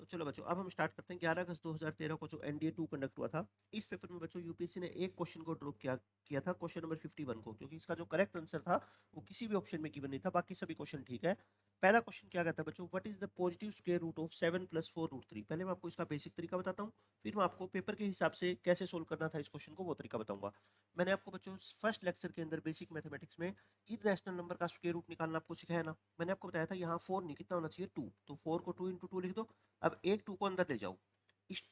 तो चलो बच्चों अब हम स्टार्ट करते हैं। 11 अगस्त 2013 को जो NDA 2 कंडक्ट हुआ था, इस पेपर में बच्चों यूपीएससी ने एक क्वेश्चन को ड्रॉप किया था, क्वेश्चन नंबर 51 को, क्योंकि इसका जो करेक्ट आंसर था वो किसी भी ऑप्शन में गिवन नहीं था, बाकी सभी क्वेश्चन ठीक है। पहला क्वेश्चन क्या कहता है बच्चों, what is the positive square root of 7 + 4√3। पहले मैं आपको इसका बेसिक तरीका बताता हूँ, फिर मैं आपको पेपर के हिसाब से कैसे सोल्व करना था इस क्वेश्चन को वो तरीका बताऊंगा। मैंने आपको बच्चों फर्स्ट लेक्चर के अंदर बेसिक मैथमेटिक्स में इरेशनल नंबर का स्क्वायर रूट निकालना आपको सिखाया ना। मैंने आपको बताया था यहाँ 4 नहीं, कितना होना चाहिए 2, तो 4 को 2 × 2 लिख दो। अब एक 2 को अंदर ले जाओ, इस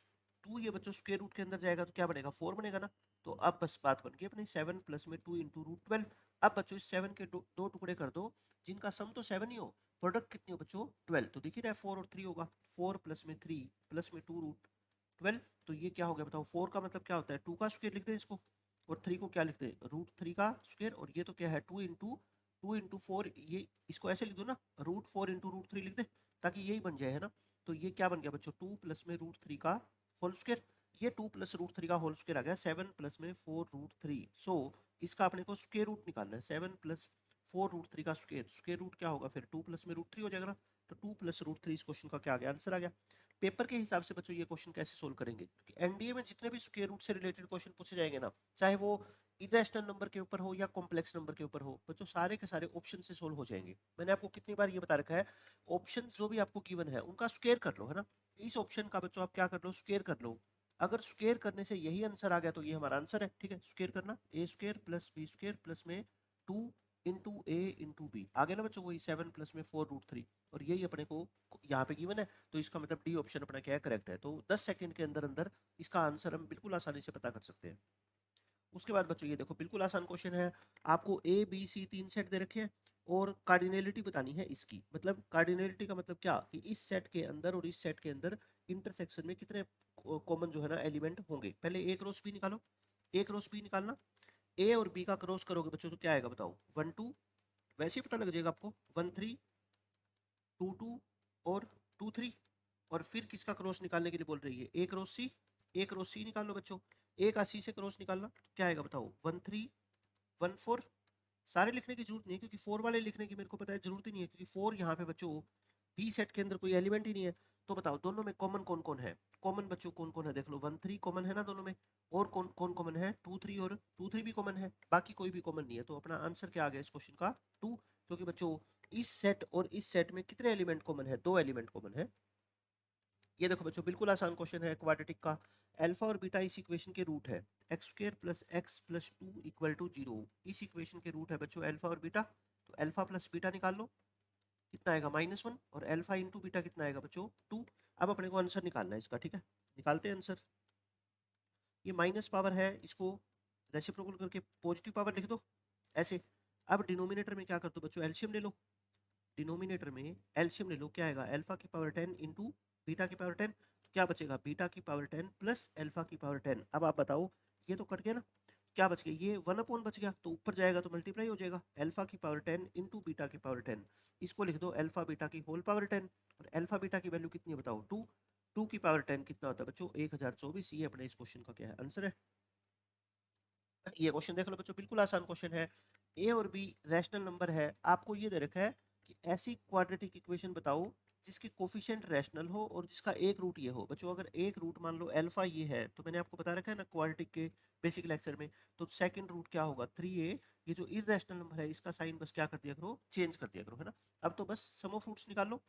2 ये बच्चों स्क्वायर रूट के अंदर जाएगा तो क्या बनेगा 4 बनेगा ना। तो अब बस बात बन गई अपनी 7 प्लस में 2 × √12। अब बच्चों इस 7 के दो टुकड़े कर दो जिनका सम तो 7 ही हो, प्रोडक्ट कितनी हो बच्चों 12। तो दिख ही रहा है 4 और 3 होगा, 4 प्लस में 3 प्लस में 2√12। तो ये क्या हो गया बताओ, 4 का मतलब क्या होता है 2 का स्क्वायर लिखते हैं इसको, और 3 को क्या लिखते हैं √3 का स्क्वायर। और ये तो क्या है 2 × 4, ये इसको ऐसे लिख दो ना, √4 × √3 लिख दे ताकि यही बन जाए, है ना। तो ये क्या बन गया बच्चों 2 प्लस में √3 का होल स्क्वायर। ये 2 प्लस √3 का होल स्क्वायर आ गया 7 प्लस में 4√3। सो इसका अपने को स्क्वायर रूट निकालना है, 7 प्लस 4√3 का स्क्वायर, स्क्वायर रूट क्या होगा फिर 2 प्लस में √3 हो जाएगा ना। तो 2 प्लस √3 इस क्वेश्चन का क्या आ गया आंसर आ गया। पेपर के हिसाब से बच्चों ये क्वेश्चन कैसे सोल्व करेंगे, क्योंकि एनडीए में जितने भी स्क्वायर रूट से रिलेटेड क्वेश्चन पूछे जाएंगे ना, चाहे वो इरेशनल नंबर के ऊपर हो या कॉम्प्लेक्स नंबर के ऊपर हो, बच्चों सारे के सारे ऑप्शन से सोल्व हो जाएंगे। मैंने आपको कितनी बार ये बता रखा है, ऑप्शन जो भी आपको गिवन है उनका स्क्वायर कर लो, है ना। इस ऑप्शन का बच्चों आप क्या कर लो स्क्वायर कर लो। अगर स्क्वायर करने से यही आंसर आ गया तो ये हमारा आंसर है, ठीक है। स्क्वायर करना a² + b² प्लस में 2 × a × b आ गया ना बच्चों, वही 7 प्लस में 4√3, और यही अपने को यहाँ पे गिवन है। तो इसका मतलब डी ऑप्शन अपना क्या है करेक्ट है। तो 10 सेकंड के अंदर अंदर इसका आंसर हम बिल्कुल आसानी से पता कर सकते हैं। उसके बाद बच्चों ये देखो बिल्कुल आसान क्वेश्चन है, आपको A B C 3 सेट दे रखे हैं और कार्डिनलिटी बतानी है इसकी। मतलब कार्डिनलिटी का मतलब क्या कि इस सेट के अंदर और इस सेट के अंदर इंटरसेक्शन में कितने कॉमन जो है ना एलिमेंट होंगे। पहले ए क्रॉस बी निकालो, ए क्रॉस बी निकालना, ए और बी का क्रॉस करोगे बच्चों तो क्या आएगा बताओ 1 2, वैसे ही पता लग जाएगा आपको 1 3 2 2 और 2 3। और फिर किसका क्रॉस निकालने के लिए बोल रही है ए क्रॉस सी, ए क्रॉस सी निकाल लो बच्चों, ए का सी से क्रॉस निकालना तो क्या आएगा बताओ 1 3 1 4। सारे लिखने की जरूरत नहीं है क्योंकि 4 वाले लिखने की मेरे को पता है जरूरत ही नहीं है, क्योंकि 4 यहाँ पे बच्चों बी सेट के अंदर कोई एलिमेंट ही नहीं है। तो बताओ दोनों में कॉमन कौन कौन है, कॉमन बच्चों कौन कौन है देख लो 1 3 कॉमन है ना दोनों में, और कौन कौन कॉमन है 2 3, और 2 3 भी कॉमन है, बाकी कोई भी कॉमन नहीं है। तो अपना आंसर क्या आ गया इस क्वेश्चन का 2, क्योंकि बच्चों इस सेट और इस सेट में कितने एलिमेंट कॉमन है, 2 एलिमेंट कॉमन है। ये देखो बच्चों बिल्कुल आसान क्वेश्चन है क्वाड्रेटिक का, अल्फा और बीटा इस इक्वेशन के रूट है, x² + x + 2 = 0। इस इक्वेशन के रूट है बच्चों अल्फा और बीटा, तो अल्फा प्लस बीटा निकाल लो, कितना आएगा -1, और अल्फा इंटू बीटा कितना आएगा बच्चों 2। अब अपने को आंसर निकालना है इसका, ठीक है, निकालते हैं आंसर। ये माइनस पावर है, इसको रेसिप्रोकल करके पॉजिटिव पावर लिख दो ऐसे। अब डिनोमिनेटर में क्या कर दो बच्चों एल्शियम ले लो, डिनोमिनेटर में एल्शियम ले लो, क्या आएगा अल्फा की पावर 10 इंटू बीटा की पावर 10, तो क्या बचेगा बीटा की पावर 10 प्लस अल्फा की पावर 10। अब आप बताओ ये तो कट गया ना, क्या बच गया ये 1 बच गया, तो ऊपर जाएगा तो मल्टीप्लाई हो जाएगा अल्फा की पावर 10 इंटू बीटा की पावर 10। इसको लिख दो अल्फा बीटा की होल पावर 10, और अल्फा बीटा की वैल्यू कितनी है बताओ 2, 2 की पावर 10 कितना होता है बच्चों 1024। ये अपने इस क्वेश्चन का क्या है आंसर है। ये क्वेश्चन देख लो बच्चों बिल्कुल आसान क्वेश्चन है, ए और बी रैशनल नंबर है, आपको ये दे रखा है कि ऐसी क्वाड्रेटिक इक्वेशन बताओ जिसके कोफिशिएंट रैशनल हो और जिसका एक रूट ये हो। बच्चों अगर एक रूट मान लो अल्फा ये है, तो मैंने आपको बता रखा है ना क्वाड्रेटिक के बेसिक लेक्चर में, तो सेकंड रूट क्या होगा 3a। ये जो इरेशनल नंबर है इसका साइन बस क्या कर दिया करो चेंज कर दिया करो, है ना। अब तो बस सम ऑफ रूट्स निकाल लो,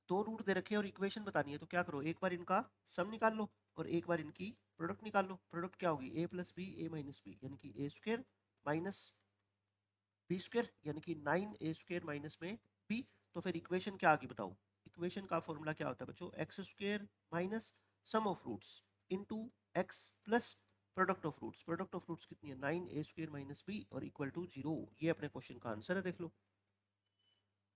दो रूट दे रखे हैं और इक्वेशन बतानी है, तो क्या करो एक बार इनका सम निकाल लो और एक बार इनकी प्रोडक्ट निकाल लो। प्रोडक्ट क्या होगी a + b a - b, यानी कि a² - b² यानी कि 9a² में b। तो फिर इक्वेशन क्या आ गई बताओ, इक्वेशन का फॉर्मूला क्या होता है बच्चों x² minus sum of roots into x plus product of roots. Product of roots कितनी है 9a² - b और इक्वल टू 0। ये अपने क्वेश्चन का आंसर है देख लो।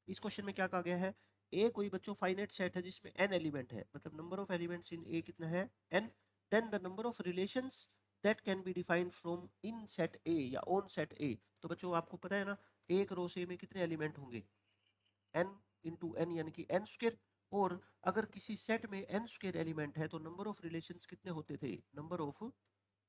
इस क्वेश्चन में क्या कहा गया है, ए कोई बच्चों फाइनाइट सेट है जिसमें n एलिमेंट है, मतलब number of elements in A कितना है n, then the number of relations that can be defined from in set A या ऑन सेट ए। तो बच्चों आपको पता है ना एक रो से में कितने एलिमेंट होंगे n इंटू एन यानी कि n²। और अगर किसी सेट में n² एलिमेंट है तो नंबर ऑफ रिलेशंस कितने होते थे, नंबर ऑफ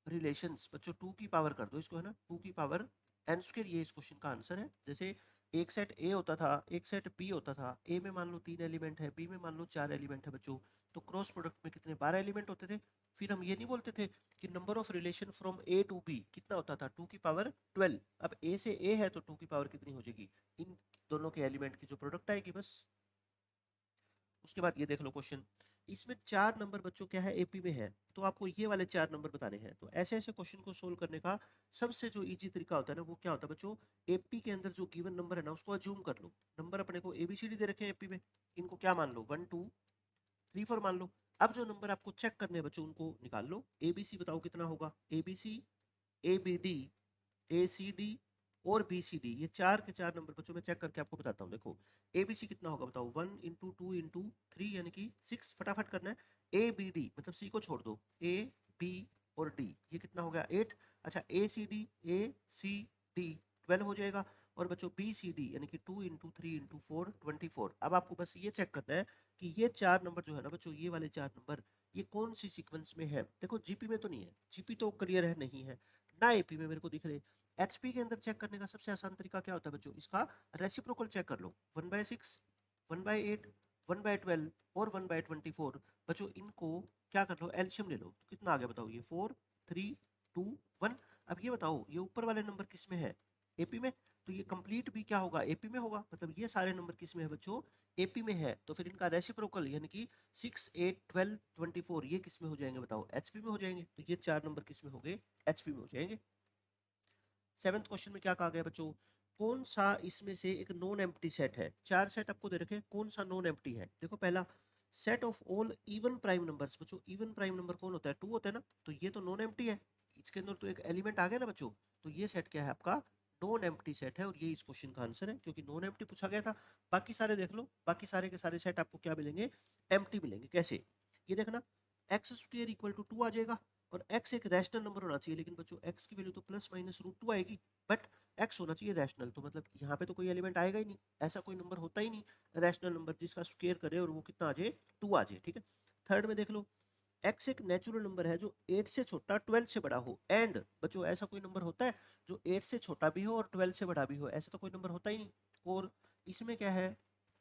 रिलेशंस बच्चों 2 की पावर कर दो इसको, है ना 2 की पावर n²। ये इस क्वेश्चन का आंसर है। जैसे एक सेट ए होता था, एक सेट बी होता था। ए में मान लो 3 एलिमेंट है, बी में मान लो 4 एलिमेंट है बच्चों, तो क्रॉस प्रोडक्ट में कितने 12 एलिमेंट होते थे। फिर हम ये नहीं बोलते थे कि number of relation from A to B कितना होता था, 2 की पावर 12। अब ए से ए है तो 2 की पावर कितनी हो जाएगी, इन दोनों के एलिमेंट की जो प्रोडक्ट आएगी बस। उसके बाद ये देख लो क्वेश्चन, इसमें 4 नंबर बच्चों क्या है एपी में है, तो आपको ये वाले 4 नंबर बताने हैं। तो ऐसे ऐसे क्वेश्चन को सोल्व करने का सबसे जो इजी तरीका होता है ना, वो क्या होता है बच्चों, एपी के अंदर जो गिवन नंबर है ना उसको अज्यूम कर लो। नंबर अपने को एबीसीडी दे रखे हैं एपी में, इनको क्या मान लो 1 2 3 4 मान लो। अब जो नंबर आपको चेक करने हैं बच्चों उनको निकाल लो। एबीसी बताओ कितना होगा, एबीसी, एबीडी, ACD और BCD, ये 4 के 4 नंबर बच्चों मैं चेक करके आपको बताता हूँ। देखो ABC कितना होगा बताओ, 1 इंटू 2 इंटू 3 यानी कि 6, फटाफट करना है। ABD मतलब C को छोड़ दो, A B और D, ये कितना हो गया 8। अच्छा ACD 12 हो जाएगा। और बच्चों BCD यानी कि 2 इंटू 3 इंटू 4 24। अब आपको बस ये चेक करना है कि ये 4 नंबर जो है ना बच्चों, ये वाले 4 नंबर ये कौन सी सीक्वेंस में है। देखो जीपी में तो नहीं है, जीपी तो क्लियर है नहीं है ना, एपी में मेरे को दिख रहे। एचपी के अंदर चेक करने का सबसे आसान तरीका क्या होता है बच्चों, इसका रेसिप्रोकल चेक कर लो। 1/6, 1/8, 1/12 और 1/24 बच्चों, इनको क्या कर लो एल्शियम ले लो, तो कितना आ गया बताओ, ये 4 3 2 1। अब ये बताओ ये ऊपर वाले नंबर किस में है, एपी में, तो ये कंप्लीट भी क्या होगा एपी में होगा। मतलब ये सारे नंबर किस में है बच्चों, एपी में है। तो फिर इनका रेसिप्रोकल यानी कि 6 8 12 24 ये किस में हो जाएंगे बताओ, एचपी में हो जाएंगे। तो ये 4 नंबर किस में हो गए, एचपी में हो जाएंगे। 7th क्वेश्चन में क्या कहा गया बच्चों, कौन सा इसमें से एक नॉन एम्प्टी सेट है। 4 सेट आपको दे रखे, कौन सा नॉन एम्प्टी है। देखो पहला, set of all even prime numbers. बच्चों इवन प्राइम नंबर कौन होता है, 2 होता है ना, तो ये तो नॉन एम्प्टी है, इसके अंदर तो एक एलिमेंट आ गया ना बच्चों। तो ये सेट क्या है आपका, नॉन एम्प्टी सेट है, और ये इस क्वेश्चन का आंसर है, क्योंकि नॉन एम्प्टी पूछा गया था। बाकी सारे देख लो, बाकी सारे के सारे सेट आपको क्या मिलेंगे, एम्प्टी मिलेंगे। कैसे, ये देखना, x² इक्वल टू 2 आ जाएगा, और x एक रैशनल नंबर होना चाहिए। लेकिन बच्चों x की वैल्यू तो ±√2 आएगी, बट x होना चाहिए रैशनल, तो मतलब यहाँ पे तो कोई एलिमेंट आएगा ही नहीं, ऐसा कोई नंबर होता ही नहीं रैशनल नंबर जिसका स्क्वायर करे और वो कितना आ जाए, 2 आ जाए। ठीक है, थर्ड में देख लो, x एक नेचुरल नंबर है जो 8 से छोटा 12 से बड़ा हो। एंड बच्चों ऐसा कोई नंबर होता है जो 8 से छोटा भी हो और 12 से बड़ा भी हो, ऐसा तो कोई नंबर होता ही नहीं। और इसमें क्या है,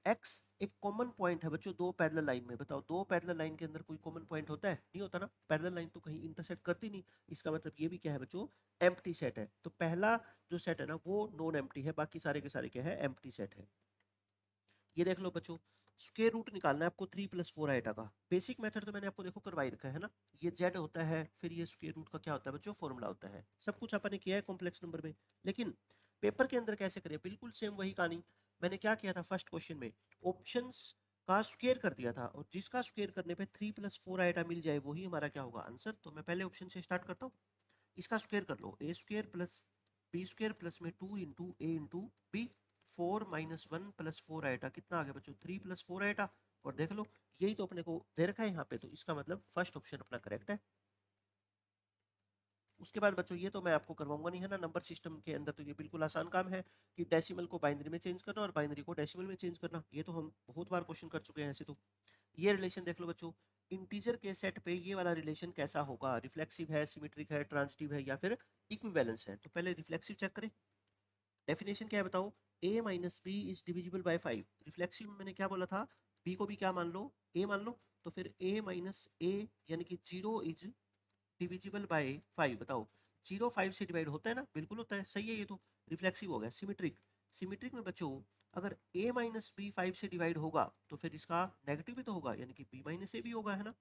x एक कॉमन पॉइंट है बच्चों दो पैरेलल लाइन में। बताओ दो पैरेलल लाइन के अंदर कोई कॉमन पॉइंट होता है, नहीं होता ना, पैरेलल लाइन तो कहीं इंटरसेक्ट करती नहीं। इसका मतलब ये भी क्या है बच्चों, एम्प्टी सेट है। तो पहला जो सेट है ना वो नॉन एम्प्टी है, बाकी सारे के सारे क्या है, एम्प्टी सेट है। ये देख लो बच्चों, स्क्वायर रूट निकालना है आपको 3 + 4 आएगा का। बेसिक मेथड तो मैंने आपको देखो करवाई रखा है ना, ये z होता है, फिर ये स्क्वायर रूट का क्या होता है बच्चों, फॉर्मूला होता है। सब कुछ अपन ने किया है कॉम्प्लेक्स नंबर में, लेकिन पेपर के अंदर कैसे करें, बिल्कुल सेम वही कहानी। मैंने क्या किया था फर्स्ट क्वेश्चन में, ऑप्शंस का स्क्वायर कर दिया था, और जिसका स्क्वायर करने पे 3 + 4 आइटा मिल जाए वही हमारा क्या होगा आंसर। तो मैं पहले ऑप्शन से स्टार्ट करता हूँ, इसका स्क्वायर कर लो, a² + b² प्लस में 2 इंटू ए इंटू बी, 4 - 1 + 4 आएगा, कितना आ गया बच्चों 3 + 4 आएगा। और देख लो यही तो अपने को दे रखा है यहाँ पे, तो इसका मतलब फर्स्ट ऑप्शन अपना करेक्ट है। उसके बाद बच्चों ये तो मैं आपको करवाऊंगा नहीं है ना, नंबर सिस्टम के अंदर तो ये बिल्कुल आसान काम है कि डेसिमल को बाइनरी में चेंज करना और बाइनरी को डेसिमल में चेंज करना, ये तो हम बहुत बार क्वेश्चन कर चुके हैं ऐसे तो। ये रिलेशन देख लो बच्चों, इंटीजर के सेट पे ये वाला रिलेशन कैसा होगा, रिफ्लेक्सिव है, सिमेट्रिक है, ट्रांजिटिव है या फिर इक्विवेलेंस है। तो पहले रिफ्लेक्सिव चेक करें, डेफिनेशन क्या है बताओ, a - b is divisible by 5। Reflexive में मैंने क्या बोला था, b को भी क्या मान लो, a मान लो, तो फिर a - a यानी कि 0 इज डिविजिबल बाय 5। बताओ 0 5 से डिवाइड होता है ना, बिल्कुल होता है, सही है, ये तो रिफ्लेक्सिव हो गया। सिमेट्रिक, सिमेट्रिक में बच्चों अगर a - b 5 से डिवाइड होगा तो फिर इसका नेगेटिव भी तो होगा, यानी कि b - a भी होगा, है ना।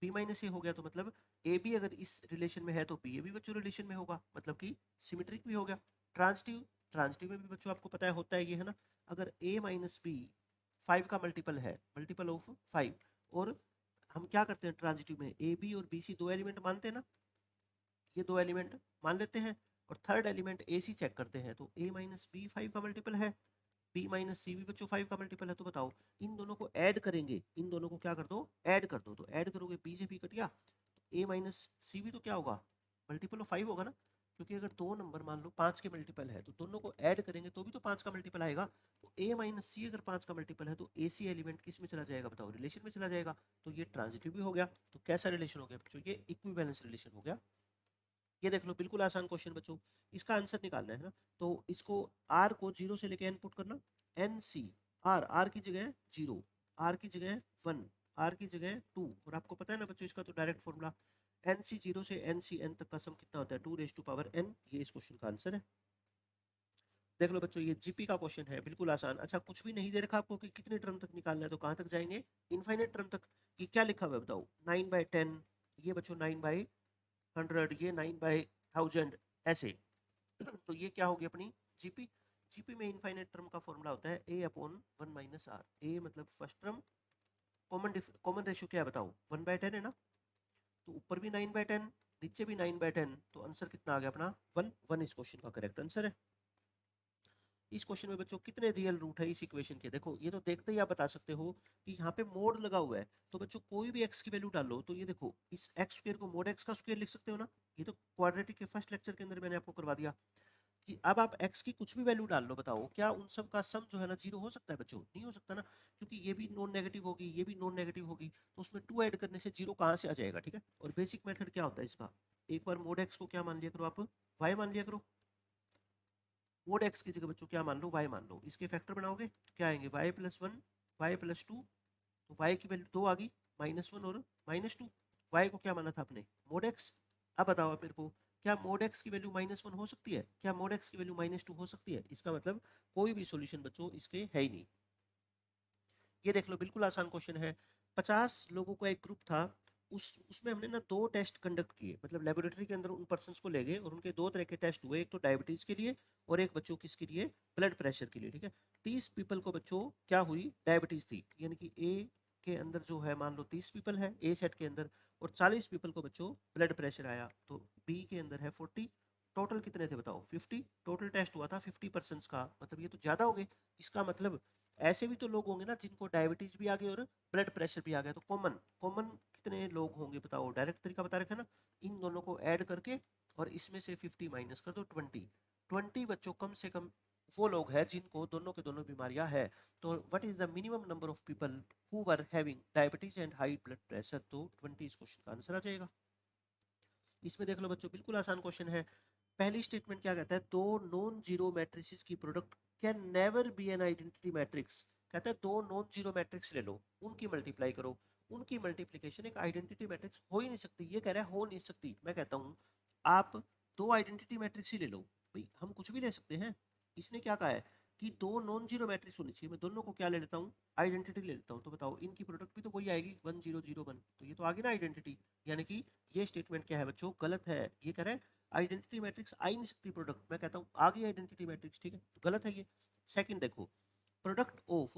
b - a हो गया तो मतलब ए बी अगर इस रिलेशन में है तो बी ए भी बच्चों रिलेशन में होगा, मतलब कि सिमेट्रिक भी हो गया। ट्रांजिटिव, ट्रांजिटिव में भी बच्चों आपको पता है होता है ये, है ना। अगर a - b 5 का मल्टीपल है, मल्टीपल ऑफ 5, और हम क्या करते हैं ट्रांजिटिव में, ए बी और बी सी दो एलिमेंट मानते हैं ना, ये दो एलिमेंट मान लेते हैं, और थर्ड एलिमेंट ए सी चेक करते हैं, तो a - b 5 का मल्टीपल है, b - c भी बच्चों 5 का मल्टीपल है। तो बताओ इन दोनों को ऐड करेंगे, इन दोनों को क्या कर दो, ऐड कर दो, तो ऐड करोगे b से b कट गया, तो a - c भी तो क्या होगा, मल्टीपल ऑफ 5 होगा ना, क्योंकि अगर दो नंबर मान लो 5 के मल्टीपल है तो दोनों को ऐड करेंगे तो भी तो 5 का मल्टीपल आएगा। तो a - c अगर 5 का मल्टीपल है तो ए सी एलिमेंट किस में चला जाएगा बताओ, रिलेशन में चला जाएगा। तो ये ट्रांजिटिव भी हो गया। तो कैसा रिलेशन हो गया बच्चों, ये इक्विवेलेंस रिलेशन हो गया। ये देख लो बिल्कुल आसान क्वेश्चन बच्चों, इसका आंसर निकालना है ना। तो इसको आर को 0 से लेके एन पुट करना, एन सी आर, आर की जगह 0, आर की जगह 1, आर की जगह 2, और आपको पता है ना बच्चों इसका तो डायरेक्ट फॉर्मूला, एन सी 0 से एन सी एन तक का सम कितना होता है 2 रेज टू पावर एन, ये इस क्वेश्चन का आंसर है। देख लो बच्चों ये जीपी का क्वेश्चन है, बिल्कुल आसान। अच्छा कुछ भी नहीं दे रखा आपको कि कितने टर्म तक निकालना है, तो कहाँ तक जाएंगे, इनफाइनाइट टर्म तक। ये क्या लिखा हुआ है बताओ, 9/10, ये बच्चों 9/100, ये 9/1000, ऐसे। तो ये क्या होगी अपनी जीपी। जीपी में इनफाइनाइट टर्म का फॉर्मूला होता है a अपॉन 1 माइनस आर, ए मतलब first term, common common ratio क्या है बताओ, 1/10 है ना, तो ऊपर भी 9/10, नीचे भी 9/10, तो आंसर कितना आ गया अपना 1, 1 इस क्वेश्चन का करेक्ट आंसर है। इस क्वेश्चन में बच्चों कितने रियल रूट है इस इक्वेशन के, देखो ये तो देखते ही आप बता सकते हो कि यहाँ पे मोड लगा हुआ है, तो बच्चों कोई भी x की वैल्यू डालो, तो ये देखो इस x स्क्वायर को मोड x का स्क्वायर लिख सकते हो ना, ये तो क्वाड्रेटिक के फर्स्ट लेक्चर के अंदर मैंने आपको करवा दिया कि अब आप x की कुछ भी वैल्यू डाल लो, बताओ क्या उन सब का सम जो है ना 0 हो सकता है बच्चों, नहीं हो सकता ना, क्योंकि ये भी नॉन नेगेटिव होगी, ये भी नॉन नेगेटिव होगी, तो उसमें 2 ऐड करने से 0 कहाँ से आ जाएगा, ठीक है। और बेसिक मेथड क्या होता है इसका, एक बार मोड x को क्या मान लिया करो आप, y मान लिया करो, मोड x की जगह बच्चों क्या मान लो, y मान लो, इसके फैक्टर बनाओगे तो क्या आएंगे y+1, y+2, तो y की वैल्यू 2 आ गई, -1 और -2, y को क्या माना था आपने मोड x। अब बताओ आप मेरे को, क्या मोड x की वैल्यू -1 हो सकती है, क्या मोड x की वैल्यू -2 हो सकती है, इसका मतलब कोई भी सॉल्यूशन बच्चों इसके है ही नहीं। ये देख लो बिल्कुल आसान क्वेश्चन है, 50 लोगों का एक ग्रुप था, उसमें हमने ना 2 टेस्ट कंडक्ट किए, मतलब लेबोरेटरी के अंदर उन पर्सन्स को ले गए और उनके 2 तरह के टेस्ट हुए, एक तो डायबिटीज के लिए और एक बच्चों किसके लिए, ब्लड प्रेशर के लिए, ठीक है। 30 पीपल को बच्चों क्या हुई, डायबिटीज थी, यानी कि ए के अंदर जो है मान लो 30 पीपल है ए सेट के अंदर, और 40 पीपल को बच्चों ब्लड प्रेशर आया, तो बी के अंदर है 40, टोटल कितने थे बताओ 50, टोटल टेस्ट हुआ था 50% का, मतलब ये तो ज्यादा हो गए। इसका मतलब ऐसे भी तो लोग होंगे ना जिनको डायबिटीज भी आ गई और ब्लड प्रेशर भी आ गया, तो कॉमन कॉमन कितने लोग होंगे बताओ, डायरेक्ट तरीका बता रखा है ना, इन दोनों को ऐड करके और इसमें से 50 माइनस कर दो 20, 20 बच्चों कम से कम वो लोग हैं जिनको दोनों के दोनों बीमारियां है। तो what is the minimum number of people who were having diabetes and high blood pressure, तो 20 इस क्वेश्चन का आंसर आ जाएगा। इसमें देख लो बच्चों बिल्कुल आसान क्वेश्चन है, पहली स्टेटमेंट क्या कहता है, दो नॉन जीरो मैट्रिसेस की product can never B an identity matrix, कहता है दो नॉन जीरो मैट्रिक्स ले लो, उनकी मल्टीप्लाई करो, उनकी मल्टीप्लिकेशन एक आइडेंटिटी मैट्रिक्स हो ही नहीं सकती, ये कह रहा है हो नहीं सकती। मैं कहता हूँ आप दो आइडेंटिटी मैट्रिक्स ही ले लो, भाई हम कुछ भी ले सकते हैं, इसने क्या कहा है कि दो नॉन जीरो मैट्रिक्स होनी चाहिए, मैं दोनों को क्या ले लेता हूँ, आइडेंटिटी ले लेता हूँ, तो बताओ इनकी प्रोडक्ट भी तो वही आएगी 1001, तो ये तो आगे ना आइडेंटिटी, यानी कि ये स्टेटमेंट क्या है बच्चों गलत है, ये कह रहा है आइडेंटिटी मैट्रिक्स आ ही नहीं सकती प्रोडक्ट, मैं कहता हूँ आ गई आइडेंटिटी मैट्रिक्स, ठीक है, तो गलत है ये। सेकंड देखो, product of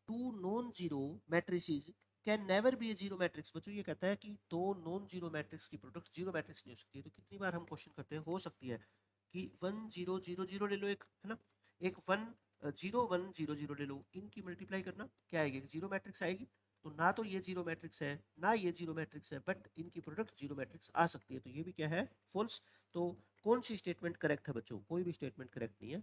two non zero matrices can never be a zero matrix, बच्चों ये कहता है कि दो नॉन जीरो मैट्रिक्स की प्रोडक्ट जीरो मैट्रिक्स नहीं हो सकती है, तो कितनी बार हम क्वेश्चन करते हैं हो सकती है कि 1000 ले लो एक, है ना, एक 10100 ले लो, इनकी मल्टीप्लाई करना क्या आएगी, जीरो मैट्रिक्स आएगी, तो ना तो ये जीरो मैट्रिक्स है ना ये जीरो मैट्रिक्स है, बट इनकी प्रोडक्ट जीरो मैट्रिक्स आ सकती है, तो ये भी क्या है फॉल्स। तो कौन सी स्टेटमेंट करेक्ट है बच्चों, कोई भी स्टेटमेंट करेक्ट नहीं है।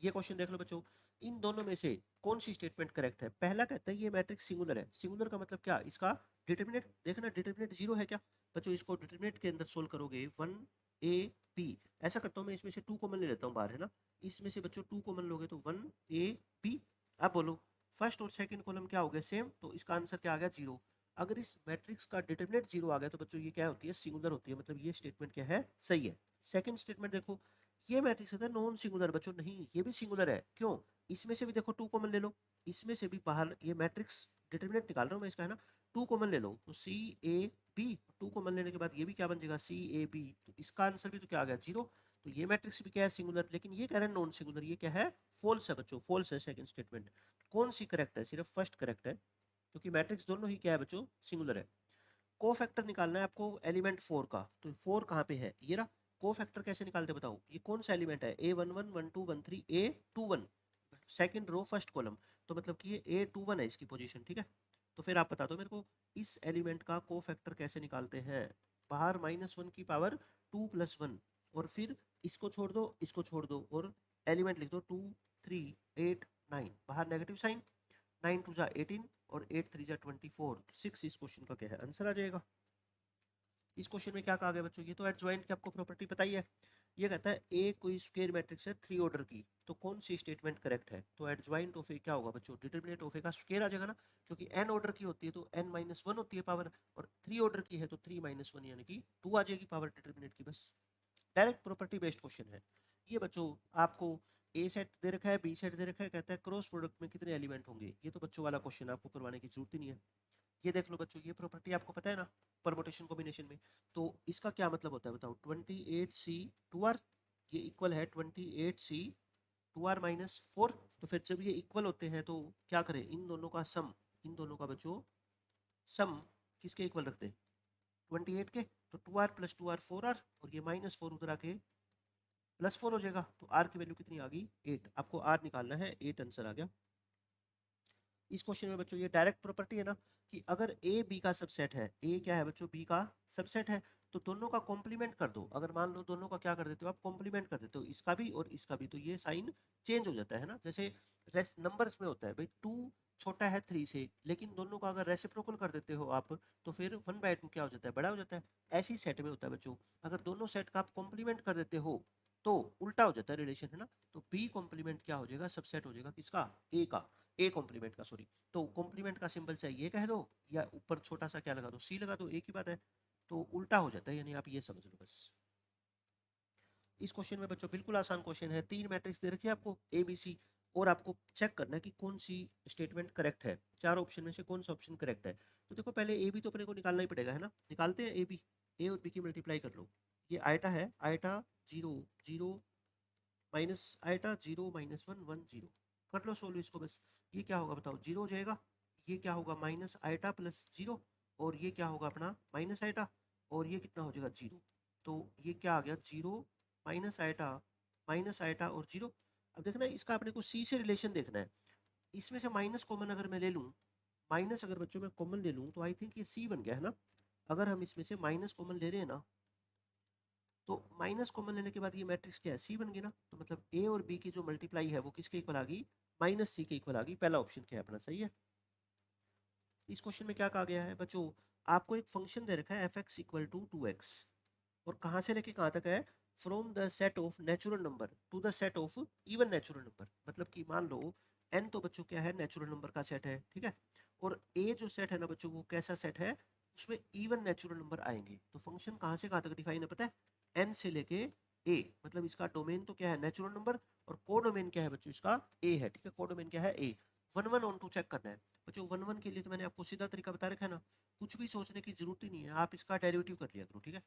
ये क्वेश्चन देख लो बच्चों, इन दोनों में से कौन सी स्टेटमेंट करेक्ट है, पहला कहता है ये मैट्रिक्स सिंगुलर है, सिंगुलर का मतलब क्या, इसका डिटरमिनेंट देखना, डिटरमिनेंट जीरो है क्या बच्चों, इसको डिटरमिनेंट के अंदर सोल्व करोगे 1 a b, ऐसा करता हूँ मैं इसमें से 2 कॉमन ले लेता हूँ बाहर, है ना, इसमें से बच्चों 2 कॉमन लोगे तो 1 a b। अब बोलो फर्स्ट और सेकंड कॉलम क्या हो गया सेम, तो इसका आंसर क्या आ गया जीरो। अगर इस मैट्रिक्स का डिटरमिनेंट जीरो आ गया तो बच्चों ये क्या होती है सिंगुलर होती है, मतलब ये स्टेटमेंट क्या है सही है। सेकंड स्टेटमेंट देखो, ये मैट्रिक्स होता है नॉन सिंगुलर, बच्चों नहीं ये भी सिंगुलर है, क्यों, इसमें से भी देखो 2 कॉमन ले लो, इसमें से भी बाहर ये मैट्रिक्स डिटरमिनेंट निकाल रहा हूँ मैं इसका, है ना, 2 कॉमन ले लो तो C A B, 2 कॉमन लेने के बाद ये भी क्या बन जाएगा C A B, तो इसका आंसर भी तो क्या आ गया जीरो, तो ये मैट्रिक्स भी क्या है सिंगुलर, लेकिन ये कह रहे हैं नॉन सिंगुलर, ये क्या है फॉल्स है बच्चों, फॉल्स है सेकंड स्टेटमेंट। कौन सी करेक्ट है, सिर्फ फर्स्ट करेक्ट है, क्योंकि मैट्रिक्स दोनों ही क्या है बच्चों सिंगुलर है। को फैक्टर निकालना है आपको एलिमेंट 4 का, तो 4 कहाँ पे है, ये रहा, को फैक्टर कैसे निकालते बताओ, ये कौन सा एलिमेंट है A11 12 13 A21, second row first column, तो मतलब कि ये A21 है इसकी पोजीशन, ठीक है। तो फिर आप बता दो मेरे को इस एलिमेंट का को फैक्टर कैसे निकालते हैं, बाहर -1 की पावर 2+1, और फिर इसको छोड़ दो इसको छोड़ दो और एलिमेंट लिख दो 2 3 8 9, बाहर नेगेटिव साइन, 9 2 जा 18 और 8 3 जा 24, 6 इस क्वेश्चन का क्या है आंसर आ जाएगा। इस क्वेश्चन में क्या कहा गया बच्चों, ये तो एडजॉइंट की आपको प्रॉपर्टी पता ही है। ये कहता है ए कोई स्क्वायर मैट्रिक्स है 3 ऑर्डर की, तो कौन सी स्टेटमेंट करेक्ट है। तो एडजॉइंट ऑफ ए क्या होगा बच्चों, डिटरमिनेंट ऑफ ए का स्क्वायर आ जाएगा ना, क्योंकि एन ऑर्डर की होती है तो एन माइनस वन होती है पावर, और 3 ऑर्डर की है तो 3 माइनस वन यानी कि 2 आ जाएगी पावर डिटरमिनेंट की। बस डायरेक्ट प्रॉपर्टी बेस्ड क्वेश्चन है ये बच्चों। आपको ए सेट दे रखा है, बी सेट दे रखा है, कहता है क्रॉस प्रोडक्ट में कितने एलिमेंट होंगे। ये तो बच्चों वाला क्वेश्चन आपको करवाने की जरूरत ही नहीं है। ये देख लो बच्चों, ये प्रॉपर्टी आपको पता है ना परमुटेशन कॉम्बिनेशन में। तो इसका क्या मतलब होता है बताओ, 28c 2r ये इक्वल है 28c 2r माइनस 4। तो फिर जब ये इक्वल होते हैं तो क्या करें, इन दोनों का सम, इन दोनों का बच्चों सम किसके इक्वल रखते हैं, 28 के। तो 2r प्लस 2r 4r, और ये माइनस 4 उधर आके प्लस 4 हो जाएगा। तो r की वैल्यू कितनी आ गई 8, आपको r निकालना है, 8 आंसर आ गया। इस क्वेश्चन में बच्चों ये डायरेक्ट प्रॉपर्टी है ना कि अगर ए बी का सबसेट है, ए क्या है बच्चों, बी का सबसेट है, तो दोनों का कॉम्प्लीमेंट कर दो। अगर मान लो दोनों का क्या कर देते हो आप, कॉम्प्लीमेंट कर देते हो, इसका भी और इसका भी, तो ये साइन चेंज हो जाता है ना। जैसे नंबर्स में होता है भाई, 2 छोटा है 3 से, लेकिन दोनों का अगर रेसिप्रोकल कर देते हो आप, तो फिर 1/2 क्या हो जाता है, बड़ा हो जाता है। ऐसी सेट में होता है बच्चों, अगर दोनों सेट का आप कॉम्प्लीमेंट कर देते हो तो उल्टा हो जाता है रिलेशन, है ना। तो बी कॉम्प्लीमेंट क्या हो जाएगा, सबसेट हो जाएगा किसका, ए का, ए कॉम्प्लीमेंट का, सॉरी। तो कॉम्प्लीमेंट का सिंबल चाहिए कह दो, या ऊपर छोटा सा क्या लगा दो, सी लगा दो, एक ही बात है। तो उल्टा हो जाता है, यानी आप ये समझ लो बस। इस क्वेश्चन में बच्चों बिल्कुल आसान क्वेश्चन है, 3 मैट्रिक्स दे रखे हैं आपको ए बी सी, और आपको चेक करना है कि कौन सी स्टेटमेंट करेक्ट है, 4 ऑप्शन में से कौन सा ऑप्शन करेक्ट है। तो देखो पहले ए बी तो अपने को निकालना ही पड़ेगा, है ना। निकालते हैं ए बी, ए और बी की मल्टीप्लाई कर लो। ये आयटा है, आयटा 0 0 माइनस आयटा 0 माइनस 1 1 0, कर लो सोल्व इसको बस। ये क्या होगा बताओ, 0 हो जाएगा। ये क्या होगा, माइनस आयटा प्लस 0, और ये क्या होगा अपना माइनस आयटा, और ये कितना हो जाएगा 0। तो ये क्या आ गया, 0 माइनस आयटा और 0। अब देखना इसका अपने को सी से रिलेशन देखना है। इसमें से माइनस कॉमन अगर मैं ले लूँ, माइनस अगर बच्चों में कॉमन ले लूँ, तो आई थिंक ये सी बन गया, है ना। अगर हम इसमें से माइनस कॉमन ले रहे हैं ना, तो माइनस कॉमन लेने के बाद ये मैट्रिक्स क्या है, सी बन गई ना। तो मतलब ए और बी की जो मल्टीप्लाई है वो किसके इक्वल आ गई, माइनस सी के इक्वल आ गई। पहला ऑप्शन क्या है अपना, सही है। इस क्वेश्चन में क्या कहा गया है बच्चों, आपको एक फंक्शन दे रखा है F x equal to 2x, और कहाँ से लेके कहाँ तक है, from the set of natural number two the set of even natural number. मतलब कि मान लो n तो बच्चों क्या है, नेचुरल नंबर का सेट है, ठीक है। और a जो सेट है ना बच्चों, वो कैसा सेट है, उसमें इवन नेचुरल नंबर आएंगे। तो फंक्शन कहाँ से कहाँ तक डिफाइन है पता है, n से लेके a, मतलब इसका डोमेन तो क्या है नेचुरल नंबर, और कोडोमेन क्या है बच्चों इसका a है, ठीक है। कोडोमेन क्या है a। 1 1 ऑन टू चेक करना है बच्चों, 1 1 के लिए तो मैंने आपको सीधा तरीका बता रखा है ना, कुछ भी सोचने की जरूरत ही नहीं है, आप इसका डेरिवेटिव कर लिया करो, ठीक है।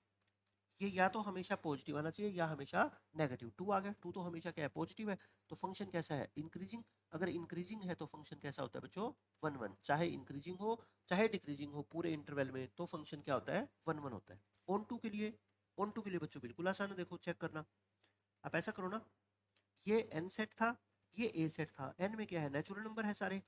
ये या तो हमेशा पॉजिटिव आना चाहिए या हमेशा नेगेटिव। 2 आ गया, 2 तो हमेशा क्या है, पॉजिटिव है। तो फंक्शन कैसा है, इंक्रीजिंग। अगर इंक्रीजिंग है तो फंक्शन कैसा होता है बच्चों, 1 1। चाहे इंक्रीजिंग हो चाहे डिक्रीजिंग हो, पूरे इंटरवल में तो फंक्शन क्या होता है, 1 1 होता है। ऑन टू के लिए, ऑन टू के लिए बच्चों बिल्कुल आसान है, देखो चेक करना। आप ऐसा करो ना, ये एन सेट था, ये ए सेट था। एन में क्या है, नेचुरल नंबर है सारे,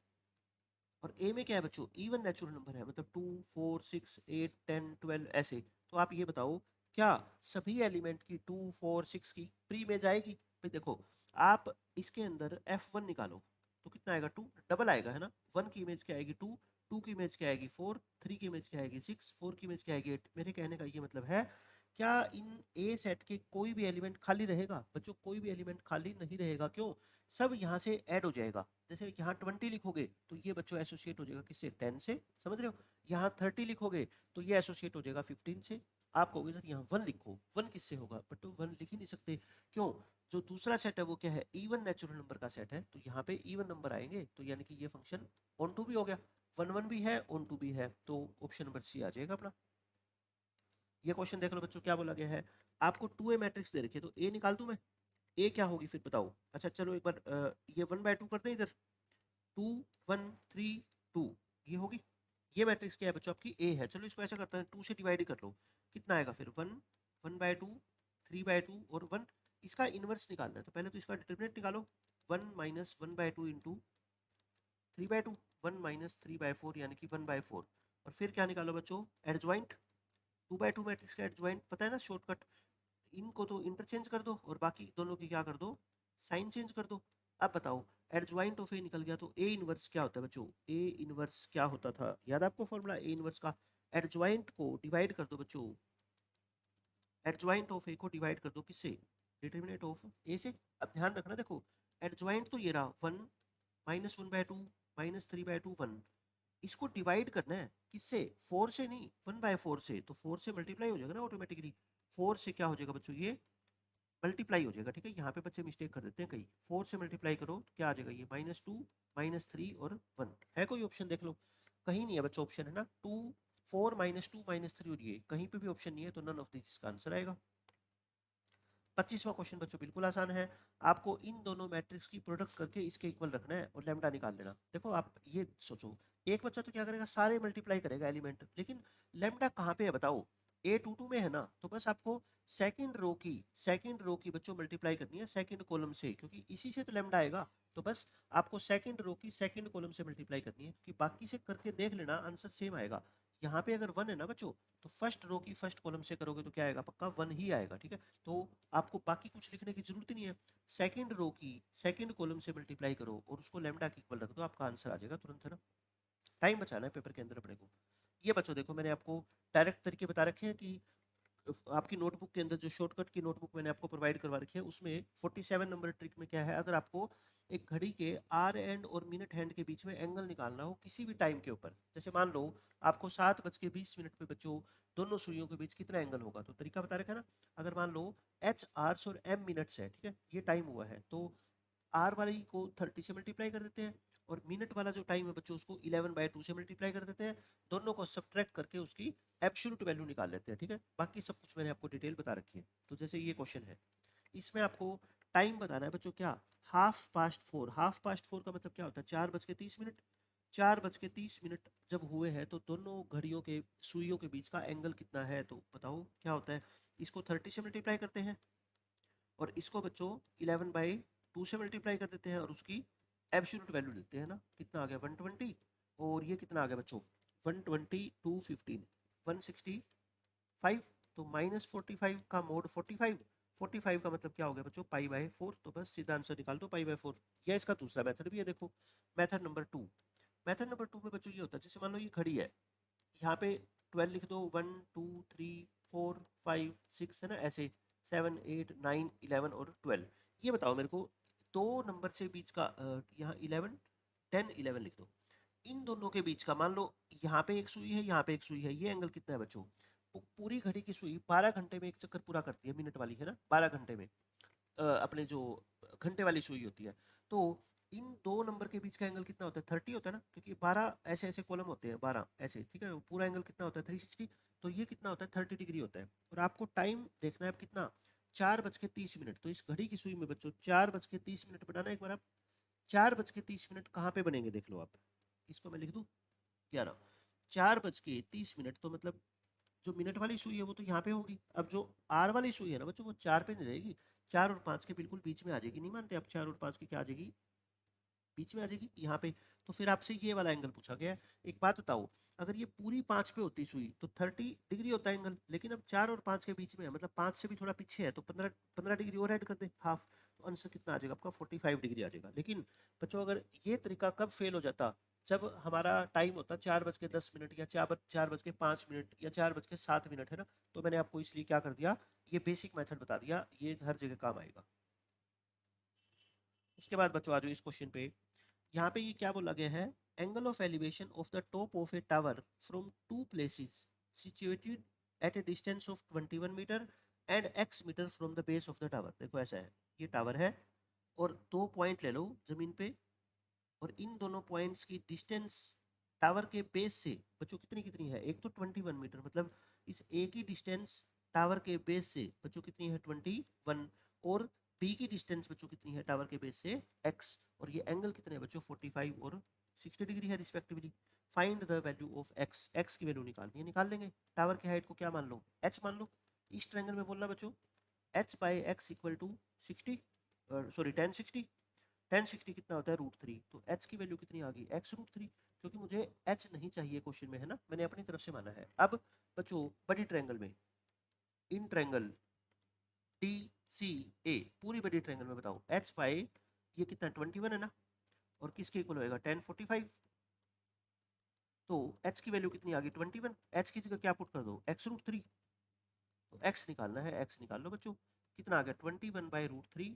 और ए में क्या है बच्चों, इवन नेचुरल नंबर है, मतलब 2 4 6 8 10 12 ऐसे। तो आप ये बताओ, क्या सभी एलिमेंट की 2 4 6 की प्री में जाएगी। भाई देखो, आप इसके अंदर F1 निकालो तो कितना आएगा, 2 डबल आएगा, है ना। 1 की इमेज क्या आएगी 2, 2 की इमेज क्या आएगी 4, 3 की इमेज क्या आएगी 6, 4 की इमेज क्या आएगी 8। मेरे कहने का ये मतलब है, क्या इन ए सेट के कोई भी एलिमेंट खाली रहेगा बच्चों, कोई भी एलिमेंट खाली नहीं रहेगा। क्यों, सब यहाँ से ऐड हो जाएगा। जैसे यहाँ 20 लिखोगे तो ये बच्चों एसोसिएट हो जाएगा किससे, 10 से, समझ रहे हो। यहाँ 30 लिखोगे तो ये एसोसिएट हो जाएगा 15 से। आप कहोगे सर यहाँ 1 लिखो, 1 किससे होगा, बट 1 लिख ही नहीं सकते। क्यों, जो दूसरा सेट है वो क्या है, इवन नेचुरल नंबर का सेट है, तो यहाँ पे इवन नंबर आएंगे, तो यानी कि ये फंक्शन ऑन टू भी हो गया, 1 1 भी है ऑन टू भी है, तो ऑप्शन नंबर सी आ जाएगा अपना। ये क्वेश्चन देख लो बच्चों, क्या बोला गया है, आपको 2A मैट्रिक्स दे रखी है, तो ए निकाल दूं मैं, ए क्या होगी फिर बताओ। अच्छा चलो एक बार ये 1/2 करते हैं इधर, 2 1 3 2, ये होगी। ये मैट्रिक्स क्या है बच्चों, आपकी ए है। चलो इसको ऐसा करते हैं, 2 से डिवाइड ही कर लो, कितना आएगा फिर 1 1/2 3/2 और 1। इसका इनवर्स निकालना है, तो पहले तो इसका डिटरमिनेंट निकालो, 1 माइनस 1/2 इंटू 3/2, 1 माइनस 3/4 यानी कि 1/4। और फिर क्या निकालो बच्चों, एडजॉइंट। 2/2 मैट्रिक्स का एडजॉइंट पता है ना, शॉर्टकट। इनको तो इंटरचेंज कर दो और बाकी दोनों की क्या कर दो, साइन चेंज कर दो। अब बताओ, एडजॉइंट ऑफ ए निकल गया तो ए इनवर्स क्या होता है बच्चों, ए इनवर्स क्या होता था, याद है आपको फॉर्मूला ए इनवर्स का। एडजॉइंट को डिवाइड कर दो बच्चों एडजॉइंट ऑफ ए को डिवाइड कर दो किससे, डिटर्मिनेंट ऑफ ए से। अब ध्यान रखना देखो, एडजॉइंट तो ये रहा 1 -1/2 -3/2 1, इसको डिवाइड करना है किससे, 4 से नहीं, 1/4 से। तो 4 से मल्टीप्लाई हो जाएगा ना ऑटोमेटिकली, 4 से क्या हो जाएगा बच्चों, ये मल्टीप्लाई हो जाएगा, ठीक है। यहाँ पे बच्चे मिस्टेक कर देते हैं कई, 4 से मल्टीप्लाई करो तो क्या आ जाएगा, ये -2 -3 और 1 है। कोई ऑप्शन देख लो, कहीं नहीं है बच्चों ऑप्शन, है ना, 2 4 -2 -3 और ये कहीं पे भी ऑप्शन नहीं है, तो नन ऑफ दिस इसका आंसर आएगा। 25वां क्वेश्चन बच्चों बिल्कुल आसान है, आपको इन दोनों मैट्रिक्स की प्रोडक्ट करके इसके इक्वल रखना है और लैम्डा निकाल लेना। देखो आप ये सोचो, एक बच्चा तो क्या करेगा, सारे मल्टीप्लाई करेगा एलिमेंट, लेकिन लैम्डा कहाँ पे है बताओ, A22 में है ना, तो बस आपको सेकंड रो की बच्चों मल्टीप्लाई करनी है सेकंड कॉलम से, क्योंकि इसी से तो लैम्डा आएगा। तो बस आपको सेकंड रो की सेकंड कॉलम से मल्टीप्लाई करनी है, क्योंकि बाकी से करके देख लेना आंसर सेम आएगा। यहाँ पे अगर 1 है ना बच्चों, तो फर्स्ट रो की फर्स्ट कॉलम से करोगे तो क्या आएगा, पक्का 1 ही आएगा, ठीक है। तो आपको बाकी कुछ लिखने की जरूरत ही नहीं है, सेकंड रो की सेकंड कॉलम से मल्टीप्लाई करो और उसको लैम्डा के इक्वल रख दो, आपका आंसर आ जाएगा तुरंत, है ना। टाइम बचाना है पेपर के अंदर अपने को। ये बच्चों देखो मैंने आपको डायरेक्ट तरीके बता रखे हैं कि आपकी नोटबुक के अंदर जो शॉर्टकट की नोटबुक मैंने आपको प्रोवाइड करवा रखी है, उसमें 47 नंबर ट्रिक में क्या है, अगर आपको एक घड़ी के आर एंड और मिनट हैंड के बीच में एंगल निकालना हो किसी भी टाइम के ऊपर, जैसे मान लो आपको 7:20 पे बच्चों दोनों सुइयों के बीच कितना एंगल होगा, तो तरीका बता रखा है ना। अगर मान लो एच आवर्स और एम मिनट्स है, ठीक है, ये टाइम हुआ है, तो आर वाली को 30 से मल्टीप्लाई कर देते हैं, और मिनट वाला जो टाइम है बच्चों उसको 11/2 से मल्टीप्लाई कर देते हैं, दोनों को सब्ट्रैक्ट करके उसकी एब्सोल्यूट वैल्यू निकाल लेते हैं, ठीक है। बाकी सब कुछ मैंने आपको डिटेल बता रखी है। तो जैसे ये क्वेश्चन है, इसमें आपको टाइम बताना है बच्चों, क्या, 4:30। 4:30 का मतलब क्या होता है, 4:30 4:30 जब हुए हैं तो दोनों घड़ियों के सुइयों के बीच का एंगल कितना है, तो बताओ क्या होता है। इसको 30 से मल्टीप्लाई करते हैं और इसको बच्चों 11/2 से मल्टीप्लाई कर देते हैं और उसकी एब्सोल्यूट वैल्यू लेते हैं ना, कितना आ गया 120, और ये कितना आ गया बच्चों 120 215 165, तो -45 का मोड 45 का मतलब क्या हो गया बच्चों π/4, तो बस सीधा आंसर निकाल दो π/4। या इसका दूसरा मेथड भी है, देखो मेथड नंबर 2। मेथड नंबर 2 में बच्चों ये होता है, जैसे मान लो ये घड़ी है, यहाँ पे 12 लिख दो, 1 2 3 4 5 6 है ना, ऐसे 7 8 9 11 और 12। ये बताओ मेरे को, दो नंबर से बीच का यहाँ 11 10 11 लिख दो, इन दोनों के बीच का, मान लो यहाँ पे एक सुई है यहाँ पे एक सुई है, ये एंगल कितना है बच्चों, पूरी घड़ी की सुई 12 घंटे में एक चक्कर पूरा करती है, मिनट वाली है ना, 12 घंटे में अपने जो घंटे वाली सुई होती है, तो इन दो नंबर के बीच का एंगल कितना होता है, 30 होता है ना, क्योंकि 12 ऐसे ऐसे कॉलम होते हैं, 12 ऐसे, ठीक है, पूरा एंगल कितना होता है 360, तो ये कितना होता है 30 डिग्री होता है। और आपको टाइम देखना है अब कितना, 4:30 तो इस घड़ी की सुई में बच्चों 4:30 बनाना, एक बार आप 4:30 कहाँ पे बनेंगे देख लो आप, इसको मैं लिख दूँ 11, 4:30, तो मतलब जो मिनट वाली सुई है वो तो यहाँ पे होगी, अब जो आर वाली सुई है ना बच्चों वो 4 पे नहीं रहेगी, 4 और 5 के बिल्कुल बीच में आ जाएगी, नहीं मानते आप, 4 और 5 की क्या आ जाएगी, बीच में आ जाएगी यहाँ पे। तो फिर आपसे ये वाला एंगल पूछा गया है। एक बात बताओ, अगर ये पूरी 5 पे होती सुई तो 30 डिग्री होता है एंगल, लेकिन अब 4 और 5 के बीच में है, मतलब 5 से भी थोड़ा पीछे है, तो 15 डिग्री और ऐड कर दे हाफ, तो आंसर कितना आ जाएगा आपका 45 डिग्री आ जाएगा। लेकिन बच्चों अगर ये तरीका कब फेल हो जाता, जब हमारा टाइम होता 4:10 या 4:05 या 4:07 है ना, तो मैंने आपको इसलिए क्या कर दिया, ये बेसिक मेथड बता दिया, ये हर जगह काम आएगा। उसके बाद बच्चों आ जाओ इस क्वेश्चन पे, यहाँ पे ये क्या बोला गया है, angle of elevation of the top of a tower from two places situated at a distance of 21 metre and x metre from the base of the tower. देखो ऐसा है, ये टावर है और दो पॉइंट ले लो जमीन पे, और इन दोनों पॉइंट्स की डिस्टेंस टावर के बेस से बच्चों कितनी कितनी है, एक तो 21 मीटर, मतलब इस ए की डिस्टेंस टावर के बेस से बच्चों कितनी है 21, और बी की डिस्टेंस बच्चों कितनी है टावर के बेस से x, और ये एंगल कितने हैं बच्चों 45 और 60 डिग्री है respectively. Find the value of x की वैल्यू निकालनी है, निकाल लेंगे। टावर की हाइट को क्या मान लो, h मान लो, इस ट्रायंगल में बोलना बच्चों h/x इक्वल टू 60, सॉरी 1060 कितना होता है √3, तो h की वैल्यू कितनी आ गई x√3, क्योंकि मुझे h नहीं चाहिए क्वेश्चन में, है ना, मैंने अपनी तरफ से माना है। अब बच्चों बड़ी ट्रायंगल में, इन ट्रायंगल DCA पूरी बड़ी ट्रायंगल में बताओ h बाई ये कितना 21 है ना, और किसके इक्वल होएगा 1045, तो h की वैल्यू कितनी आ गई 21, h की जगह क्या पुट कर दो x√3, तो x निकालना है, x निकाल लो बच्चों। कितना आ गया 21/√3,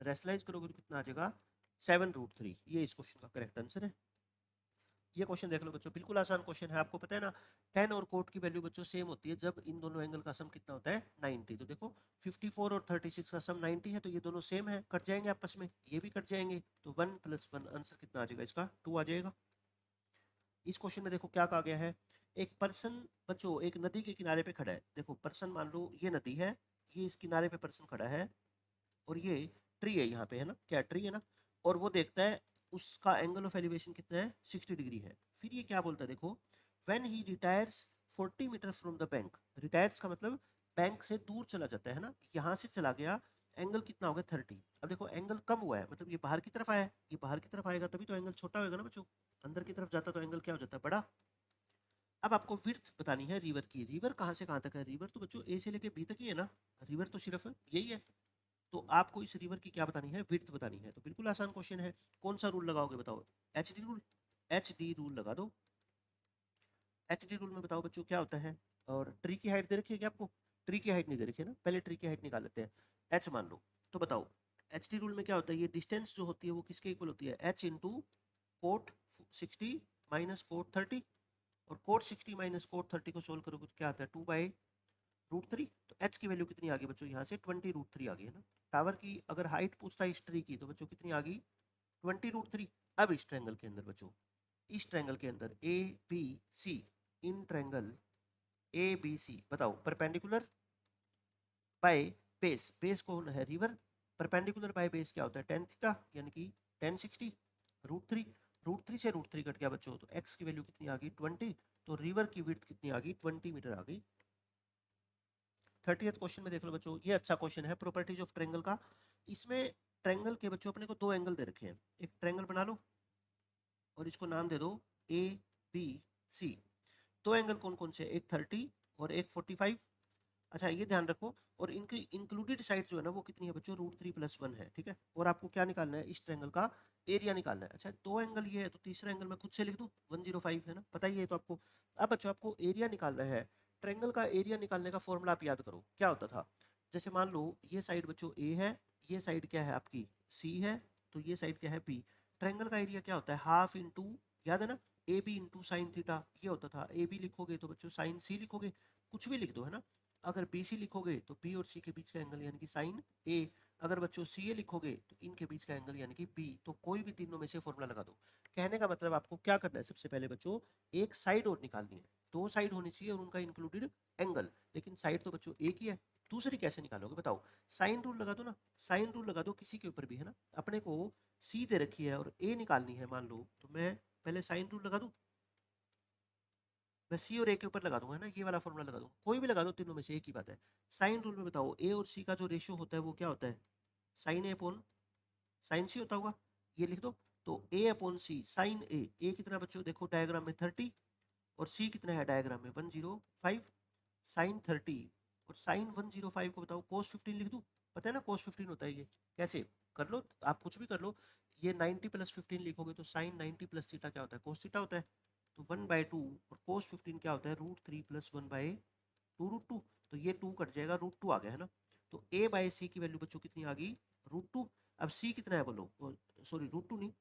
रेशनलाइज करोगे तो कितना आ जाएगा 7√3। ये इस क्वेश्चन का करेक्ट आंसर है। ये क्वेश्चन देख लो बच्चों, बिल्कुल आसान क्वेश्चन है। आपको पता है ना tan और cot की वैल्यू बच्चों सेम होती है जब इन दोनों एंगल का सम कितना होता है 90। तो देखो 54 और 36 का सम 90 है, तो ये दोनों सेम है, कट जाएंगे आपस में, ये भी कट जाएंगे, तो 1 + 1 आंसर कितना आ जाएगा इसका 2 आ जाएगा। इस क्वेश्चन में देखो क्या कहा गया है, एक पर्सन बच्चों एक नदी के किनारे पे खड़ा है। देखो पर्सन मान लो ये नदी है, ये इस किनारे पे पर्सन खड़ा है, और ये ट्री है, यहाँ पे है ना, क्या ट्री है ना, और वो देखता है उसका एंगल ऑफ एलिवेशन कितना है 60 डिग्री है। फिर ये क्या बोलता है देखो, when he retires 40 metre from the bank, retires का मतलब बैंक से दूर चला जाता है ना, यहाँ से चला गया, एंगल कितना हो गया 30। अब देखो एंगल कम हुआ है, मतलब ये बाहर की तरफ आया है, ये बाहर की तरफ आएगा तभी तो एंगल छोटा होगा ना बच्चों, अंदर की तरफ जाता तो एंगल क्या हो जाता है बड़ा। अब आपको विड्थ बतानी है रिवर की, रिवर कहाँ से कहाँ तक है, रिवर तो बच्चों ए से लेके बी तक ही है ना, रिवर तो सिर्फ यही है। तो आपको इस रिवर की क्या बतानी है, विड्थ बतानी है। तो बिल्कुल आसान क्वेश्चन है, कौन सा रूल लगाओगे बताओ, H D rule, H D rule लगा दो। एच डी रूल में बताओ बच्चों क्या होता है, और ट्री की हाइट दे रखी है क्या आपको, ट्री की हाइट नहीं दे रखी है ना, पहले ट्री की हाइट निकाल लेते हैं, एच मान लो। तो बताओ एच डी रूल में क्या होता है, ये डिस्टेंस जो होती है वो किसके इक्वल होती है, H into coat 60 minus cot 30, और कोट 60 माइनस कोट 30 को सोल्व करोगे तो क्या आता है 2/√3। तो एच की वैल्यू कितनी आ गई बच्चों यहाँ से 20√3 आ गई है ना। टावर की अगर हाइट पूछता है इस ट्री की तो बच्चों कितनी आ गई 20√3। अब इस ट्रायंगल के अंदर बच्चों, इस ट्रायंगल के अंदर A B C, in triangle A B C बताओ परपेंडिकुलर बाय बेस, बेस कौन है रिवर, परपेंडिकुलर बाय बेस क्या होता है tan थीटा, यानी कि tan 60 √3, √3 से √3 कट गया बच्चों, तो x की वैल्यू कितनी आ गई 20, तो रिवर की विड्थ कितनी आ गई 20 मीटर आ गई। 30th क्वेश्चन में देख लो बच्चों, ये अच्छा क्वेश्चन है प्रॉपर्टीज ऑफ ट्रायंगल का। इसमें ट्रायंगल के बच्चों अपने को दो एंगल दे रखे हैं, एक ट्रायंगल बना लो और इसको नाम दे दो ए बी सी। दो एंगल कौन कौन से, एक 30 और एक 45। अच्छा ये ध्यान रखो, और इनकी इंक्लूडेड साइड जो है ना वो कितनी है बच्चों √3 + 1 है, ठीक है। और आपको क्या निकालना है, इस ट्रायंगल का एरिया निकालना है। अच्छा दो एंगल ये है तो तीसरा एंगल मैं खुद से लिख दूं 105 है ना, पता ही है तो आपको। अब बच्चों आपको एरिया निकालना है, ट्रायंगल का एरिया निकालने का फॉर्मूला आप याद करो क्या होता था। जैसे मान लो ये साइड बच्चों ए है, ये साइड क्या है आपकी सी है, तो ये साइड क्या है बी। ट्रायंगल का एरिया क्या होता है हाफ इंटू, याद है ना, A B into sine theta, ये होता था। ए बी लिखोगे तो बच्चों साइन सी लिखोगे, कुछ भी लिख दो है ना। अगर बी सी लिखोगे तो बी और सी के बीच का एंगल यानी कि साइन ए, अगर बच्चों सी ए लिखोगे तो इनके बीच का एंगल यानी कि बी, तो कोई भी तीनों में से फॉर्मूला लगा दो। कहने का मतलब आपको क्या करना है, सबसे पहले बच्चों एक साइड और निकालनी है, दो साइड होनी चाहिए और उनका इंक्लूडेड एंगल, लेकिन साइड तो बच्चों एक ही है। दूसरी कैसे निकालोगे बताओ, साइन रूल लगा दो ना, साइन रूल लगा दो किसी के ऊपर भी है ना। अपने को सी दे रखी है और ए निकालनी है मान लो, तो मैं पहले साइन रूल लगा दूं, मैं सी और ए के ऊपर लगा दूंगा है ना, ये वाला फॉर्मूला लगा दूंगा, कोई भी लगा दो, तीनों में से एक ही बात है। साइन रूल में बताओ ए और सी का जो रेशियो होता है वो क्या होता है, साइन ए अपॉन साइन सी होता होगा, ये लिख दो। तो ए अपॉन सी साइन ए कितना बच्चों देखो डायग्राम में 30, और सी कितना है डायग्राम में 105, साइन 30 और साइन 105 को बताओ cos 15 लिख दूं, पता है ना cos 15 होता है ये, कैसे कर लो आप कुछ भी कर लो, ये 90 + 15 लिखोगे तो साइन 90 + थीटा क्या होता है cos थीटा होता है, तो 1/2, और cos 15 क्या होता है √3 + 1/2√2, तो ये 2 कट जाएगा, √2 आ गया है ना। तो a/c की वैल्यू बच्चों कितनी आ गई √2। अब c कितना है बोलो, सॉरी √2 नहीं,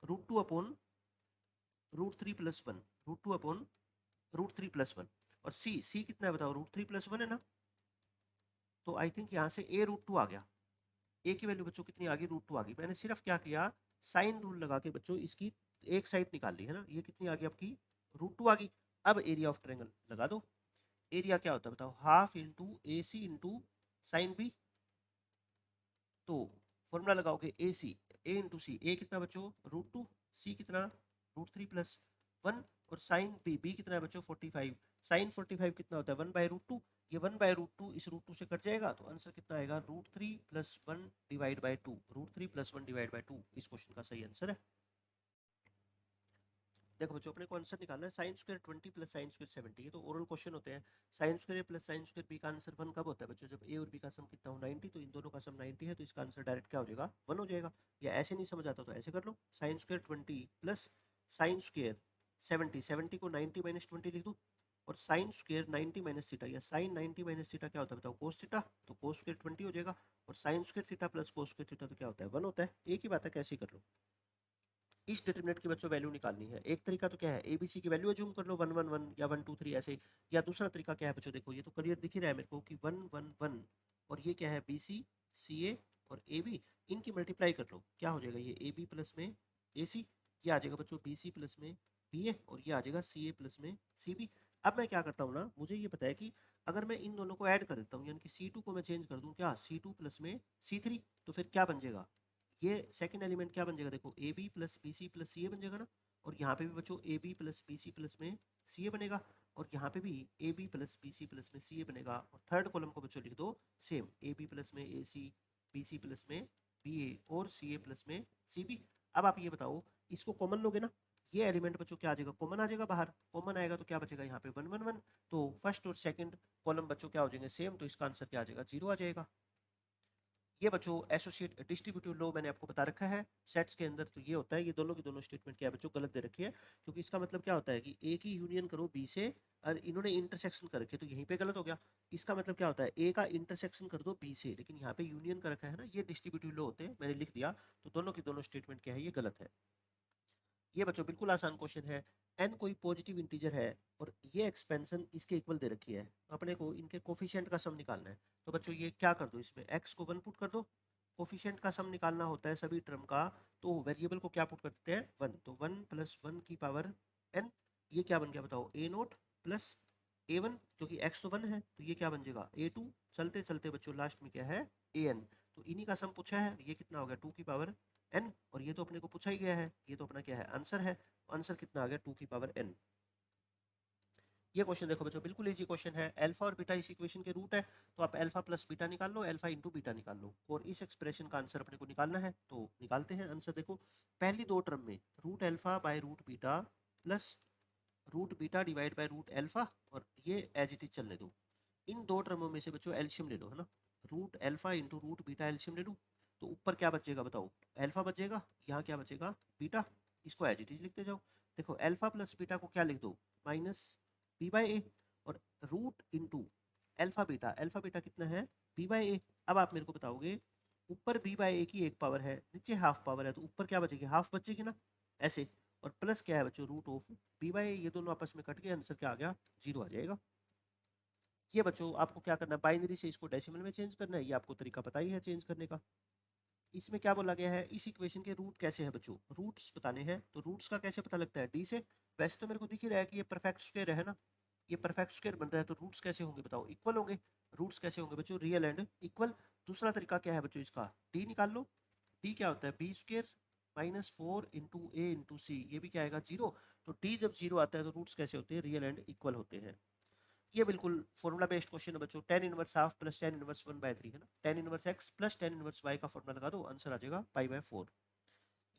√2 अपॉन √3 + 1, √2 अपॉन √3 + 1, और सी कितना है बताओ √3 + 1 है ना। तो आई थिंक यहाँ से a√2 आ गया, ए की वैल्यू बच्चों कितनी आ गई √2 आ गई। मैंने सिर्फ क्या किया, साइन रूल लगा के बच्चों इसकी एक साइड निकाल ली है ना, ये कितनी आ गई आपकी √2 आ गई। अब एरिया ऑफ ट्रायंगल लगा दो, एरिया क्या होता है बताओ हाफ इंटू ए सी इंटू साइन बी। तो फॉर्मूला लगाओगे ए सी, ए इंटू सी, ए कितना बच्चों √2, सी कितना √3 + 1, और साइन बी, बी कितना है बच्चों 45, साइन 45 कितना होता है 1/√2, ये 1/√2 इस √2 से कट जाएगा, तो आंसर कितना आएगा √3 + 1 डिवाइड बाई 2, √3 + 1 डिवाइड बाई 2 इस क्वेश्चन का सही आंसर है। देखो बच्चों अपने को आंसर निकालना है साइन स्क्वायर 20 + साइन स्क्वायर 70, ये तो ओरल क्वेश्चन होते हैं। Sine square plus sine square B का आंसर 1 कब होता है बच्चों, जब ए और बी का सम कितना हो 90, तो इन दोनों का सम 90 है, तो इसका आंसर डायरेक्ट क्या हो जाएगा 1 हो जाएगा। या ऐसे नहीं समझ आता तो ऐसे कर लो, साइन स्क्वायर 20 + साइन स्क्वायर 70, 70 को 90 - 20 लिख दूँ, और साइन स्क्वायर 90 माइनस थीटा या साइन 90 माइनस थीटा क्या होता है बताओ, कोस थीटा, तो कोस स्क्वायर 20 हो जाएगा, और sine square theta plus cos square theta तो क्या होता है 1 होता है। एक ही बात है, कैसे कर लो। इस डिटरमिनेंट की बच्चों वैल्यू निकालनी है। एक तरीका तो क्या है, एबीसी की वैल्यू अज्यूम कर लो 1 1 1 या 1 2 3 ऐसे, या दूसरा तरीका क्या है बच्चों, देखो ये तो क्लियर दिख ही रहा है मेरे को कि 1 1 1 और ये क्या है बीसी सीए और ए बी, इनकी मल्टीप्लाई कर लो, क्या हो जाएगा ये ए बी प्लस में ए सी, ये आ जाएगा बच्चों बी सी प्लस में बी ए, और ये आ जाएगा सी ए प्लस में सी बी। अब मैं क्या करता हूँ ना, मुझे ये पता है कि अगर मैं इन दोनों को ऐड कर देता हूँ, यानी कि C2 को मैं चेंज कर दूँ क्या C2 प्लस में C3, तो फिर क्या बन जाएगा, ये सेकंड एलिमेंट क्या बन जाएगा, देखो a b plus b c plus c a बन जाएगा ना, और यहाँ पे भी बच्चों a b plus b c plus में सी ए बनेगा, और यहाँ पे भी a b plus b c plus में सी ए बनेगा, और थर्ड कॉलम को बच्चों लिख दो सेम, ए बी प्लस में ए सी, बी सी प्लस में बी ए और सी ए प्लस में सी बी। अब आप ये बताओ, इसको कॉमन लोगे ना, ये एलिमेंट बच्चों क्या आ जाएगा, कॉमन आ जाएगा बाहर, कॉमन आएगा तो क्या बचेगा यहाँ पे 1 1 1, तो फर्स्ट और सेकंड कॉलम बच्चों क्या हो जाएंगे सेम, तो इसका आंसर क्या आ जाएगा 0 आ जाएगा। ये बच्चों एसोसिएट डिस्ट्रीब्यूटिव लॉ मैंने आपको बता रखा है सेट्स के अंदर, तो ये होता है, ये दोनों की दोनों स्टेटमेंट क्या है बच्चों गलत दे रखी है, क्योंकि इसका मतलब क्या होता है कि ए की यूनियन करो बी से, और इन्होंने इंटरसेक्शन कर रखे तो यहीं पे गलत हो गया। इसका मतलब क्या होता है, ए का इंटरसेक्शन कर दो बी से, लेकिन यहाँ पे यूनियन कर रखा है ना, ये डिस्ट्रीब्यूटिव लॉ होते हैं, मैंने लिख दिया, तो दोनों की दोनों स्टेटमेंट क्या है ये गलत है। ये बच्चों बिल्कुल आसान क्वेश्चन है। एन कोई पॉजिटिव इंटीजर है और ये एक्सपेंशन इसके इक्वल दे रखी है, तो अपने को इनके कोफिशिएंट का सम निकालना है। तो बच्चों ये क्या कर दो, इसमें x को 1 पुट कर दो, कोफिशिएंट का सम निकालना होता है सभी टर्म का, तो वेरिएबल को क्या पुट कर देते हैं 1, तो 1 प्लस 1 की पावर n, ये क्या बन गया बताओ ए नोट प्लस a1, क्योंकि x तो 1 है तो ये क्या बन जाएगा a2, चलते चलते बच्चों लास्ट में क्या है an, तो इन्हीं का सम पूछा है, ये कितना हो गया 2 की पावर n, और ये तो अपने को पूछा ही गया है, ये तो अपना क्या है आंसर है, आंसर कितना आ गया 2 की पावर n। ये क्वेश्चन देखो बच्चों बिल्कुल इजी क्वेश्चन है, अल्फा और बीटा इस इक्वेशन के रूट है, तो आप अल्फा प्लस बीटा निकाल लो, अल्फा इंटू बीटा निकाल लो, और इस एक्सप्रेशन का आंसर अपने को निकालना है, तो निकालते हैं आंसर। देखो पहली दो टर्म में root alpha by root beta plus root beta divide by root alpha, और ये एज इट इज चलने दो। इन दो टर्मों में से बच्चों एल्शियम ले लो, है ना, root alpha into root beta एल्शियम ले लो, तो ऊपर क्या बचेगा बताओ, अल्फा बचेगा, यहाँ क्या बचेगा बीटा, इसको एज इट इज लिखते जाओ। देखो अल्फा प्लस बीटा को क्या लिख दो माइनस बी बाई ए, और रूट इंटू अल्फा बीटा कितना है बी बाई ए। अब आप मेरे को बताओगे ऊपर बी बाई ए की एक पावर है, नीचे हाफ पावर है, तो ऊपर क्या बचेगी हाफ बचेगी ना ऐसे, और प्लस क्या है बच्चों रूट ऑफ बी बाई ए, ये दोनों आपस में कट के आंसर क्या आ गया 0 आ जाएगा। ये बच्चों आपको क्या करना है, बाइनरी से इसको डेसिमल में चेंज करना है, ये आपको तरीका पता ही है चेंज करने का। इसमें क्या बोला गया है, इस इक्वेशन के रूट कैसे है बच्चों, रूट्स बताने हैं, तो रूट्स का कैसे पता लगता है डी से, वैसे तो मेरे को दिख ही रहा है कि ये परफेक्ट स्क्वायर है ना, ये परफेक्ट स्क्वायर बन रहा है, तो रूट्स कैसे होंगे बताओ, इक्वल होंगे। रूट्स कैसे होंगे बच्चों, रियल एंड इक्वल। दूसरा तरीका क्या है बच्चों इसका, डी निकाल लो, डी क्या होता है B square minus 4 into A into सी, ये भी क्या आएगा 0, तो डी जब 0 आता है तो रूट्स कैसे होते हैं रियल एंड इक्वल होते हैं। ये बिल्कुल फॉर्मूला बेस्ड क्वेश्चन है बच्चों, tan inverse half plus tan inverse 1/3 है ना, tan inverse x plus tan inverse y का फॉर्मूला लगा दो, आंसर आ जाएगा π/4।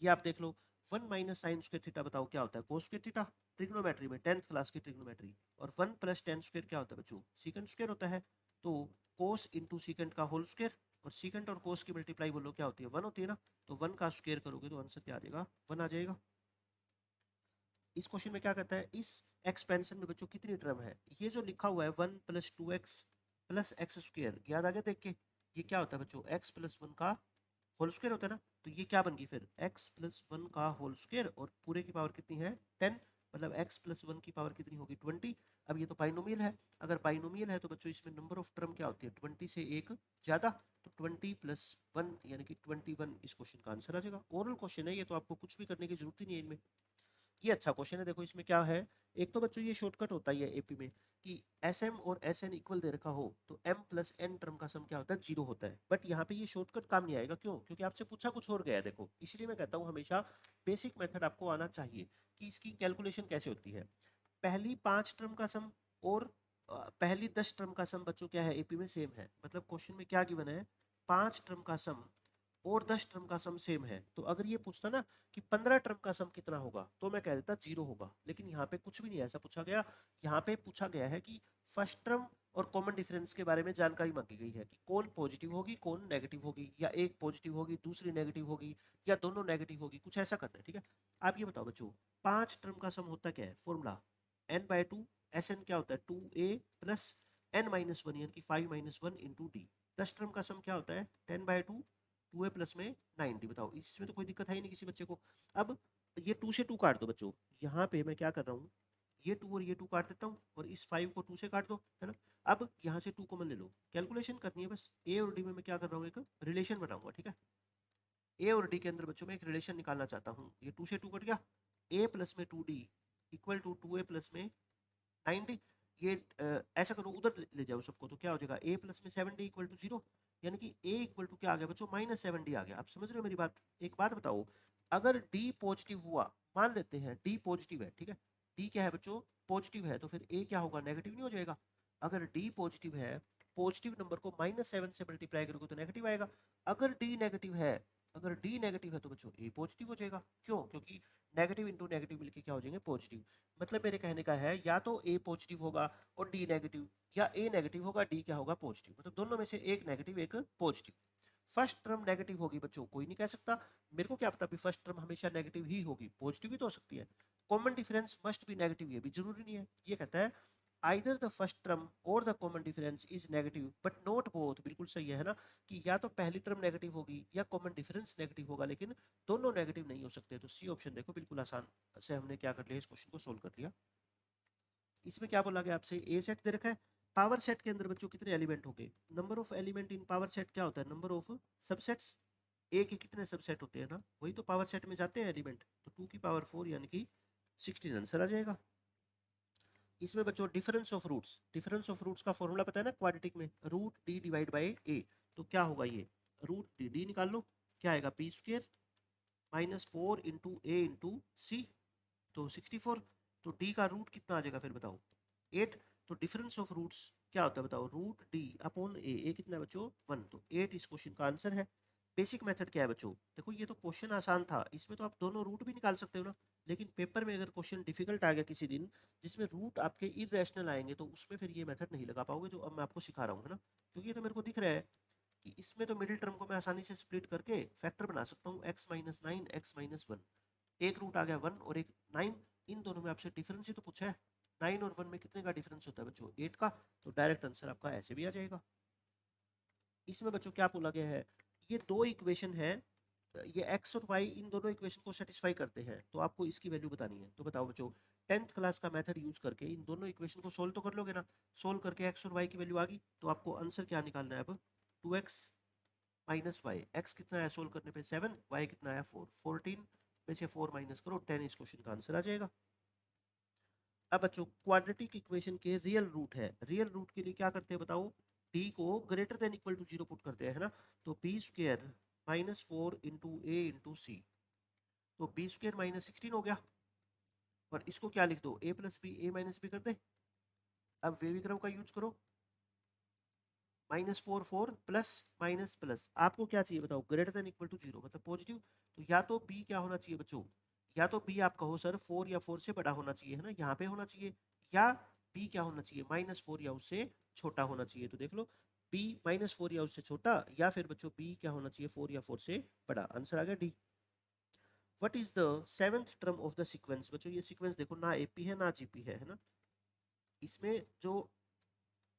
ये आप देख लो 1 माइनस साइन स्क्वायर थीटा बताओ क्या होता है कोस स्क्वायर थीटा, ट्रिग्नोमेट्री में 10th क्लास की ट्रिग्नोमेट्री, और 1 प्लस टेन स्क्वायर क्या होता है बच्चों सीकेंड स्क्वायर होता है, तो कोस इंटू सीकेंड का होल स्क्वायर, और सीकेंड और कोस की मल्टीप्लाई बोलो क्या होती है 1 होती है ना, तो 1 का स्क्वायर करोगे तो आंसर क्या आ जाएगा 1 आ जाएगा। इस क्वेश्चन में क्या कहता है, इस एक्सपेंशन में बच्चों कितनी टर्म है, ये जो लिखा हुआ है 1 plus 2x plus x square, याद आ गया देख के, ये क्या होता है बच्चों x प्लस 1 का होल स्क्वायर होता है ना, तो ये क्या बन गई फिर x प्लस 1 का होल स्क्वायर, और पूरे की पावर कितनी है 10, मतलब x प्लस 1 की पावर कितनी होगी 20। अब ये तो बाइनोमियल है, अगर बाइनोमियल है तो बच्चों इसमें नंबर ऑफ टर्म क्या होती है 20 से एक ज़्यादा, तो 20 प्लस 1 यानी कि 21 इस क्वेश्चन का आंसर आ जाएगा। ओरल क्वेश्चन है ये, तो आपको कुछ भी करने की जरूरत ही नहीं है इनमें। ये अच्छा क्वेश्चन है, देखो इसमें क्या है, एक तो बच्चों ये शॉर्टकट होता है एपी में कि एस एम और एस एन इक्वल दे रखा हो तो एम प्लस एन टर्म का सम क्या होता है 0 होता है, बट यहाँ पे ये शॉर्टकट काम नहीं आएगा, क्यों, क्योंकि आपसे पूछा कुछ और गया है, देखो इसलिए मैं कहता हूँ हमेशा बेसिक मेथड आपको आना चाहिए कि इसकी कैलकुलेशन कैसे होती है। पहली 5 टर्म का सम और पहली 10 टर्म का सम बच्चों क्या है एपी में सेम है, मतलब क्वेश्चन में क्या गिवन है 5 टर्म का सम और 10 टर्म का सम सेम है, तो अगर ये पूछता ना कि 15 टर्म का सम कितना होगा तो मैं कह देता 0 होगा, लेकिन यहाँ पे कुछ भी नहीं ऐसा पूछा गया। यहाँ पे पूछा गया है कि फर्स्ट टर्म और कॉमन डिफरेंस के बारे में जानकारी मांगी गई है कि कौन पॉजिटिव होगी कौन नेगेटिव होगी, या एक पॉजिटिव होगी दूसरी नेगेटिव होगी, या दोनों नेगेटिव होगी, कुछ ऐसा करना है। ठीक है, आप ये बताओ बच्चों 5 टर्म का सम होता क्या है, फॉर्मूला n/2 एस एन क्या होता है 2a plus n minus one यानी कि 5 minus one into D. 10 term का सम क्या होता है 10/2 2a प्लस में 9d। बताओ इसमें तो कोई दिक्कत है ही नहीं किसी बच्चे को। अब ये 2 से 2 काट दो बच्चों, यहाँ पे मैं क्या कर रहा हूँ ये 2 और ये 2 काट देता हूँ और इस 5 को 2 से काट दो, है ना। अब यहाँ से 2 कॉमन ले लो, कैलकुलेशन करनी है बस। ए और डी में मैं क्या कर रहा हूँ एक रिलेशन बनाऊंगा, ठीक है। ए और डी के अंदर बच्चों में एक रिलेशन निकालना चाहता हूँ। ये 2 से 2 कट गया, ए प्लस में 2d equal to 2a plus में 9d। ये ऐसा करो उधर ले जाओ सबको, तो क्या हो जाएगा a प्लस में 7d इक्वल टू 0, यानी कि a इक्वल टू क्या आ गया बच्चों -7d आ गया। आप समझ रहे हो मेरी बात। एक बात बताओ, अगर d पॉजिटिव हुआ, मान लेते हैं d पॉजिटिव है, ठीक है, d क्या है बच्चों पॉजिटिव है, तो फिर a क्या होगा नेगेटिव नहीं हो जाएगा। अगर d पॉजिटिव है, पॉजिटिव नंबर को -7 से मल्टीप्लाई करोगे तो नेगेटिव आएगा। अगर d नेगेटिव है, अगर d नेगेटिव है तो बच्चों a पॉजिटिव हो जाएगा। क्यों? क्योंकि नेगेटिव इंटू नेगेटिव मिलके क्या हो जाएंगे पॉजिटिव। मतलब मेरे कहने का है या तो a पॉजिटिव होगा और d नेगेटिव, या a नेगेटिव होगा d क्या होगा पॉजिटिव। मतलब दोनों में से एक नेगेटिव एक पॉजिटिव। फर्स्ट टर्म नेगेटिव होगी बच्चों, कोई नहीं कह सकता। मेरे को क्या पता भी फर्स्ट टर्म हमेशा नेगेटिव ही होगी, पॉजिटिव भी तो हो सकती है। Common difference must be negative, ये भी जरूरी नहीं है। ये कहता है आइदर द फर्स्ट टर्म और the common difference is negative but not both. बिल्कुल सही है ना, कि या तो पहली टर्म नेगेटिव होगी या कॉमन डिफरेंस नेगेटिव होगा, लेकिन दोनों नेगेटिव नहीं हो सकते। तो सी ऑप्शन देखो बिल्कुल आसान से हमने क्या कर लिया, इस क्वेश्चन को सोल्व कर लिया। इसमें क्या बोला गया आपसे, ए सेट दे रखा है। पावर सेट के अंदर बच्चों कितने एलिमेंट होंगे, number of element in power set क्या होता है नंबर ऑफ सबसेट्स। ए के कितने सबसेट होते हैं ना, वही तो पावर सेट में जाते हैं एलिमेंट। तो 2 की पावर 4 यानी कि 16 आंसर आ जाएगा। इसमें बच्चों difference of roots, difference of roots का फॉर्मूला पता है ना क्वाड्रेटिक में, root D divide by A. तो क्या होगा ये रूट डी, डी निकाल लो, क्या आएगा B square -4 into A into C, तो 64। तो डी का रूट कितना आ जाएगा फिर बताओ 8। तो डिफरेंस ऑफ रूट्स क्या होता है बताओ, रूट डी अपॉन ए कितना है बच्चों 1। तो 8 इस क्वेश्चन का आंसर है। बेसिक मेथड क्या है बच्चों, देखो ये तो क्वेश्चन आसान था, इसमें तो आप दोनों रूट भी निकाल सकते हो ना। लेकिन पेपर में अगर क्वेश्चन डिफिकल्ट आ गया किसी दिन जिसमें रूट आपके इरेशनल आएंगे, तो उसमें फिर ये मेथड नहीं लगा पाओगे जो अब मैं आपको सिखा रहा हूँ, है ना। क्योंकि ये तो मेरे को दिख रहा है कि इसमें तो मिडिल टर्म को मैं आसानी से स्प्लिट करके फैक्टर बना सकता हूँ x-9 x-1। एक रूट आ गया 1 और एक 9, इन दोनों में आपसे डिफरेंस ही तो पूछा है। 9 और 1 में कितने का डिफरेंस होता है बच्चों 8 का। तो डायरेक्ट आंसर आपका ऐसे भी आ जाएगा। इसमें बच्चों क्या बोला गया है, ये दो इक्वेशन है, ये x और y इन दोनों इक्वेशन को सेटिस्फाई करते हैं, तो आपको इसकी वैल्यू बतानी है। तो बताओ बच्चों 10th क्लास का मेथड यूज करके इन दोनों इक्वेशन को सोल्व तो कर लोगे ना। सोल्व करके x और y की वैल्यू आ गई, तो आपको आंसर क्या निकालना है अब 2x माइनस वाई। एक्स कितना है सोल्व करने पे 7, y कितना है 4, 14 में से 4 माइनस करो 10, इस क्वेश्चन का आंसर आ जाएगा। अब बच्चों क्वाड्रेटिक इक्वेशन के रियल रूट है, रियल रूट के लिए क्या करते हैं बताओ, d को greater than equal to 0 put करते हैं, है ना। तो B square -4 into A into C, तो बी स्क्र -16 हो गया। और इसको क्या लिख दो a plus B, a minus B कर दे। अब वे विक्रम का यूज करो, -4 4 प्लस माइनस प्लस, आपको क्या चाहिए बताओ ग्रेटर देन इक्वल टू 0 मतलब पॉजिटिव। तो या तो b क्या होना चाहिए बच्चों, या तो b आप कहो सर 4 या 4 से बड़ा होना चाहिए, है ना, यहाँ पे होना चाहिए। या b क्या होना चाहिए -4 या उससे छोटा होना चाहिए। तो देख लो b -4 या उससे छोटा, या फिर बच्चों b क्या होना चाहिए 4 या 4 से बड़ा। आंसर आ गया D. What is the 7th term of the sequence. बच्चों ये सीक्वेंस देखो ना एपी है ना जीपी है ना। इसमें जो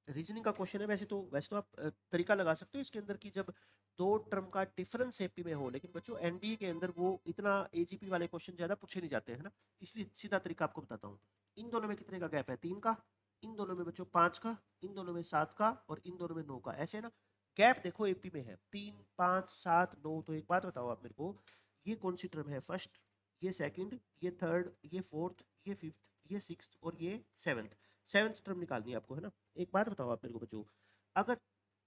रीजनिंग का क्वेश्चन है, वैसे तो आप तरीका लगा सकते हो इसके अंदर की जब दो टर्म का डिफरेंस एपी में हो, लेकिन बच्चों एनडीए के अंदर वो इतना एजीपी वाले क्वेश्चन ज्यादा पूछे नहीं जाते हैं ना, इसलिए सीधा तरीका आपको बताता हूँ। इन दोनों में कितने का गैप है 3 का, इन दोनों में बच्चों 5 का, इन दोनों में 7 का और इन दोनों में 9 का, ऐसे ना गैप देखो एपी में है 3 5 7 9। तो एक बात बताओ आप मेरे को, ये कौन सी टर्म है फर्स्ट, ये सेकंड, ये थर्ड, ये फोर्थ, ये फिफ्थ, ये सिक्स्थ और ये सेवंथ। सेवंथ टर्म निकालनी है आपको, है ना। एक बात बताओ आप मेरे को बच्चों, अगर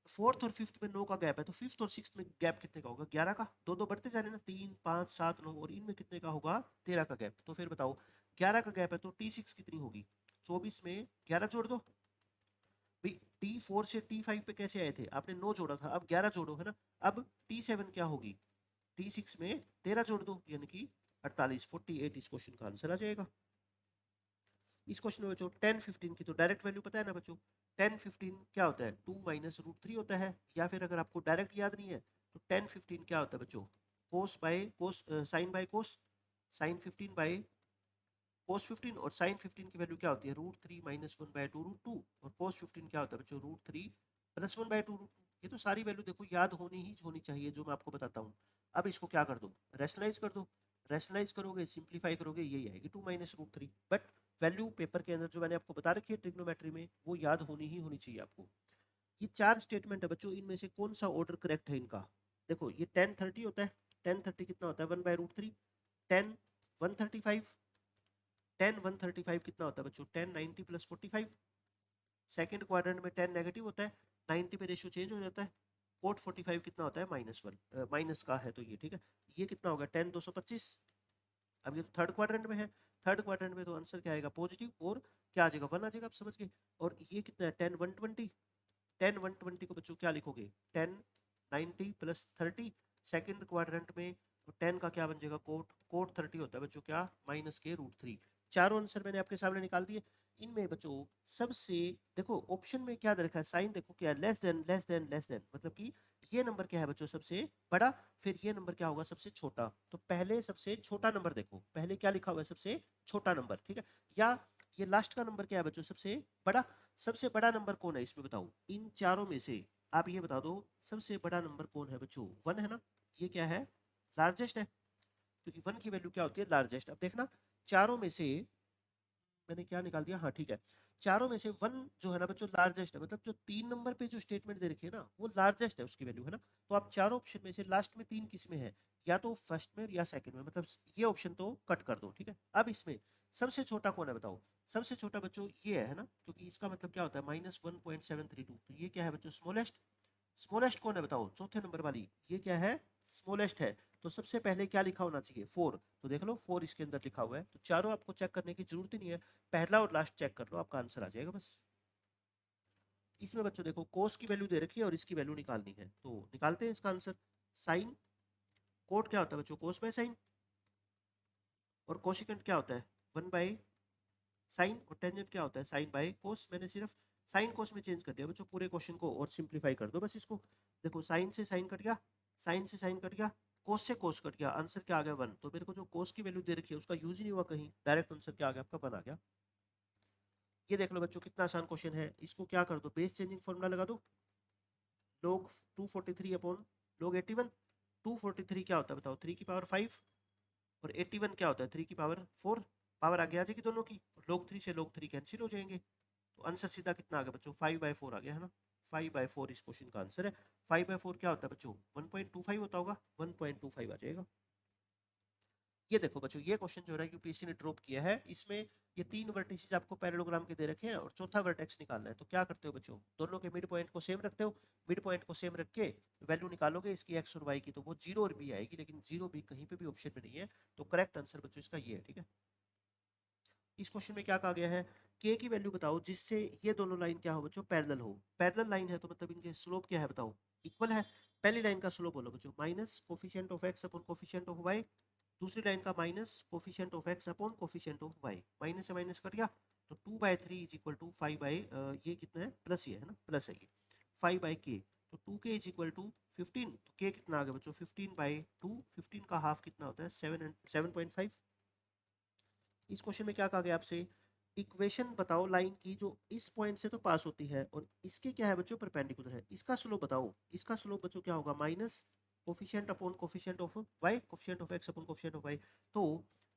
फोर्थ और फिफ्थ में 9 का गैप है तो फिफ्थ और सिक्स्थ में गैप कितने का होगा 11 का। दो दो बढ़ते जा रहे हैं ना, 3 5 7 9, और इनमें कितने का होगा 13 का गैप। तो फिर बताओ 11 का गैप है तो T6 कितनी होगी, 24 में 11 जोड़ दो भाई। T4 से T5 पे कैसे आए थे, आपने 9 जोड़ा था, अब 11 जोड़ो, है ना। अब T7 क्या होगी, T6 में 13 जोड़ दो यानी कि 48, 48 इस क्वेश्चन का आंसर आ जाएगा। इस क्वेश्चन में बच्चों 10 15 की तो डायरेक्ट वैल्यू पता है ना बच्चों, 10 15 क्या होता है 2 माइनस रूट 3 होता है। या फिर अगर आपको डायरेक्ट याद नहीं है तो 10 15 क्या होता है बच्चों, cos by cos, sine by cos, sine 15 by cos 15 और sin 15 की वैल्यू क्या होती है √3 माइनस 1/2 √2 और cos 15 क्या होता है बच्चों √3 प्लस 1/2 √2। ये तो सारी वैल्यू देखो याद होनी ही होनी चाहिए जो मैं आपको बताता हूँ। अब इसको क्या कर दो रैशनलाइज कर दो, रैशनलाइज करोगे सिंप्लीफाई करोगे यही आएगी 2 माइनस √3। बट वैल्यू पेपर के अंदर जो मैंने आपको बता रखी है ट्रिग्नोमेट्री में वो याद होनी ही होनी चाहिए आपको। ये 4 स्टेटमेंट है बच्चों, इनमें से कौन सा ऑर्डर करेक्ट है इनका। देखो ये 10 30 होता है, 10 30 कितना होता है 1/√3, 10 135, 10 135 कितना होता है बच्चों 10 90 प्लस 45। सेकंड क्वाड्रेंट में 10 नेगेटिव होता है, 90 पे रेशियो चेंज हो जाता है। कोट 45 कितना होता है -1, माइनस का है तो ये ठीक है। ये कितना होगा 10 225। अब ये तो थर्ड क्वाड्रेंट में है, थर्ड क्वाड्रेंट में तो आंसर क्या आएगा पॉजिटिव और क्या आ जाएगा 1 आ जाएगा, आप समझ गए। और ये कितना है 10 120, 10 120 को बच्चों क्या लिखोगे 10 90 प्लस 30। सेकंड क्वाड्रेंट में 10 का क्या बन जाएगा कोट, कोट 30 होता है बच्चों क्या माइनस के √3। चारों आंसर मैंने आपके सामने निकाल दिए। इनमें बच्चों सबसे देखो ऑप्शन में क्या दे रखा है साइन देखो क्या less than less than less than, मतलब कि ये नंबर क्या है बच्चों सबसे बड़ा, फिर ये नंबर क्या होगा सबसे छोटा। तो पहले सबसे छोटा नंबर देखो, पहले क्या लिखा हुआ है सबसे छोटा नंबर, ठीक है। या ये लास्ट का नंबर क्या है बच्चों सबसे बड़ा, सबसे बड़ा नंबर कौन है इसमें बताओ इन चारों में से। आप ये बता दो सबसे बड़ा नंबर कौन है बच्चों 1 है ना, ये क्या है लार्जेस्ट है, क्योंकि 1 की वैल्यू क्या होती है लार्जेस्ट। अब देखना चारों में से मैंने क्या निकाल दिया, हाँ ठीक है, चारों में से 1 जो है ना बच्चों लार्जेस्ट है, मतलब जो 3 नंबर पे जो स्टेटमेंट दे रखी है ना वो लार्जेस्ट है उसकी वैल्यू है ना। तो आप चारों ऑप्शन में से लास्ट में 3 किस में है, या तो फर्स्ट में या सेकंड में, मतलब ये ऑप्शन तो कट कर दो, ठीक है। अब इसमें सबसे छोटा कौन है बताओ, सबसे छोटा बच्चों ये है ना, क्योंकि इसका मतलब क्या होता है -1.732, तो ये क्या है बच्चों स्मॉलेस्ट। स्मॉलेस्ट कौन है बताओ चौथे नंबर वाली, ये क्या है स्मॉलेस्ट है। तो सबसे पहले क्या लिखा होना चाहिए 4, तो देख लो 4 इसके अंदर लिखा हुआ है। तो चारों आपको चेक करने की जरूरत ही नहीं है, पहला और लास्ट चेक कर लो आपका आंसर आ जाएगा बस। इसमें बच्चों देखो कोस की वैल्यू दे रखी है और इसकी वैल्यू निकालनी है, तो निकालते हैं इसका आंसर। साइन कोट क्या होता है बच्चों कोस बाय साइन, और कोशिकेंट क्या होता है 1 बाय साइन, और टेंजेंट क्या होता है साइन बाय कोस। मैंने सिर्फ साइन कोस में चेंज कर दिया बच्चों पूरे क्वेश्चन को, और सिंप्लीफाई कर दो बस इसको। देखो साइन से साइन कट गया, साइन से साइन कट गया, कोस से कोस कट गया, आंसर क्या आ गया 1। तो मेरे को जो कोस की वैल्यू दे रखी है उसका यूज ही नहीं हुआ कहीं, डायरेक्ट आंसर क्या आ गया आपका 1 आ गया। ये देख लो बच्चों कितना आसान क्वेश्चन है, इसको क्या कर दो बेस चेंजिंग फॉर्मूला लगा दो, log 243 अपॉन log 81। 243 क्या होता है बताओ 3 की पावर 5, और 81 क्या होता है 3 की पावर 4, पावर आगे आ जाएगी दोनों की, log 3 से log 3 कैंसिल हो जाएंगे। तो आंसर सीधा कितना आ गया बच्चों 5/4 आ गया है ना, 5/4 इस क्वेश्चन का आंसर है। 5/4 क्या होता है बच्चों 1.25 होता होगा, 1.25 आ जाएगा। ये देखो बच्चों ये क्वेश्चन जो है यूपीएससी ने ड्रॉप किया है, इसमें ये 3 वर्टिसेस आपको पैरेललोग्राम के दे रखे हैं और चौथा वर्टेक्स निकालना है। तो क्या करते हो बच्चों दोनों के मिड पॉइंट को सेम रखते हो, मिड पॉइंट को सेम रख के वैल्यू निकालोगे इसकी एक्स और वाई की, तो वो 0 और बी आएगी, लेकिन 0 भी कहीं पे भी ऑप्शन में नहीं है। तो करेक्ट आंसर बच्चों इसका ये है, ठीक है। इस क्वेश्चन में क्या कहा गया है के की वैल्यू बताओ जिससे ये दोनों लाइन क्या हो बच्चों पैरेलल हो। पैरेलल लाइन है तो मतलब इनके स्लोप क्या है बताओ इक्वल है। पहली लाइन का स्लोप बोलो बच्चों minus coefficient of x upon coefficient of y, दूसरी लाइन का minus coefficient of x upon coefficient of y, minus से माइनस कट गया। तो 2/3 इज इक्वल टू 5 ये कितना है प्लस, ये है ना प्लस है ये 5/k। तो 2k इज इक्वल टू 15, तो k कितना आ गया बच्चों 15/2, 15 का हाफ कितना होता है 7.5। इस क्वेश्चन में क्या कहा गया आपसे इक्वेशन बताओ लाइन की जो इस पॉइंट से तो पास होती है और इसके क्या है बच्चों परपेंडिकुलर है, इसका स्लोप बताओ। इसका स्लोप बच्चों क्या होगा minus coefficient upon coefficient of y, coefficient of x upon coefficient of y. तो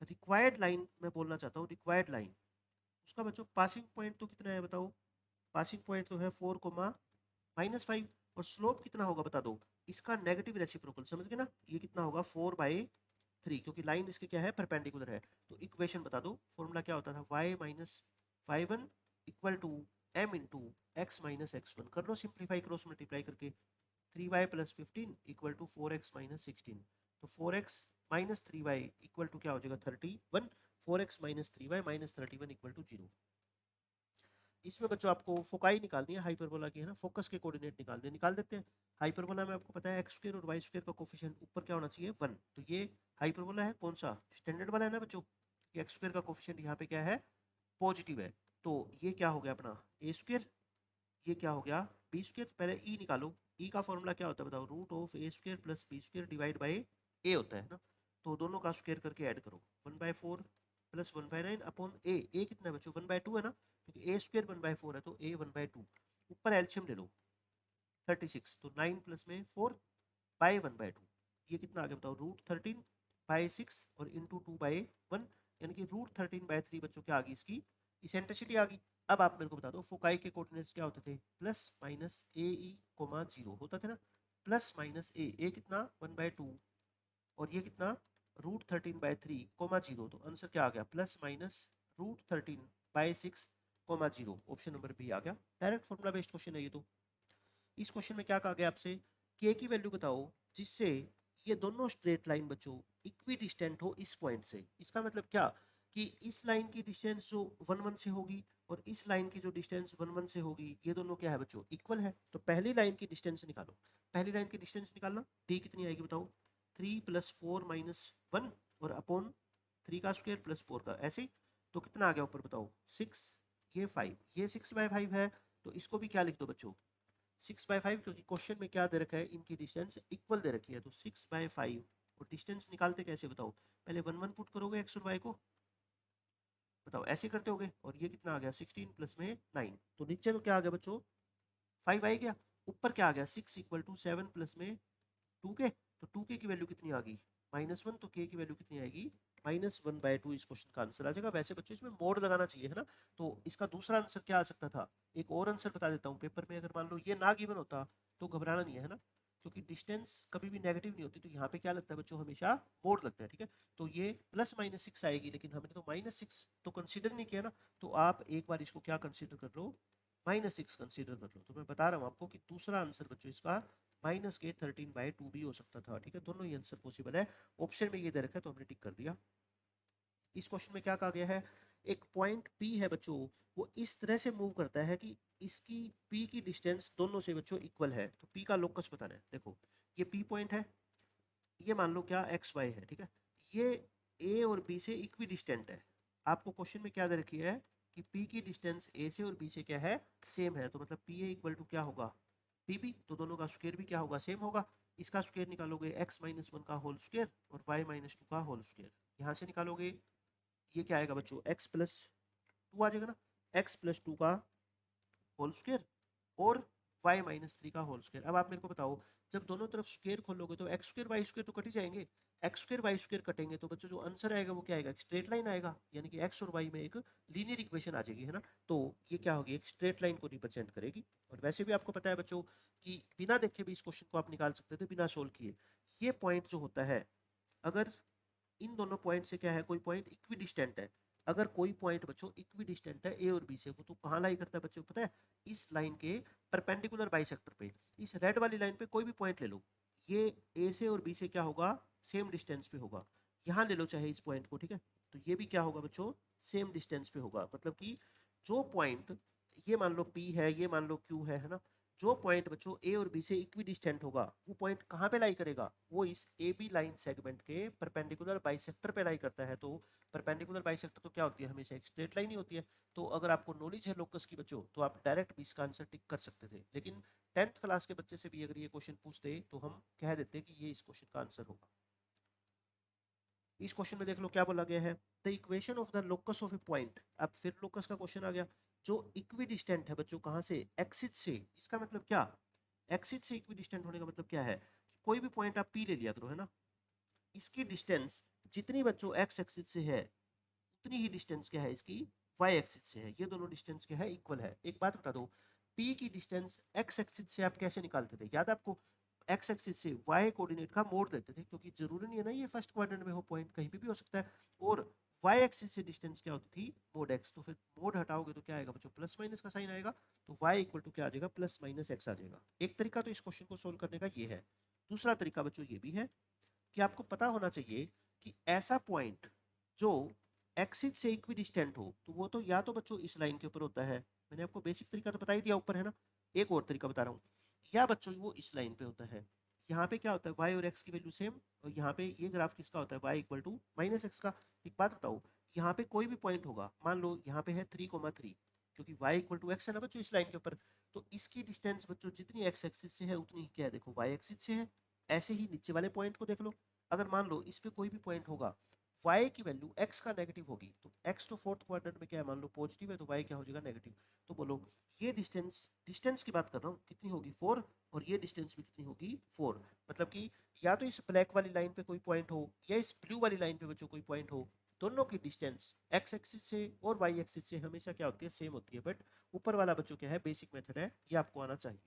रिक्वायर्ड लाइन मैं बोलना चाहता हूँ, रिक्वायर्ड लाइन उसका बच्चों पासिंग पॉइंट तो कितना है बताओ, पासिंग पॉइंट तो है 4, -5, और स्लोप कितना होगा बता दो इसका नेगेटिव रेसिप्रोकल, समझ गए ना। ये कितना होगा 4/3, क्योंकि लाइन इसके क्या है परपेंडिकुलर है। तो इक्वेशन बता दो, फॉर्मूला क्या होता था y-5 equal to m into x minus x1, कर लो सिंप्लीफाई क्रॉस मल्टीप्लाई करके। 3y plus 15 equal to 4x minus 16, तो 4x minus 3y equal to क्या हो जाएगा 31, 4x minus 3y minus 31 equal to 0। इसमें बच्चों आपको फोकाई निकालनी है हाइपरबोला की, है ना, फोकस के कोऑर्डिनेट निकालने हैं, निकाल देते हैं। हाइपरबोला में आपको पता है एक्स स्क्वायर और वाई स्क्वायर का कोफिशिएंट ऊपर क्या होना चाहिए 1, तो ये हाइपरबोला है कौन सा स्टैंडर्ड वाला है ना बच्चों, क्योंकि एक्स स्क्वायर का कोफिशिएंट यहाँ पे क्या है पॉजिटिव है। तो ये क्या हो गया अपना ए स्क्वायर, ये क्या हो गया बी स्क्वायर। पहले ई निकालो, ई का फॉर्मूला क्या होता है बताओ √A² plus b square divide by a होता है ना। तो दोनों का स्क्वायर करके ऐड करो 1/4 प्लस 1/9 अपॉन ए कितना है बच्चों 1/2 है ना, क्योंकि ए स्क्वायर 1/4 है तो ए 1/2, ऊपर एलसीएम ले लो 36, तो 9 प्लस में 4 बाय 1/2, ये कितना आ गया बताओ √13/6 और इंटू 2/1, यानी कि √13/3 बच्चों क्या आ गई इसकी इसेंट्रिसिटी आ गई। अब आप मेरे को बता दो फोकाई के कोऑर्डिनेट्स क्या होते थे, प्लस माइनस ए ई कोमा 0 होता था ना, प्लस माइनस ए कितना 1/2 और ये कितना √13/3 कोमा 0, तो आंसर क्या आ गया plus minus √13/6 comma 0, option number b आ गया। डायरेक्ट फॉर्मूला बेस्ड क्वेश्चन है ये तो। इस क्वेश्चन में क्या कहा गया आपसे, के की वैल्यू बताओ जिससे ये दोनों स्ट्रेट लाइन बच्चों इक्वी डिस्टेंट हो इस पॉइंट से। इसका मतलब क्या कि इस लाइन की डिस्टेंस जो 1 1 से होगी और इस लाइन की जो डिस्टेंस 1 1 से होगी, ये दोनों क्या है बच्चों इक्वल है। तो पहली लाइन की डिस्टेंस निकालो, पहली लाइन की डिस्टेंस निकालना, डी कितनी आएगी बताओ 3 + 4 - 1 और अपॉन 3 का स्क्वायर प्लस 4 का, ऐसे ही। तो कितना आ गया ऊपर बताओ 6, ये 5, ये 6/5 है, तो इसको भी क्या लिख दो बच्चों 6/5, क्योंकि क्वेश्चन में क्या दे रखा है इनकी डिस्टेंस इक्वल दे रखी है, तो 6/5। और डिस्टेंस निकालते कैसे बताओ, पहले 1 1 पुट करोगे एक्स और वाई को, बताओ ऐसे करते होगे, और ये कितना आ गया 16 प्लस में 9, तो नीचे तो क्या आ गया बच्चों 5 आ गया, ऊपर क्या आ गया 6 = 7 प्लस में 2k, तो 2k की वैल्यू कितनी आ गई -1, तो k की वैल्यू कितनी आएगी -1/2, इस क्वेश्चन का आंसर आ जाएगा। वैसे बच्चों इसमें मोड लगाना चाहिए है ना, तो इसका दूसरा आंसर क्या आ सकता था, एक और आंसर बता देता हूँ, पेपर में अगर मान लो ये ना गिवन होता तो घबराना नहीं है ना, क्योंकि डिस्टेंस कभी भी नेगेटिव नहीं होती, तो यहाँ पे क्या लगता है बच्चों हमेशा मोड लगता है, ठीक है। तो ये +-6 आएगी, लेकिन हमने तो -6 तो कंसीडर नहीं किया ना, तो आप एक बार इसको क्या कंसीडर कर लो -6 कंसीडर कर लो। तो मैं बता रहा हूँ आपको कि दूसरा आंसर बच्चों इसका -13/2 भी हो सकता था, ठीक है, दोनों ही आंसर पॉसिबल है। ऑप्शन में ये दे रखा है तो हमने टिक कर दिया। इस क्वेश्चन में क्या कहा गया है, एक पॉइंट P है बच्चों, वो इस तरह से मूव करता है कि इसकी P की डिस्टेंस दोनों से बच्चों इक्वल है, तो P का लोकस बताना है। देखो ये P पॉइंट है, ये मान लो क्या XY है, ठीक है, ये A और B से इक्वी डिस्टेंट है। आपको क्वेश्चन में क्या दे रखी है कि P की डिस्टेंस A से और B से क्या है सेम है, तो मतलब PA = क्या होगा PB, तो दोनों का स्क्वायर भी क्या होगा सेम होगा। इसका स्क्वायर निकालोगे x - 1 का होल स्क्वायर और y - 2 का होल स्क्वायर, यहाँ से निकालोगे ये क्या आएगा बच्चों x + 2 आ जाएगा ना, x + 2 का होल स्क्वायर और y - 3 का होल स्क्वायर। अब आप मेरे को बताओ जब दोनों तरफ स्क्वायर खोलोगे तो x स्क्वायर y स्क्वायर तो कट ही जाएंगे, x स्क्वायर y स्क्वायर कटेंगे, तो बच्चों जो आंसर आएगा वो क्या आएगा एक स्ट्रेट लाइन आएगा, यानी कि x और y में एक लीनियर इक्वेशन आ जाएगी, है ना। तो ये क्या होगी एक स्ट्रेट लाइन को रिप्रेजेंट करेगी। और वैसे भी आपको पता है बच्चों कि बिना देखे भी इस क्वेश्चन को आप निकाल सकते थे बिना सोल्व किए। ये पॉइंट जो होता है, अगर इन दोनों पॉइंट से क्या है कोई पॉइंट इक्वी डिस्टेंट है, अगर कोई पॉइंट बच्चों इक्वी डिस्टेंट है ए और बी से, वो तो कहाँ लाई करता है बच्चों पता है, इस लाइन के परपेंडिकुलर बाइसेक्टर पे। इस रेड वाली लाइन पे कोई भी पॉइंट ले लो, ये ए से और बी से क्या होगा सेम डिस्टेंस पे होगा। यहाँ ले लो चाहे इस पॉइंट को, ठीक है, तो ये भी क्या होगा बच्चों सेम डिस्टेंस पे होगा। मतलब कि जो पॉइंट ये मान लो P है, ये मान लो Q है ना, जो पॉइंट बच्चों ए और बी से इक्वी डिस्टेंट होगा वो पॉइंट कहाँ पे लाई करेगा, वो इस ए बी लाइन सेगमेंट के परपेंडिकुलर बाइसेक्टर पे लाई करता है। तो परपेंडिकुलर बाइसेक्टर तो क्या होती है हमेशा एक स्ट्रेट लाइन ही होती है। तो अगर आपको नॉलेज है लोकस की बच्चों तो आप डायरेक्ट भी इसका आंसर टिक कर सकते थे, लेकिन 10th क्लास के बच्चे से भी अगर ये क्वेश्चन पूछते तो हम कह देते कि ये इस क्वेश्चन का आंसर होगा। इस क्वेश्चन में देख लो क्या बोला गया है, the equation of the locus of A point. अब फिर लोकस का क्वेश्चन आ गया, जो इक्वी डिस्टेंट है बच्चों कहाँ से एक्सिस से। इसका मतलब क्या, एक्सिस से इक्वी डिस्टेंट होने का मतलब क्या है, कोई भी पॉइंट आप P ले लिया करो, है ना, इसकी डिस्टेंस जितनी बच्चों एक्स एक्सिस से है उतनी ही डिस्टेंस क्या है इसकी वाई एक्सिस से है, ये दोनों डिस्टेंस क्या है इक्वल है। एक बात बता दो, P की डिस्टेंस एक्स एक्सिस से आप कैसे निकालते थे, याद है आपको, एक्स एक्सिस से वाई कोऑर्डिनेट का मोड देते थे, क्योंकि जरूरी नहीं है ना ये फर्स्ट क्वाड्रेंट में हो, पॉइंट कहीं पे भी हो सकता है। और वाई एक्सिस से डिस्टेंस क्या होती थी मोड एक्स, तो फिर मोड हटाओगे तो क्या आएगा बच्चों प्लस माइनस का साइन आएगा, तो वाई = क्या आ जाएगा +-x आ जाएगा। एक तरीका तो इस क्वेश्चन को सोल्व करने का ये है। दूसरा तरीका बच्चों ये भी है कि आपको पता होना चाहिए कि ऐसा पॉइंट जो एक्सिस से इक्वी डिस्टेंट हो, तो वो तो या तो बच्चों इस लाइन के ऊपर होता है, मैंने आपको बेसिक तरीका तो बता ही दिया ऊपर, है ना। एक और तरीका बता रहा हूँ, या बच्चों वो इस लाइन पे होता है, यहाँ पे क्या होता है y और x की वैल्यू सेम, और यहाँ पे ये ग्राफ किसका होता है y = -x का। एक बात बताओ, यहाँ पे कोई भी पॉइंट होगा, मान लो यहाँ पे है 3,3, क्योंकि y = x है ना बच्चों इस लाइन के ऊपर, तो इसकी डिस्टेंस बच्चों जितनी x एक्सिस से है उतनी ही क्या है देखो y एक्सिस से है। ऐसे ही नीचे वाले पॉइंट को देख लो, अगर मान लो इस पे कोई भी पॉइंट होगा y की वैल्यू x का नेगेटिव होगी, तो x तो फोर्थ क्वाड्रेंट में क्या है, मान लो पॉजिटिव है, तो y क्या हो जाएगा नेगेटिव। तो बोलो ये डिस्टेंस, डिस्टेंस की बात कर रहा हूँ, कितनी होगी 4, और ये डिस्टेंस भी कितनी होगी 4। मतलब कि या तो इस ब्लैक वाली लाइन पे कोई पॉइंट हो या इस ब्लू वाली लाइन पे बच्चों कोई पॉइंट हो, दोनों की डिस्टेंस x एक्सिस से और y एक्सिस से हमेशा क्या होती है, सेम होती है। बट ऊपर वाला बच्चों क्या है, बेसिक मेथड है, ये आपको आना चाहिए।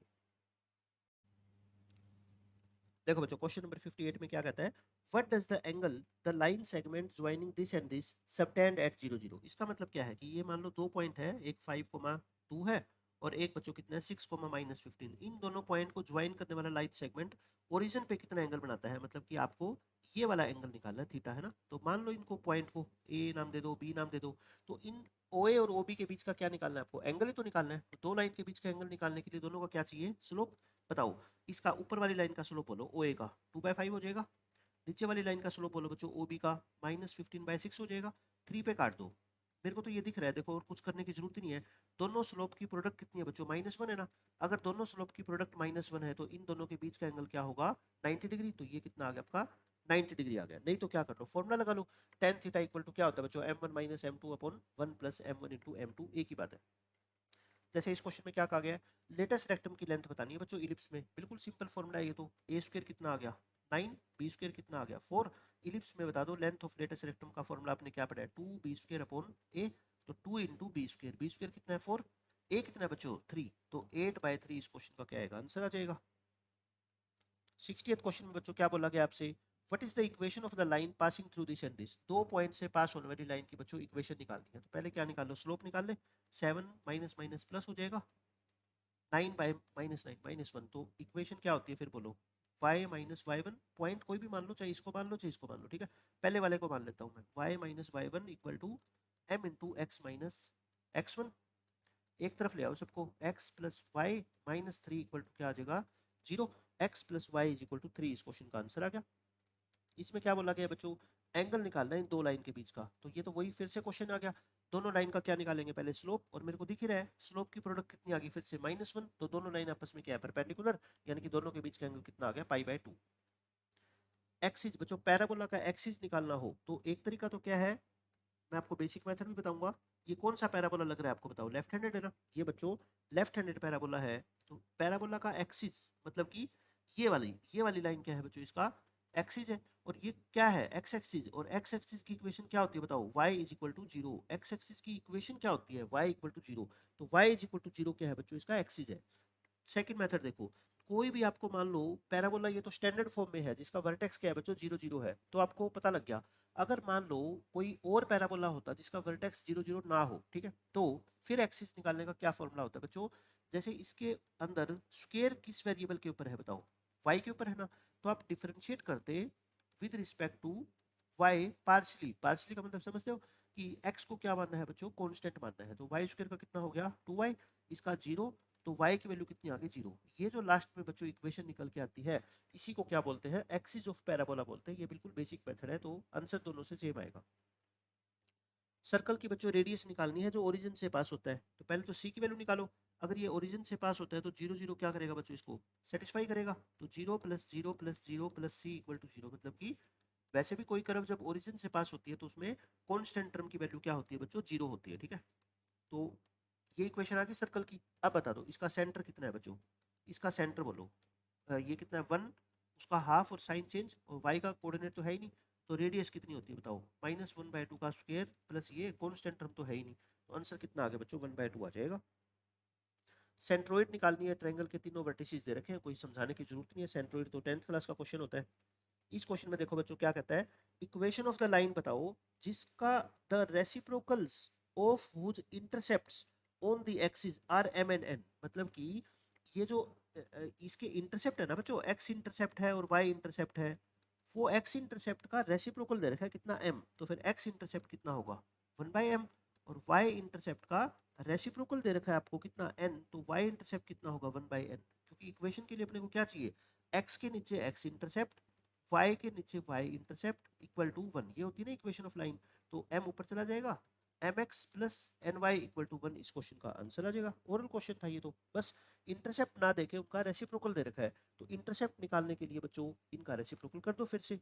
देखो बच्चों क्वेश्चन नंबर 58 में क्या कहता है, what does the angle the line segment joining this and this subtend at 0 0। इसका मतलब क्या है कि ये मान लो दो पॉइंट है, एक 5,2 है और एक बच्चों कितना है 6,-15। इन दोनों पॉइंट को ज्वाइन करने वाला लाइन सेगमेंट ओरिजिन पे कितना एंगल बनाता है, मतलब कि आपको ये वाला एंगल निकालना है, थीटा है ना। तो मान लो इनको पॉइंट को ए नाम दे दो, बी नाम दे दो, तो इन OA और OB के बीच का क्या निकालना है आपको, एंगल ही तो निकालना है। तो दो लाइन के बीच का एंगल निकालने के लिए दोनों का क्या चाहिए, स्लोप। बताओ इसका ऊपर वाली लाइन का स्लोप बोलो OA का 2/5 हो जाएगा, नीचे वाली लाइन का स्लोप बोलो बच्चों OB का -15/6 हो जाएगा। 3 पे काट दो, मेरे को तो ये दिख रहा है, देखो और कुछ करने की जरूरत ही नहीं है। दोनों स्लोप की प्रोडक्ट कितनी है बच्चों, -1 है ना। अगर दोनों स्लोप की प्रोडक्ट -1 है तो इन दोनों के बीच का एंगल क्या होगा, 90 डिग्री। तो ये कितना आ गया आपका, 90 डिग्री आ गया। नहीं तो क्या कर लो, फॉर्मूला लगा लो, tan थीटा इक्वल टू क्या होता है बच्चों, m1 - m2 upon 1 + m1 × m2, एक ही बात है। जैसे इस क्वेश्चन में क्या कहा गया है, लेटेस्ट रेक्टम की लेंथ बतानी है बच्चों इलिप्स में, बिल्कुल सिंपल फॉर्मूला है ये तो। a² कितना आ गया 9, b² कितना आ गया 4। इलिप्स में बता दो लेंथ ऑफ लेटेस्ट रेक्टम का फॉर्मूला आपने क्या पढ़ा है, 2b² अपॉन a। तो 2 × b² कितना है 4, a कितना है बच्चों 3, तो 8/3 इस क्वेश्चन का क्या आएगा, आंसर आ जाएगा। 60th क्वेश्चन में बच्चों क्या बोला गया आपसे, what is the equation of the line passing through this and this. दो पॉइंट से पास होने वाली लाइन की बच्चों इक्वेशन निकालनी है। तो पहले क्या निकाल लो, स्लोप निकाल ले, 7 माइनस माइनस प्लस हो जाएगा, 9/-9 - 1। तो इक्वेशन क्या होती है फिर बोलो, y - y1, पॉइंट कोई भी मान लो, चाहे इसको मान लो चाहे इसको मान लो, ठीक है। पहले वाले को मान लेता हूँ मैं, y - y1 equal to m × x - x1। एक तरफ ले आओ सबको, x + y - 3 इक्वल टू क्या आ जाएगा 0। x + y = 3 इस क्वेश्चन का आंसर आ गया। इसमें क्या बोला गया बच्चों, एंगल निकालना है इन दो लाइन के बीच का। तो ये तो वही फिर से क्वेश्चन आ गया, दोनों लाइन का क्या निकालेंगे, पहले स्लोप, और मेरे को दिख ही रहा है स्लोप की प्रोडक्ट कितनी आ गई फिर से -1। तो दोनों लाइन आपस में क्या है, परपेंडिकुलर, यानी कि दोनों के बीच का एंगल कितना आ गया, π/2। एक्सिस बच्चों, पैराबोला का एक्सिस निकालना हो तो एक तरीका तो क्या है, मैं आपको बेसिक मेथड भी बताऊंगा। ये कौन सा पैराबोला लग रहा है आपको, बताओ, लेफ्ट हैंडेड है ना। ये बच्चों लेफ्ट हैंडेड पैराबोला है। तो पैराबोला का एक्सिस मतलब कि ये वाली लाइन क्या है बच्चों, इसका एक्सिस है। और ये क्या है, एक्स एक्सिस। और एक्स एक्सिस की इक्वेशन क्या होती है बताओ, y = 0। एक्स एक्सिस की इक्वेशन क्या होती है, y = 0। तो y = 0 क्या है बच्चों, इसका एक्सिस है। सेकंड मेथड देखो, कोई भी आपको मान लो पैराबोला, ये तो स्टैंडर्ड फॉर्म में है जिसका वर्टेक्स क्या है बच्चों 0 0 है, तो आपको पता लग गया। अगर मान लो कोई और पैराबोला होता जिसका वर्टेक्स 0 0 ना हो, ठीक है, तो फिर एक्सिस निकालने का क्या फॉर्मूला होता है बच्चों, जैसे इसके अंदर स्क्वायर किस वेरिएबल के ऊपर है बताओ, y के ऊपर है ना। तो आप डिफरेंशिएट करते with respect to y partially, partially का मतलब समझते हो कि x को क्या मानना है बच्चों, कांस्टेंट मानना है। तो y² का कितना हो गया 2y, इसका 0, तो y की वैल्यू कितनी आ गई 0। ये जो लास्ट में बच्चों इक्वेशन निकल के आती है, इसी को क्या बोलते हैं, एक्सिस ऑफ पैराबोला बोलते हैं। ये बिल्कुल बेसिक मेथड है, तो आंसर दोनों से सेम आएगा। सर्कल की बच्चों रेडियस निकालनी है जो ओरिजिन से पास होता है, तो पहले तो c की वैल्यू निकालो। अगर ये ओरिजिन से पास होता है तो 0 0 क्या करेगा बच्चों, इसको सेटिस्फाई करेगा। तो 0 + 0 + 0 + c = 0, मतलब कि वैसे भी कोई कर्व जब ओरिजिन से पास होती है तो उसमें कांस्टेंट टर्म की वैल्यू क्या होती है बच्चों, 0 होती है, ठीक है। तो ये इक्वेशन आ गई सर्कल की। अब बता दो इसका सेंटर कितना है बच्चों, इसका सेंटर बोलो, ये कितना है 1, उसका हाफ और साइन चेंज, और y का कोऑर्डिनेट तो है ही नहीं, तो रेडियस कितनी होती है बताओ, -1/2 का स्क्वायर प्लस ये कांस्टेंट टर्म तो है ही नहीं। तो आंसर कितना आ गया बच्चों, 1/2 आ जाएगा। सेंट्रोइड निकालनी है, ट्रायंगल के तीनों वर्टिसेस दे रखे हैं, कोई समझाने की जरूरत नहीं है, सेंट्रोइड तो 10th क्लास का क्वेश्चन होता है। इस क्वेश्चन में देखो बच्चों क्या कहता है, इक्वेशन ऑफ द लाइन बताओ जिसका the reciprocals of whose intercepts on the axis are m and n। मतलब कि ये जो इसके इंटरसेप्ट है ना बच्चों, x इंटरसेप्ट है और y इंटरसेप्ट है, वो x इंटरसेप्ट का रेसिप्रोकल दे रखा है कितना m, तो फिर x इंटरसेप्ट कितना होगा 1/m। और y इंटरसेप्ट का रेसिप्रोकल दे रखा है आपको कितना n, तो y इंटरसेप्ट कितना होगा 1/n। क्योंकि इक्वेशन के लिए अपने को क्या चाहिए, x के नीचे x इंटरसेप्ट, y के नीचे y इंटरसेप्ट इक्वल टू 1, ये होती है ना इक्वेशन ऑफ लाइन। तो m ऊपर चला जाएगा, mx + ny = 1 इस क्वेश्चन का आंसर आ जाएगा। ओरल क्वेश्चन था ये तो, बस इंटरसेप्ट ना देके उनका रेसिप्रोकल दे रखा है, तो इंटरसेप्ट निकालने के लिए बच्चों इनका रेसिप्रोकल कर दो फिर से।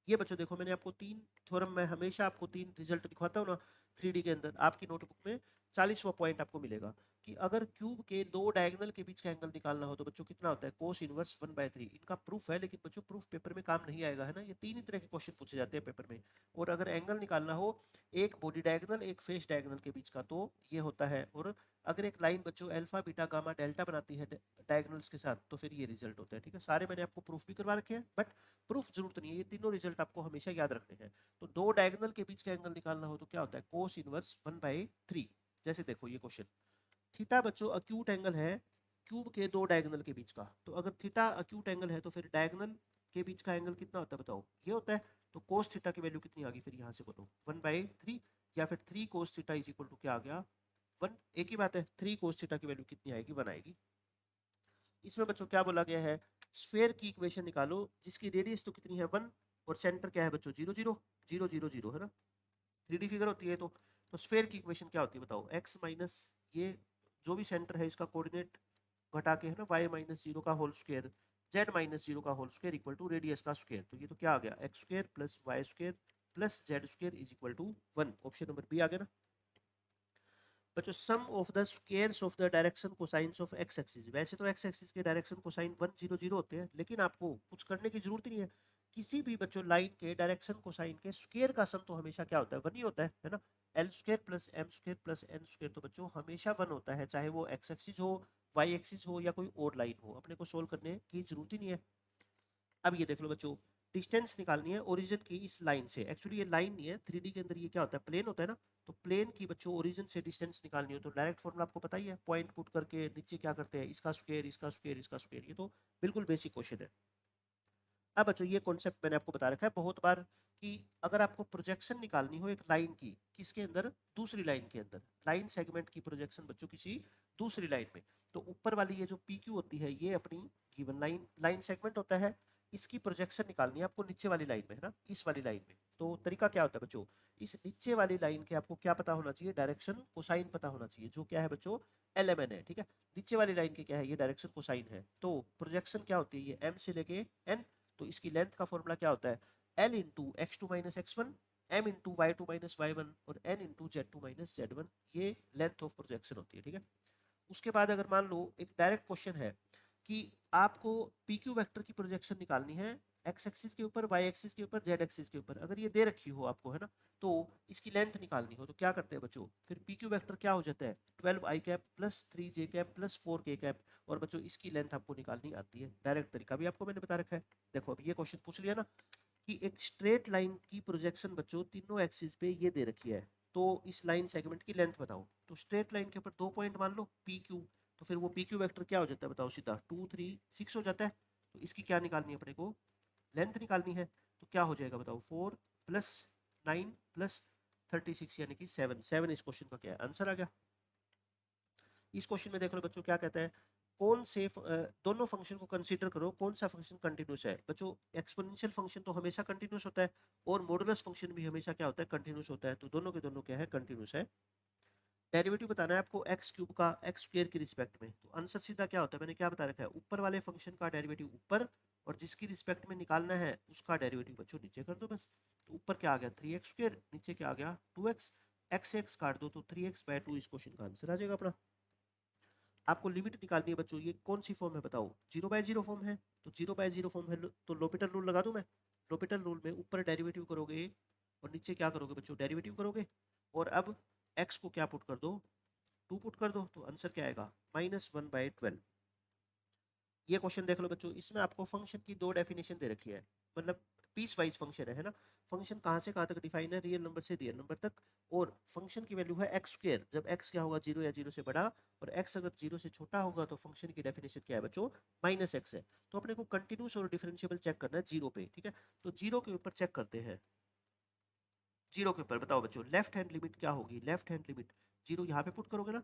ये बच्चों देखो मैंने आपको 3 थ्योरम में हमेशा आपको 3 रिजल्ट दिखाता हूँ ना 3D के अंदर, आपकी नोटबुक में 40वां पॉइंट आपको मिलेगा कि अगर क्यूब के दो डायगोनल के बीच का एंगल निकालना हो तो बच्चों कितना होता है, कोस इनवर्स 1/3। इनका प्रूफ है, लेकिन बच्चों प्रूफ पेपर में काम नहीं आएगा, है ना। ये 3 ही तरह के क्वेश्चन पूछे जाते हैं पेपर में। और अगर एंगल निकालना हो एक बॉडी डायगोनल एक फेस डायगोनल के बीच का, तो ये होता है। और अगर एक लाइन बच्चों अल्फा बीटा गामा डेल्टा बनाती है डायगोनल्स के साथ, तो फिर ये रिजल्ट होता है, ठीक है। सारे मैंने आपको प्रूफ भी करवा रखे हैं, बट प्रूफ जरूरत नहीं है, ये तीनों रिजल्ट आपको हमेशा याद रखने हैं। तो दो डायगोनल के बीच का एंगल निकालना हो तो क्या होता है, कोस इनवर्स 1/3। जैसे देखो ये क्वेश्चन, थीटा बच्चों अक्यूट एंगल है क्यूब के दो डायगोनल के बीच का। तो अगर थीटा अक्यूट एंगल है तो फिर डायगोनल के बीच का एंगल कितना होता है बताओ, ये होता है। तो कोस थीटा की वैल्यू कितनी आ गई, फिर यहाँ से बोलो 1/3, या फिर 3 cos theta is equal to क्या आ गया 1। एक ही बात है, 3 कोस थीटा की वैल्यू कितनी आएगी, 1 आएगी। इसमें बच्चों क्या बोला गया है, स्फेयर की इक्वेशन निकालो जिसकी रेडियस तो कितनी है 1 और सेंटर क्या है बच्चों 0 0 0 0 0, है ना। 3D फिगर होती है तो स्फेयर की इक्वेशन क्या होती है बताओ, x माइनस ये जो भी सेंटर है इसका कोऑर्डिनेट घटा के, है ना, y माइनस 0 का होल स्क्वायर z माइनस 0 का whole square equal to radius का स्क्वायर। तो ये तो क्या आ गया, x square plus Y square plus z square is equal to 1। Option number b आ गया ना बच्चों। Sum of the squares of the direction cosines of x axis. वैसे तो एक्स एक्सिस के डायरेक्शन कोसाइन 1 0 0 होते हैं, लेकिन आपको कुछ करने की जरूरत नहीं है। किसी भी बच्चों लाइन के डायरेक्शन कोसाइन के स्क्वायर का सम तो हमेशा क्या होता है, 1 ही होता है ना। L square plus M square plus N square तो बच्चों हमेशा 1 होता है, चाहे वो एक्स एक्सिस हो वाई एक्सिस हो या कोई और लाइन हो। अपने को सोल्व करने की जरूरत ही नहीं है। अब ये देख लो बच्चों, डिस्टेंस निकालनी है ओरिजिन की इस लाइन से। एक्चुअली ये लाइन नहीं है, 3D के अंदर ये क्या होता है, प्लेन होता है ना। तो प्लेन की बच्चों ओरिजिन से डिस्टेंस निकालनी हो तो डायरेक्ट फॉर्मूला आपको पता ही है, पॉइंट पुट करके नीचे क्या करते हैं, इसका स्क्वायर इसका स्क्वायर इसका स्क्वायर। ये तो बिल्कुल बेसिक क्वेश्चन है। अब बच्चों ये कॉन्सेप्ट मैंने आपको बता रखा है बहुत बार कि अगर आपको प्रोजेक्शन निकालनी हो एक लाइन की, किसके अंदर, दूसरी लाइन के अंदर, लाइन सेगमेंट की प्रोजेक्शन बच्चों किसी दूसरी लाइन में, तो ऊपर वाली ये जो पी क्यू होती है ये अपनी गिवन लाइन सेगमेंट होता है। इसकी प्रोजेक्शन निकालनी है आपको नीचे वाली लाइन में, है ना, इस वाली लाइन में। तो तरीका क्या होता है बच्चों, इस नीचे वाली लाइन के आपको क्या पता होना चाहिए, डायरेक्शन कोसाइन पता होना चाहिए, जो क्या है बच्चों LMN है, ठीक है। नीचे वाली लाइन के क्या है, ये डायरेक्शन कोसाइन है। तो प्रोजेक्शन क्या होती है, ये M से लेके N। तो इसकी लेंथ का फॉर्मूला क्या होता है, L into X two minus X one, M into Y two minus Y one और N into Z two minus Z one. ये लेंथ ऑफ प्रोजेक्शन होती है, ठीक है। उसके बाद अगर मान लो एक डायरेक्ट क्वेश्चन है कि आपको पी क्यू वेक्टर की प्रोजेक्शन निकालनी है एक्स एक्सिस के ऊपर वाई एक्सिस के ऊपर जेड एक्सिस के ऊपर, अगर ये दे रखी हो आपको, है ना, तो इसकी लेंथ निकालनी हो तो क्या करते हैं बच्चों, फिर पी क्यू वेक्टर क्या हो जाता है 12i cap plus 3j cap plus 4k cap. और बच्चों इसकी लेंथ आपको निकालनी आती है, डायरेक्ट तरीका भी आपको मैंने बता रखा है। देखो अब ये क्वेश्चन पूछ लिया ना कि एक स्ट्रेट लाइन की प्रोजेक्शन बच्चों तीनों एक्सिस पे ये दे रखी है, तो इस लाइन सेगमेंट की लेंथ बताओ। तो स्ट्रेट लाइन के ऊपर 2 पॉइंट मान लो पी क्यू, तो फिर वो पी क्यू वैक्टर क्या हो जाता है बताओ, सीधा 2 3 6 हो जाता है। तो इसकी क्या निकालनी है अपने को, लेंथ निकालनी है। तो क्या हो जाएगा बताओ, 4 प्लस 9 प्लस 36 यानी कि 7। 7 इस क्वेश्चन का क्या है, आंसर आ गया। इस क्वेश्चन में देख लो बच्चों क्या कहता है, कौन से दोनों फंक्शन को कंसीडर करो, कौन सा फंक्शन कंटिन्यूस है। बच्चों एक्सपोनेंशियल फंक्शन तो हमेशा कंटिन्यूस होता है और मॉडुलस फंक्शन भी हमेशा क्या होता है, कंटिन्यूस होता है। तो दोनों के दोनों क्या है, कंटिन्यूस है। डेरिवेटिव बताना है आपको एक्स क्यूब का एक्स स्क्वायर की रिस्पेक्ट में। तो आंसर सीधा क्या होता है, मैंने क्या बता रखा है, ऊपर वाले फंक्शन का डेरिवेटिव ऊपर और जिसकी रिस्पेक्ट में निकालना है उसका डेरिवेटिव बच्चों नीचे कर दो बस। तो ऊपर क्या आ गया 3x स्क्वायर, नीचे क्या आ गया 2x, x से x काट दो तो 3x/2 इस क्वेश्चन का आंसर आ जाएगा अपना। आपको लिमिट निकालनी है बच्चों, ये कौन सी फॉर्म है बताओ, 0/0 फॉर्म है। तो 0/0 फॉर्म है तो लोपिटल रूल लगा दूं मैं। लोपिटल रूल में ऊपर डेरिवेटिव करोगे और नीचे क्या करोगे बच्चों, डेरिवेटिव करोगे। और अब x को क्या पुट कर दो, 2 पुट कर दो, तो आंसर क्या आएगा -1/12। ये क्वेश्चन देख लो बच्चों, इसमें आपको फंक्शन की दो डेफिनेशन दे रखी है, मतलब पीस वाइज फंक्शन है ना। फंक्शन कहाँ से कहाँ तक डिफाइन है, रियल नंबर से रियल नंबर तक। और फंक्शन की वैल्यू है एक्स स्क्वायर, जब एक्स क्या होगा 0 या 0 से बड़ा, और एक्स अगर 0 से छोटा होगा तो फंक्शन की डेफिनेशन क्या है बच्चों, -x है। तो अपने को कंटिन्यूस और डिफरेंशिएबल चेक करना है 0 पे, ठीक है। तो 0 के ऊपर चेक करते हैं, 0 के ऊपर बताओ बच्चों लेफ्ट हैंड लिमिट क्या होगी, लेफ्ट हैंड लिमिट 0 यहाँ पे पुट करोगे ना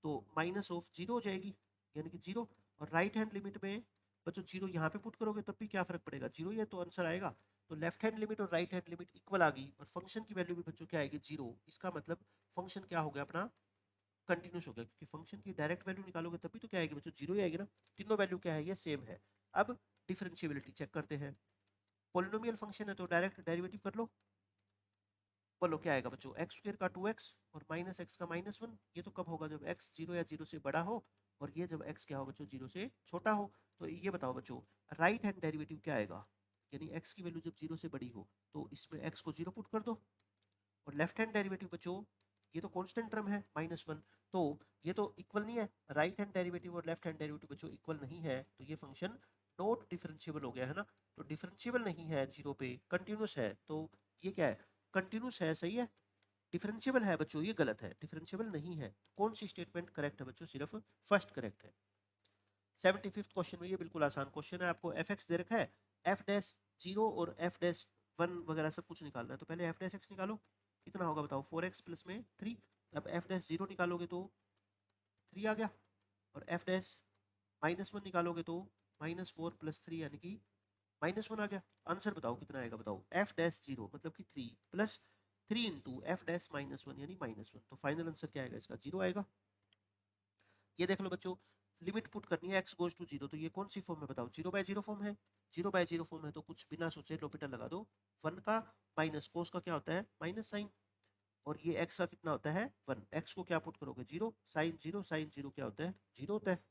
तो -0 हो जाएगी यानी कि 0। और राइट हैंड लिमिट में बच्चों 0 यहाँ पे पुट करोगे तब भी क्या फर्क पड़ेगा, 0 ही है तो आंसर आएगा। तो लेफ्ट हैंड लिमिट और राइट हैंड लिमिट इक्वल आ गई और फंक्शन की वैल्यू भी बच्चों क्या आएगी 0। इसका मतलब फंक्शन क्या हो गया अपना, कंटिन्यूस हो गया, क्योंकि फंक्शन की डायरेक्ट वैल्यू निकालोगे तब भी तो क्या आएगी बच्चों, 0 ही आएगी ना। तीनों वैल्यू क्या है, ये सेम है। अब डिफरेंशिएबिलिटी चेक करते हैं। पोलिनोमियल फंक्शन है तो डायरेक्ट डेरिवेटिव कर लो। बोलो क्या आएगा बच्चों, एक्स स्क्वायर का 2x और माइनस एक्स का -1। ये तो कब होगा, जब x 0 या 0 से बड़ा हो, और ये जब x क्या हो बच्चों 0 से छोटा हो। तो ये बताओ बच्चों, राइट हैंड डेरिवेटिव क्या आएगा, यानी x की वैल्यू जब 0 से बड़ी हो तो इसमें x को 0 पुट कर दो। और लेफ्ट हैंड डेरिवेटिव बच्चों, ये तो कांस्टेंट टर्म है -1, तो ये तो इक्वल नहीं है। राइट हैंड डेरिवेटिव और लेफ्ट हैंड डेरिवेटिव बच्चों इक्वल नहीं है, तो ये फंक्शन नॉट डिफरेंशिएबल हो गया है ना। तो डिफरेंशिएबल नहीं है 0 पे, कंटिन्यूस है, तो ये क्या है, कंटिन्यूस है, सही है। डिफरेंशिएबल है बच्चों, ये गलत है, डिफरेंशिएबल नहीं है। कौन सी स्टेटमेंट करेक्ट है बच्चों, सिर्फ फर्स्ट करेक्ट है। 75th क्वेश्चन में, ये बिल्कुल आसान क्वेश्चन है, आपको एफ एक्स दे रखा है, एफ डैश 0 और एफ डैश 1 वगैरह सब कुछ निकालना है। तो पहले एफ डैश एक्स निकालो, कितना होगा बताओ, 4x प्लस में 3। अब एफ डैश 0 निकालोगे तो 3 आ गया, और एफ डैश -1 निकालोगे तो -4 प्लस 3 यानी कि -1 आ गया। आंसर बताओ कितना आएगा, बताओ एफ डैश 0 मतलब कि 3 प्लस 3 इंटू एफ डैश -1 यानी -1। तो फाइनल आंसर क्या आएगा इसका, 0 आएगा। ये देख लो बच्चों, लिमिट पुट करनी है एक्स गोज टू 0, तो ये कौन सी फॉर्म है बताओ, 0/0 फॉर्म है। 0/0 फॉर्म है तो कुछ बिना सोचे लोपिटल लगा दो, 1 का माइनस कोस का क्या होता है माइनस साइन, और ये x का कितना होता है 1। x को क्या पुट करोगे 0, साइन 0, साइन 0 क्या होता है 0 होता है।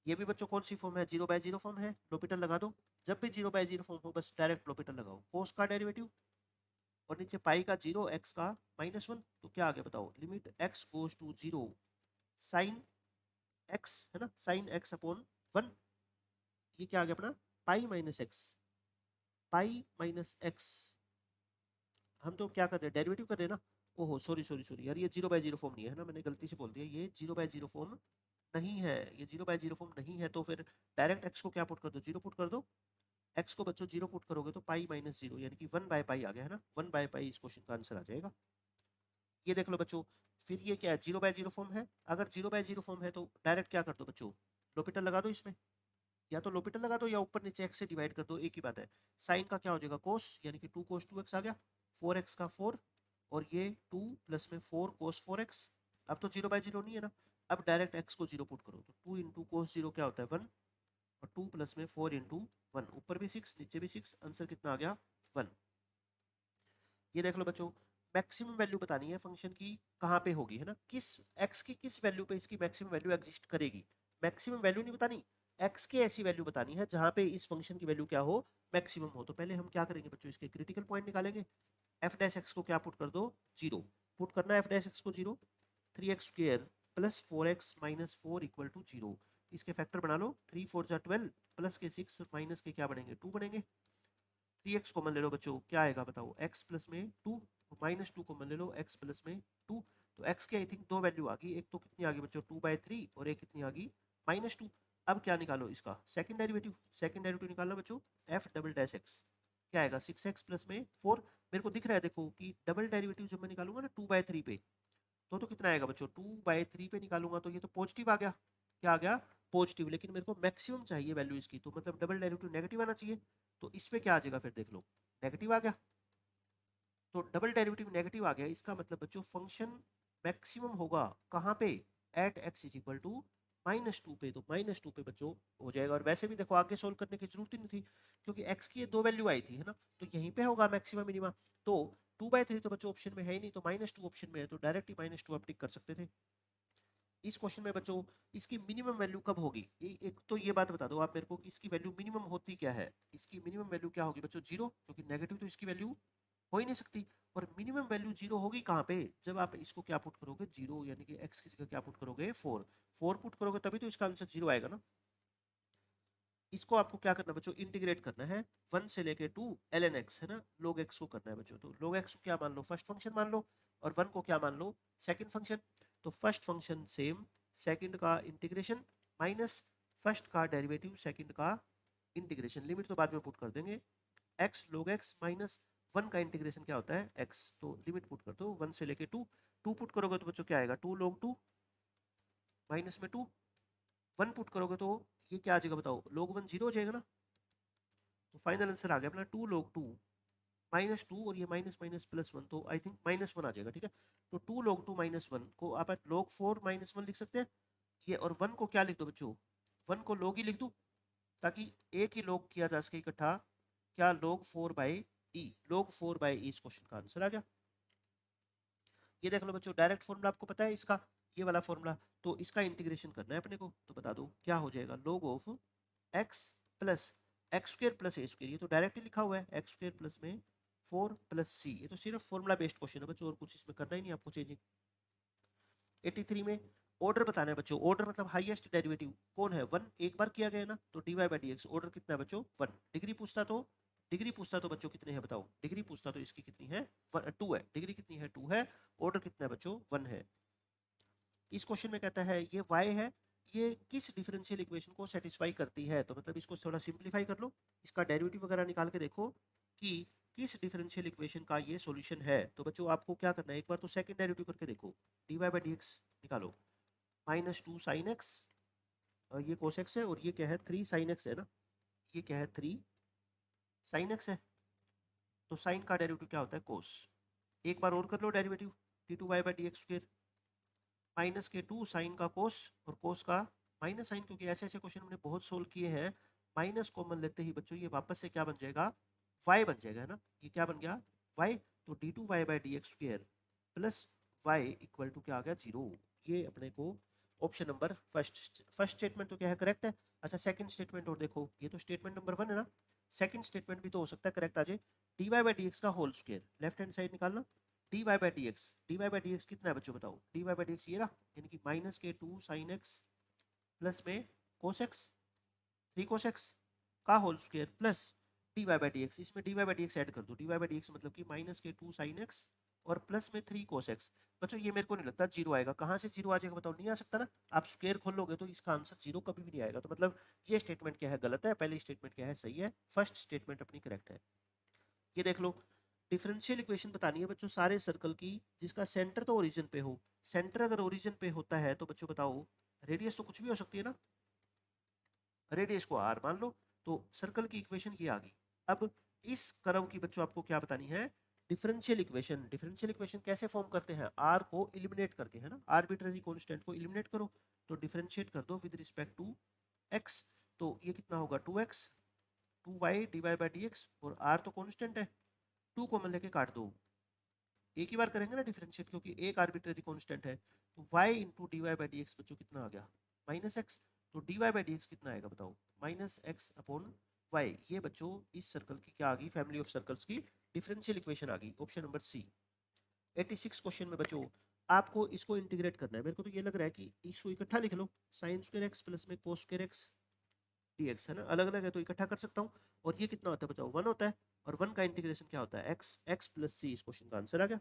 ये भी बच्चों कौन सी फॉर्म है, 0/0 फॉर्म है, लोपिटल लगा दो। जब भी 0/0 फॉर्म हो बस डायरेक्ट लोपिटल लगाओ, कोस का डेरिवेटिव, और नीचे पाई का 0, x का -1, तो क्या आ गया बताओ, limit x goes to 0 sine x, है ना, साइन x अपॉन 1। ये क्या आ गया अपना, pi minus x, pi minus x. हम तो क्या कर रहे हैं, डेरिवेटिव कर रहे हैं ना। ओहो सॉरी सॉरी सॉरी यार, ये 0/0 फॉर्म नहीं है ना, मैंने गलती से बोल दिया, ये 0/0 फॉर्म नहीं है, ये 0/0 फॉर्म नहीं है। तो फिर डायरेक्ट x को क्या पुट कर दो, 0 पुट कर दो। x को बच्चों 0 पुट करोगे तो पाई -0 यानी कि 1/पाई आ गया है ना, 1/पाई इस क्वेश्चन का आंसर आ जाएगा। ये देख लो बच्चों, फिर ये क्या है 0/0 फॉर्म है। अगर 0/0 फॉर्म है तो डायरेक्ट क्या कर दो बच्चों, लोपिटल लगा दो इसमें, या तो लोपिटल लगा दो या ऊपर नीचे x से डिवाइड कर दो, एक ही बात है। साइन का क्या हो जाएगा कोस, यानी कि 2 cos 2x आ गया, 4x का 4, और ये 2 प्लस में 4 cos 4x। अब तो 0/0 नहीं है ना, अब डायरेक्ट x को 0 पुट करो, तो 2 इंटू कोस 0 क्या होता है 1, और 2 प्लस में 4 इंटू 1, ऊपर भी 6 नीचे भी 6, आंसर कितना आ गया 1। ये देख लो बच्चों, मैक्सिमम वैल्यू बतानी है फंक्शन की, कहाँ पे होगी, है ना, किस x की किस वैल्यू पे इसकी मैक्सिमम वैल्यू एग्जिस्ट करेगी। मैक्सिमम वैल्यू नहीं बतानी, x की ऐसी वैल्यू बतानी है जहाँ पे इस फंक्शन की वैल्यू क्या हो, मैक्सिमम हो। तो पहले हम क्या करेंगे बच्चों, इसके क्रिटिकल पॉइंट निकालेंगे। एफ डैश एक्स को क्या पुट कर दो 0, पुट करना है एफ डैश एक्स को 0, 3x² plus 4x minus 4 equal to 0। इसके फैक्टर बना लो, 3 4 जा 12, प्लस के 6 माइनस के क्या बनेंगे 2 बनेंगे। 3x कॉमन ले लो बच्चों, क्या आएगा बताओ, x प्लस में 2, -2 कॉमन ले लो, x प्लस में 2। तो x की आई थिंक दो वैल्यू आ गई, एक तो कितनी आ गई बच्चों 2/3, और एक कितनी आ गई -2। अब क्या निकालो इसका सेकंड डेरिवेटिव, सेकंड डेरिवेटिव निकालना बच्चों, f डबल डैश x क्या आएगा 6x प्लस में 4। मेरे को दिख रहा है देखो कि डबल डेरिवेटिव जब मैं निकालूंगा ना 2/3 पे, तो कितना आएगा बच्चों 2/3 पे निकालूंगा तो ये तो पॉजिटिव आ गया, क्या आ गया पॉजिटिव। लेकिन मेरे को मैक्सिमम चाहिए वैल्यू इसकी, तो मतलब डबल डेरिवेटिव नेगेटिव आना चाहिए। तो इसमें क्या आ जाएगा फिर देख लो, नेगेटिव आ गया। तो डबल डेरिवेटिव नेगेटिव आ गया, इसका मतलब बच्चों फंक्शन मैक्सिमम होगा कहाँ पे, at x is equal to -2 पे। तो -2 पे बच्चों हो जाएगा। और वैसे भी देखो आगे सोल्व करने की जरूरत ही नहीं थी, क्योंकि x की ये दो वैल्यू आई थी, है ना, तो यहीं पे होगा मैक्सिमम मिनिमम। तो 2/3 तो बच्चों ऑप्शन में है ही नहीं, तो -2 ऑप्शन में है, तो डायरेक्ट ही -2 आप टिक कर सकते थे। इस क्वेश्चन में बच्चों इसकी मिनिमम वैल्यू कब होगी, एक तो ये बात बता दो आप मेरे को कि इसकी वैल्यू मिनिमम होती क्या है। इसकी मिनिमम वैल्यू क्या होगी बच्चों 0, क्योंकि नेगेटिव तो इसकी वैल्यू हो ही नहीं सकती। और मिनिमम वैल्यू 0 होगी कहाँ पे, जब आप इसको क्या पुट करोगे 0, यानी कि x की जगह क्या पुट करोगे 4, 4 पुट करोगे तभी तो इसका आंसर 0 आएगा ना। इसको आपको क्या करना है बच्चों, इंटीग्रेट करना है 1 से लेके 2 ln x, है ना, log x को करना है बच्चों। तो log x को क्या मान लो फर्स्ट फंक्शन मान लो, और 1 को क्या मान लो सेकंड फंक्शन। तो फर्स्ट फंक्शन सेम, सेकंड का इंटीग्रेशन माइनस फर्स्ट का डेरिवेटिव सेकंड का इंटीग्रेशन, लिमिट तो बाद में पुट कर देंगे। x log x माइनस 1 का इंटीग्रेशन क्या होता है x, तो लिमिट पुट कर दो 1 से लेके 2, 2 पुट करोगे तो बच्चों क्या आएगा 2 log 2 माइनस में 2, 1 पुट करोगे तो ये क्या आ जाएगा बताओ log 1 0 हो जाएगा ना। तो फाइनल आंसर आ गया अपना 2 log 2 -2, और ये माइनस माइनस प्लस 1, तो आई थिंक -1 आ जाएगा, ठीक है। तो 2 log 2 -1 को आप log 4 -1 लिख सकते हैं ये, और 1 को क्या लिख दो बच्चों, 1 को log ही लिख दूं, ताकि एक ही log किया जा सके इकट्ठा, क्या log 4/e, log 4/e इस क्वेश्चन का आंसर आ गया। ये देख लो बच्चों, डायरेक्ट फॉर्मूला आपको पता है इसका, ये वाला फॉर्मूला, तो इसका इंटीग्रेशन करना है अपने को, तो बता दो क्या हो जाएगा, log of x plus x square plus A square, ये तो डायरेक्टली लिखा हुआ है, एक्स स्क्र प्लस में 4 प्लस सी, ये तो सिर्फ फॉर्मूला बेस्ड क्वेश्चन है बच्चों, और कुछ इसमें करना ही नहीं आपको चेंजिंग। 83 में ऑर्डर बताना है बच्चों, ऑर्डर मतलब हाईएस्ट डेरिवेटिव कौन है, 1 एक बार किया गया ना, तो dy by D x, order कितना है बच्चों 1, डिग्री पूछता तो बच्चों कितने हैं बताओ, डिग्री पूछता तो इसकी कितनी है 2 है, डिग्री कितनी है 2 है, ऑर्डर कितना है बच्चों 1 है। इस क्वेश्चन में कहता है ये y है, ये किस डिफरेंशियल इक्वेशन को सेटिस्फाई करती है, तो मतलब इसको थोड़ा सिंप्लीफाई कर लो, इसका डेरिवेटिव वगैरह निकाल के देखो कि किस डिफरेंशियल इक्वेशन का ये सॉल्यूशन है। तो बच्चों आपको क्या करना है, एक बार तो सेकंड डेरिवेटिव करके देखो, dy बाई डी एक्स निकालो, -2 sin x, और ये cos x है, और ये क्या है 3 sin x है ना, ये क्या है 3 sin x है, तो साइन का डेरिवेटिव क्या होता है cos, एक बार और कर लो derivative, d2y by D x square, minus के 2 साइन का कोस और कोस का माइनस साइन, क्योंकि ऐसे ऐसे क्वेश्चन हमने बहुत सोल्व किए हैं, माइनस कॉमन लेते ही बच्चों ये वापस से क्या बन जाएगा, y बन जाएगा, है ना, ये क्या बन गया y, तो d2y by D x square plus y equal to क्या आ गया 0, ये अपने को ऑप्शन नंबर फर्स्ट स्टेटमेंट तो क्या है करेक्ट है। अच्छा सेकंड स्टेटमेंट और देखो, ये तो स्टेटमेंट नंबर 1 है ना, सेकंड स्टेटमेंट भी तो हो सकता है करेक्ट आ जाए, dy बाई डी एक्स का whole square, left hand side निकालना, dy बाई डी एक्स कितना है बच्चों बताओ, dy बाई डी एक्स ये रहा, यानी कि माइनस के 2 साइन एक्स प्लस में कोस एक्स 3 कोस एक्स का whole square plus dy by D X, इसमें dy by D X add कर दो, dy बाई डी एक्स मतलब कि माइनस के 2 साइन एक्स और प्लस में 3 कोस एक्स। बच्चों ये मेरे को नहीं लगता जीरो आएगा, कहाँ से जीरो आ जाएगा बताओ, नहीं आ सकता ना, आप स्क्वायर खोल लोगे तो इसका आंसर जीरो कभी भी नहीं आएगा, तो मतलब ये स्टेटमेंट क्या है गलत है, पहली स्टेटमेंट क्या है सही है, फर्स्ट स्टेटमेंट अपनी करेक्ट है। ये देख लो, डिफरेंशियल इक्वेशन बतानी है बच्चों सारे सर्कल की जिसका सेंटर तो ओरिजिन पे हो, सेंटर अगर ओरिजिन पे होता है तो बच्चों बताओ रेडियस तो कुछ भी हो सकती है ना, रेडियस को r मान लो, तो सर्कल की इक्वेशन ये आ गई। अब इस कर्व की बच्चों आपको क्या बतानी है, डिफरेंशियल इक्वेशन, डिफरेंशियल इक्वेशन कैसे फॉर्म करते हैं, r को एलिमिनेट करके, है ना, आर्बिट्ररी कांस्टेंट को एलिमिनेट करो, तो डिफरेंशिएट कर दो विद रिस्पेक्ट टू x, तो ये कितना होगा 2x 2y dy by D x, और r तो कांस्टेंट है, 2 कॉमन लेके काट दो, एक ही बार करेंगे ना डिफरेंशिएट क्योंकि एक आर्बिट्ररी कांस्टेंट है, तो y into D Y by D X बच्चों कितना आ गया माइनस एक्स, तो D Y by D X कितना आएगा बताओ माइनस एक्स अपॉन वाई, ये बच्चों इस सर्कल की क्या आ गई, फैमिली ऑफ सर्कल्स की डिफरेंशियल इक्वेशन आ गई, ऑप्शन नंबर सी। 86 क्वेश्चन में बच्चों आपको इसको इंटीग्रेट करना है, मेरे को तो ये लग रहा है कि इसको इकट्ठा लिख लो, साइन स्क्वायर एक्स प्लस में कोस स्क्वायर एक्स dx है ना, अलग अलग है तो इकट्ठा कर सकता हूँ, और ये कितना होता है बताओ 1 होता है, और 1 का इंटीग्रेशन क्या होता है x, x प्लस सी, इस क्वेश्चन का आंसर आ गया।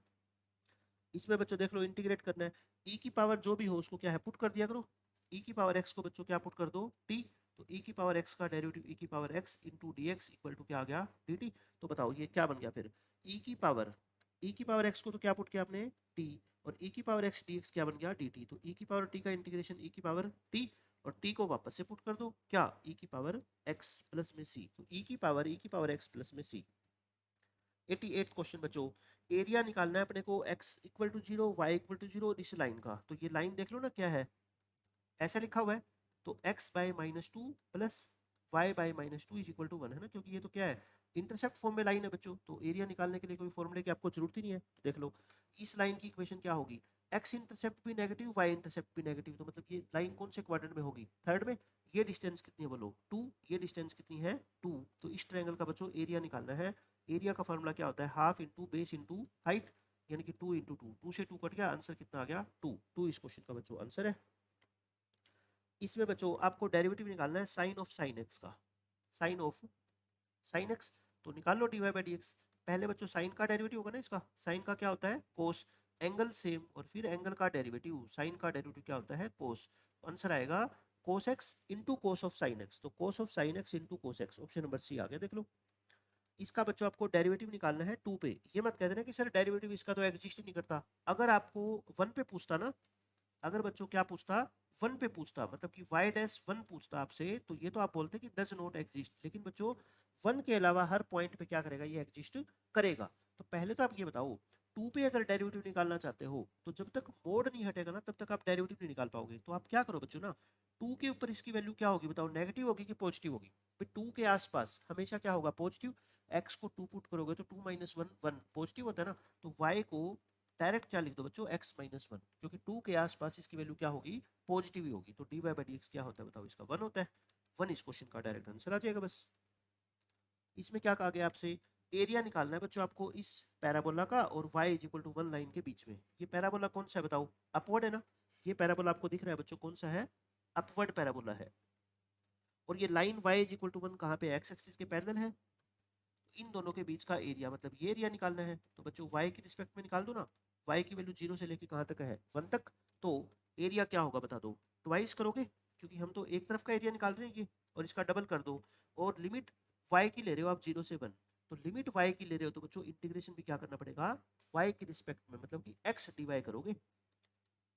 इसमें बच्चों देख लो इंटीग्रेट करना है, e की पावर जो भी हो उसको क्या है पुट कर दिया करो, e की पावर x को बच्चों क्या पुट कर दो t, तो e की पावर x का डेरिवेटिव e की power x into D X equal to क्या आ गया dt, तो बताओ ये क्या बन गया फिर, e की पावर x को तो क्या पुट किया आपने t, और e की पावर x dx क्या बन गया dt, तो e की पावर t का इंटीग्रेशन e की पावर t, और t को वापस से पुट कर दो क्या e की पावर x प्लस में c, तो e की पावर x प्लस में c। 88 क्वेश्चन बच्चों, एरिया निकालना है अपने को x equal to 0 y equal to 0 इस लाइन का, तो ये लाइन देख लो ना क्या है, ऐसा लिखा हुआ है, तो x by -2 plus y by -2 is equal to 1, है ना, क्योंकि ये तो क्या है इंटरसेप्ट फॉर्म में लाइन है बच्चों, तो एरिया निकालने के लिए कोई फॉर्मूले की आपको जरूरत ही नहीं है, तो देख लो इस लाइन की इक्वेशन क्या होगी, x इंटरसेप्ट भी नेगेटिव y इंटरसेप्ट भी नेगेटिव, तो मतलब ये लाइन कौन से क्वाड्रेंट में होगी, थर्ड में, ये डिस्टेंस कितनी है बोलो 2, ये डिस्टेंस कितनी है 2, तो इस ट्रायंगल का बच्चों एरिया निकालना है, एरिया का फॉर्मूला क्या होता है half into base into height, यानी कि 2 इंटू 2 से 2 कट गया, आंसर कितना आ गया 2 इस क्वेश्चन का बच्चों आंसर है। इसमें बच्चों आपको डेरिवेटिव निकालना है साइन ऑफ साइन एक्स का, साइन ऑफ साइन एक्स, तो निकाल लो d Y by D x, पहले बच्चों साइन का डेरिवेटिव होगा ना, इसका साइन का क्या होता है कोस, एंगल सेम और फिर एंगल का डेरिवेटिव, साइन का डेरिवेटिव क्या होता है कोस, आंसर आएगा cos x into cos of sine x, तो cos of sine x into cos x, option number c आ गया देख लो। इसका बच्चों आपको डेरिवेटिव निकालना है 2 पे, ये मत कह देना कि सर डेरिवेटिव इसका तो एग्जिस्ट ही नहीं करता, अगर आपको 1 पे पूछता ना, अगर बच्चों क्या पूछता 1 पे पूछता, मतलब कि y डैश 1 पूछता आपसे, तो ये तो आप बोलते कि डज नॉट एग्जिस्ट, लेकिन बच्चों 1 के अलावा हर पॉइंट पे क्या करेगा ये एग्जिस्ट करेगा, तो पहले तो आप ये बताओ 2 पे अगर डेरिवेटिव निकालना चाहते हो तो जब तक मोड नहीं हटेगा ना तब तक आप डेरिवेटिव नहीं निकाल पाओगे, तो आप क्या करो बच्चों ना टू के ऊपर इसकी वैल्यू क्या होगी बताओ, नेगेटिव होगी कि पॉजिटिव होगी? फिर टू के आसपास हमेशा क्या होगा, पॉजिटिव। एक्स को टू पुट करोगे तो two minus one one positive होता है ना, तो वाई को डायरेक्ट क्या लिख दो बच्चों, एक्स माइनस वन, क्योंकि टू के आसपास इसकी वैल्यू क्या होगी, पॉजिटिव ही होगी। तो D Y by D X क्या होता है बताओ, इसका वन होता है। वन इस क्वेश्चन का डायरेक्ट आंसर आ जाएगा बस। इसमें क्या कहा गया आपसे, एरिया निकालना है बच्चों आपको इस पैराबोला का और y is equal to one line के बीच में। ये पैराबोला कौन सा है बताओ, अपवर्ड है ना। ये पैराबोला आपको दिख रहा है बच्चों, कौन सा है, अपवर्ड पैराबोला है। और ये line y is equal to one कहाँ पे, एक्स एक्सिस के पैरेलल है। इन दोनों के बीच का एरिया, मतलब ये एरिया निकालना है, तो बच्चों y की रिस्पेक्ट में निकाल दो ना। y की वैल्यू जीरो से लेके कहाँ तक है, वन तक। तो एरिया क्या होगा बता दो, ट्वाइस करोगे, क्योंकि हम तो एक तरफ का एरिया निकाल रहे हैं ये, और इसका डबल कर दो। और लिमिट y की ले रहे हो आप जीरो से वन, तो लिमिट y की ले रहे हो तो बच्चों इंटीग्रेशन भी क्या करना पड़ेगा, y की रिस्पेक्ट में, मतलब कि x dy करोगे।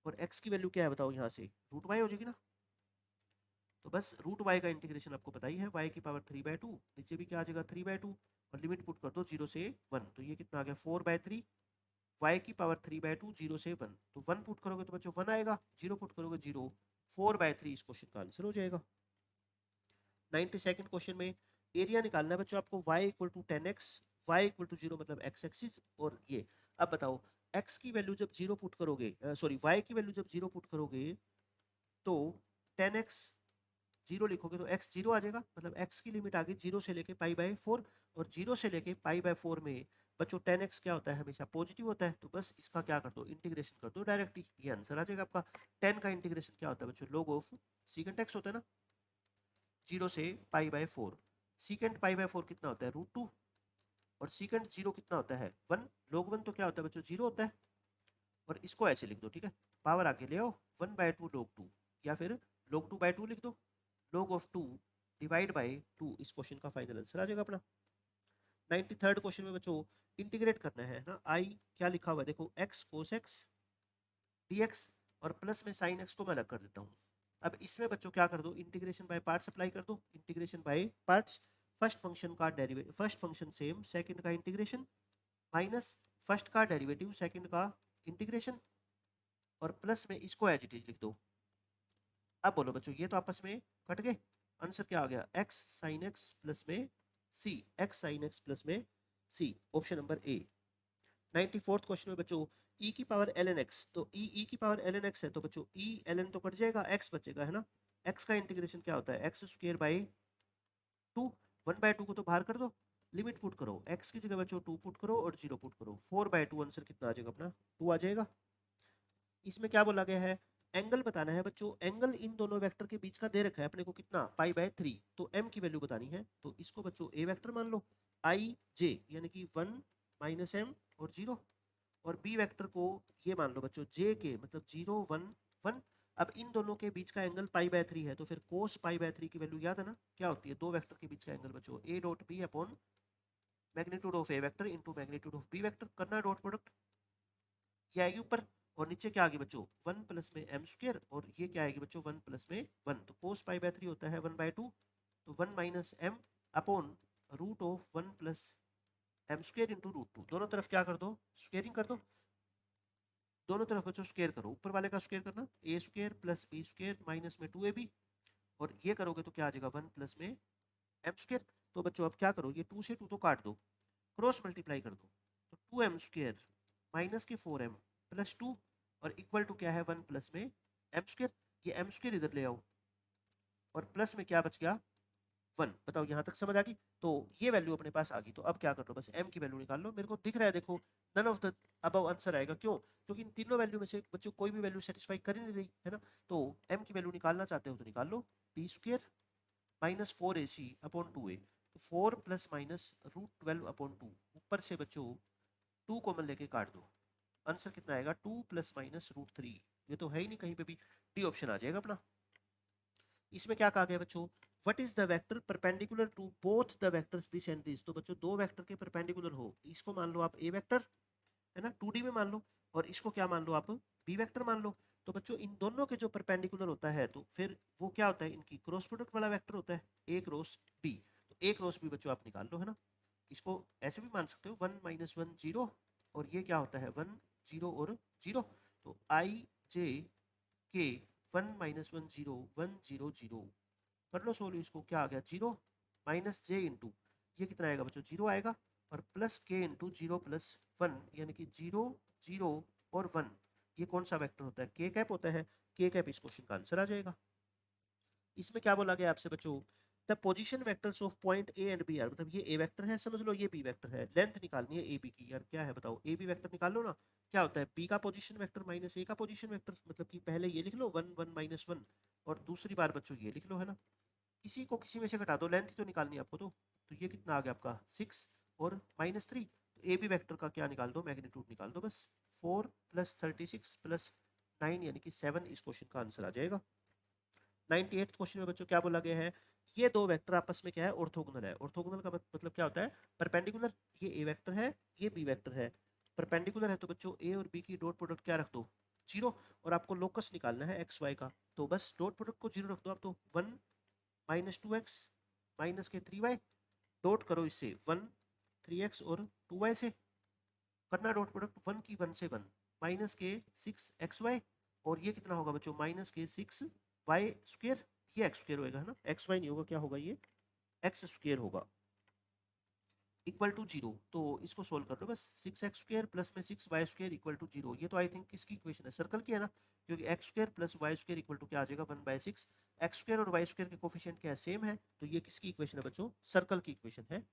और x की वैल्यू क्या है बताओ, यहाँ से रूट y हो जाएगी ना। तो बस रूट y का इंटीग्रेशन आपको पता ही है, y की पावर थ्री बाय टू, नीचे भी क्या आ जाएगा थ्री बाय टू, और लिमिट पुट कर दो जीरो से वन, तो ये कितना आ गया फोर बाय थ्री, y की power three by two, zero से वन, तो वन पुट करोगे तो बच्चों वन आएगा, जीरो पुट करोगे जीरो, फोर बाय थ्री इस क्वेश्चन का आंसर हो जाएगा। 92nd क्वेश्चन में एरिया निकालना है बच्चों आपको, y equal to ten X, Y equal to zero मतलब x एक्सिस, और ये अब बताओ x की वैल्यू जब जीरो पुट करोगे, सॉरी y की वैल्यू जब जीरो पुट करोगे तो टेन एक्स जीरो लिखोगे तो x जीरो आ जाएगा, मतलब x की लिमिट आ गई जीरो से लेके पाई बाय फोर, और जीरो से लेके पाई बाय फोर में बच्चों टेन एक्स क्या होता है, हमेशा पॉजिटिव होता है। तो बस इसका क्या कर दो, इंटीग्रेशन कर दो डायरेक्टली, ये आंसर आ जाएगा आपका। टेन का इंटीग्रेशन क्या होता है बच्चों, लोग ऑफ सीकेंट एक्स होता है ना, जीरो से pi by four. Secant pi by four कितना होता है, रूट टू, और सीकेंट जीरो कितना होता है, वन। लोग वन तो क्या होता है बच्चों, जीरो होता है। और इसको ऐसे लिख दो, ठीक है, पावर आगे ले आओ, one by two log two, या फिर लोग टू बाय टू लिख दो, log of two divide by two, इस क्वेश्चन का फाइनल आंसर आ जाएगा अपना। 93rd क्वेश्चन में बच्चों इंटीग्रेट करना है ना, आई क्या लिखा हुआ है देखो, एक्स कोस एक्स dx, और प्लस में साइन एक्स को मैं अलग कर देता हूँ। अब इसमें बच्चों क्या कर दो, इंटीग्रेशन बाय पार्ट्स अप्लाई कर दो, integration by parts. First function का derivative, first function same, second का इंटीग्रेशन, माइनस फर्स्ट का डेरिवेटिव सेकंड का इंटीग्रेशन, और प्लस में इसको एज इट इज लिख दो। अब बोलो बच्चों, ये तो आपस में कट गए, आंसर क्या आ गया, एक्स साइन एक्स प्लस में c, x sine x plus में c, option number a. 94th question में बच्चों e की पावर एल एन एक्स, तो e की पावर एल एन एक्स है, तो बच्चों e एल एन तो कट जाएगा, x बचेगा है ना। x का इंटीग्रेशन क्या होता है, x square by two, one by to को तो बाहर कर दो, लिमिट पुट करो, x की जगह बच्चों टू पुट करो और जीरो पुट करो, फोर बाय टू, आंसर कितना आ जाएगा अपना, टू आ जाएगा। इसमें क्या बोला गया है, एंगल बताना है बच्चों, एंगल इन दोनों वेक्टर के बीच का दे रखा है अपने को कितना, पाई बाय थ्री, तो m की वैल्यू बतानी है, तो इसको बच्चों a वेक्टर मान लो, आई जे यानी कि वन माइनस एम और जीरो, और b वेक्टर को ये मान लो बच्चों j के, मतलब जीरो वन वन। अब इन दोनों के बीच का एंगल पाई बाय थ्री है, तो फिर कोस पाई बाय थ्री की वैल्यू याद है ना, क्या होती है, दो वेक्टर के बीच का एंगल बच्चों a dot b upon magnitude of a vector into magnitude of b vector, करना है डॉट प्रोडक्ट, ये आएगी ऊपर, और नीचे क्या आएगी बच्चों, वन प्लस में एम स्क्र, और ये क्या आएगी बच्चों, वन प्लस में वन, तो कोस पाई बाय थ्री होता है वन बाय टू, तो one minus M upon root of one plus M square into root two, दोनों तरफ क्या कर दो, स्क्वेयरिंग कर दो, दोनों तरफ बच्चों स्क्वेयर करो, ऊपर वाले का स्क्वेयर करना, a square plus b square minus में टू ए बी, और ये करोगे तो क्या आ जाएगा, वन प्लस में एम स्क्वेयर। तो बच्चों अब क्या करो, ये टू से टू तो काट दो, क्रॉस मल्टीप्लाई कर दो, तो टू एम स्क्वेयर माइनस के फोर एम प्लस टू, और इक्वल टू क्या है, वन प्लस में एम स्क्वेयर, ये एम स्क्वेयर इधर ले आओ, और प्लस में क्या बच गया, वन। बताओ यहाँ तक समझ आ गई, तो ये वैल्यू अपने पास आ गई, तो अब क्या कर लो, बस m की वैल्यू निकाल लो, मेरे को दिख रहा है देखो, none of the above answer आएगा, क्यों, क्योंकि इन तीनों वैल्यू में से बच्चों कोई भी वैल्यू सेटिस्फाई कर ही नहीं रही है ना। तो m की वैल्यू निकालना चाहते हो तो निकाल लो, B square minus four A C upon two A, तो four plus minus root twelve upon two, ऊपर से बच्चों टू कॉमन लेके काट दो, आंसर कितना आएगा, two plus minus root three, ये तो है ही नहीं कहीं पे भी, डी ऑप्शन आ जाएगा अपना। इसमें क्या कहा गया बच्चों, what is the vector perpendicular to both the vectors this and this, तो बच्चों दो वेक्टर के परपेंडिकुलर हो, इसको मान लो आप ए वेक्टर है ना, 2D में मान लो, और इसको क्या मान लो आप, बी वेक्टर मान लो। तो बच्चों इन दोनों के जो परपेंडिकुलर होता है, तो फिर वो क्या होता है, इनकी क्रॉस प्रोडक्ट वाला वेक्टर होता है, ए क्रॉस बी, तो ए क्रॉस बी बच्चों आप निकाल लो है ना। इसको ऐसे भी मान सकते हो, वन माइनस वन जीरो, और ये क्या होता है, वन जीरो और जीरो, तो आई जे के 1 माइनस 1 0 1 0 0 कर लो सोल्व इसको। क्या आ गया 0 माइनस जे इंटू ये कितना आएगा बच्चों 0 आएगा और प्लस के इंटू 0 प्लस 1 यानी कि 0 0 और 1 ये कौन सा वेक्टर होता है के कैप होता है। के कैप इस क्वेश्चन का आंसर आ जाएगा। इसमें क्या बोला गया आपसे बच्चों the position vectors of point A and B are मतलब ये ए वेक्टर है समझ लो ये बी वेक्टर है लेंथ निकालनी है ए बी की यार क्या है बताओ ए बी वेक्टर निकाल लो ना। क्या होता है बी का पोजीशन वेक्टर माइनस ए का पोजीशन वेक्टर मतलब कि पहले ये लिख लो 1 1 माइनस 1 और दूसरी बार बच्चों ये लिख लो है ना। किसी को किसी में से घटा दो लेंथ ही तो निकालनी है आपको तो ये कितना आ गया आपका 6 और -3 तो ए बी वेक्टर का क्या निकाल दो मैग्नीट्यूड निकाल दो बस 4 प्लस 36 प्लस 9 यानी कि 7 इस क्वेश्चन का आंसर आ जाएगा। 98th क्वेश्चन में बच्चों क्या बोला गया है ये दो वेक्टर आपस में क्या है ऑर्थोगोनल है। ऑर्थोगोनल का मतलब क्या होता है परपेंडिकुलर ये ए वेक्टर है ये बी वेक्टर है परपेंडिकुलर है तो बच्चों ए और बी की डॉट प्रोडक्ट क्या रख दो 0 और आपको लोकस निकालना है एक्स वाई का तो बस डॉट प्रोडक्ट को 0 रख दो आप तो 1 माइनस 2x माइनस के 3y डॉट करो इससे 1 3x और 2y से करना डॉट प्रोडक्ट 1 की 1 से 1 माइनस के 6xy और ये कितना होगा बच्चों माइनस के 6y स्क्वायर ये एक्स स्क्वायर होगा है ना एक्स वाई नहीं होगा क्या होगा ये एक्स स्क्वायर होगा इक्वल टू 0 तो इसको सोल्व कर लो बस 6x स्क्वायर प्लस में 6y स्क्वायर इक्वल टू 0 ये तो आई थिंक किसकी इक्वेशन है सर्कल की है ना क्योंकि X square plus Y square equal to क्या आ जाएगा 1/6 एक्स स्क्वायर और वाई स्क्वायर के कोफिशिएंट क्या है सेम है तो ये किसकी इक्वेशन है बच्चों सर्कल की इक्वेशन है।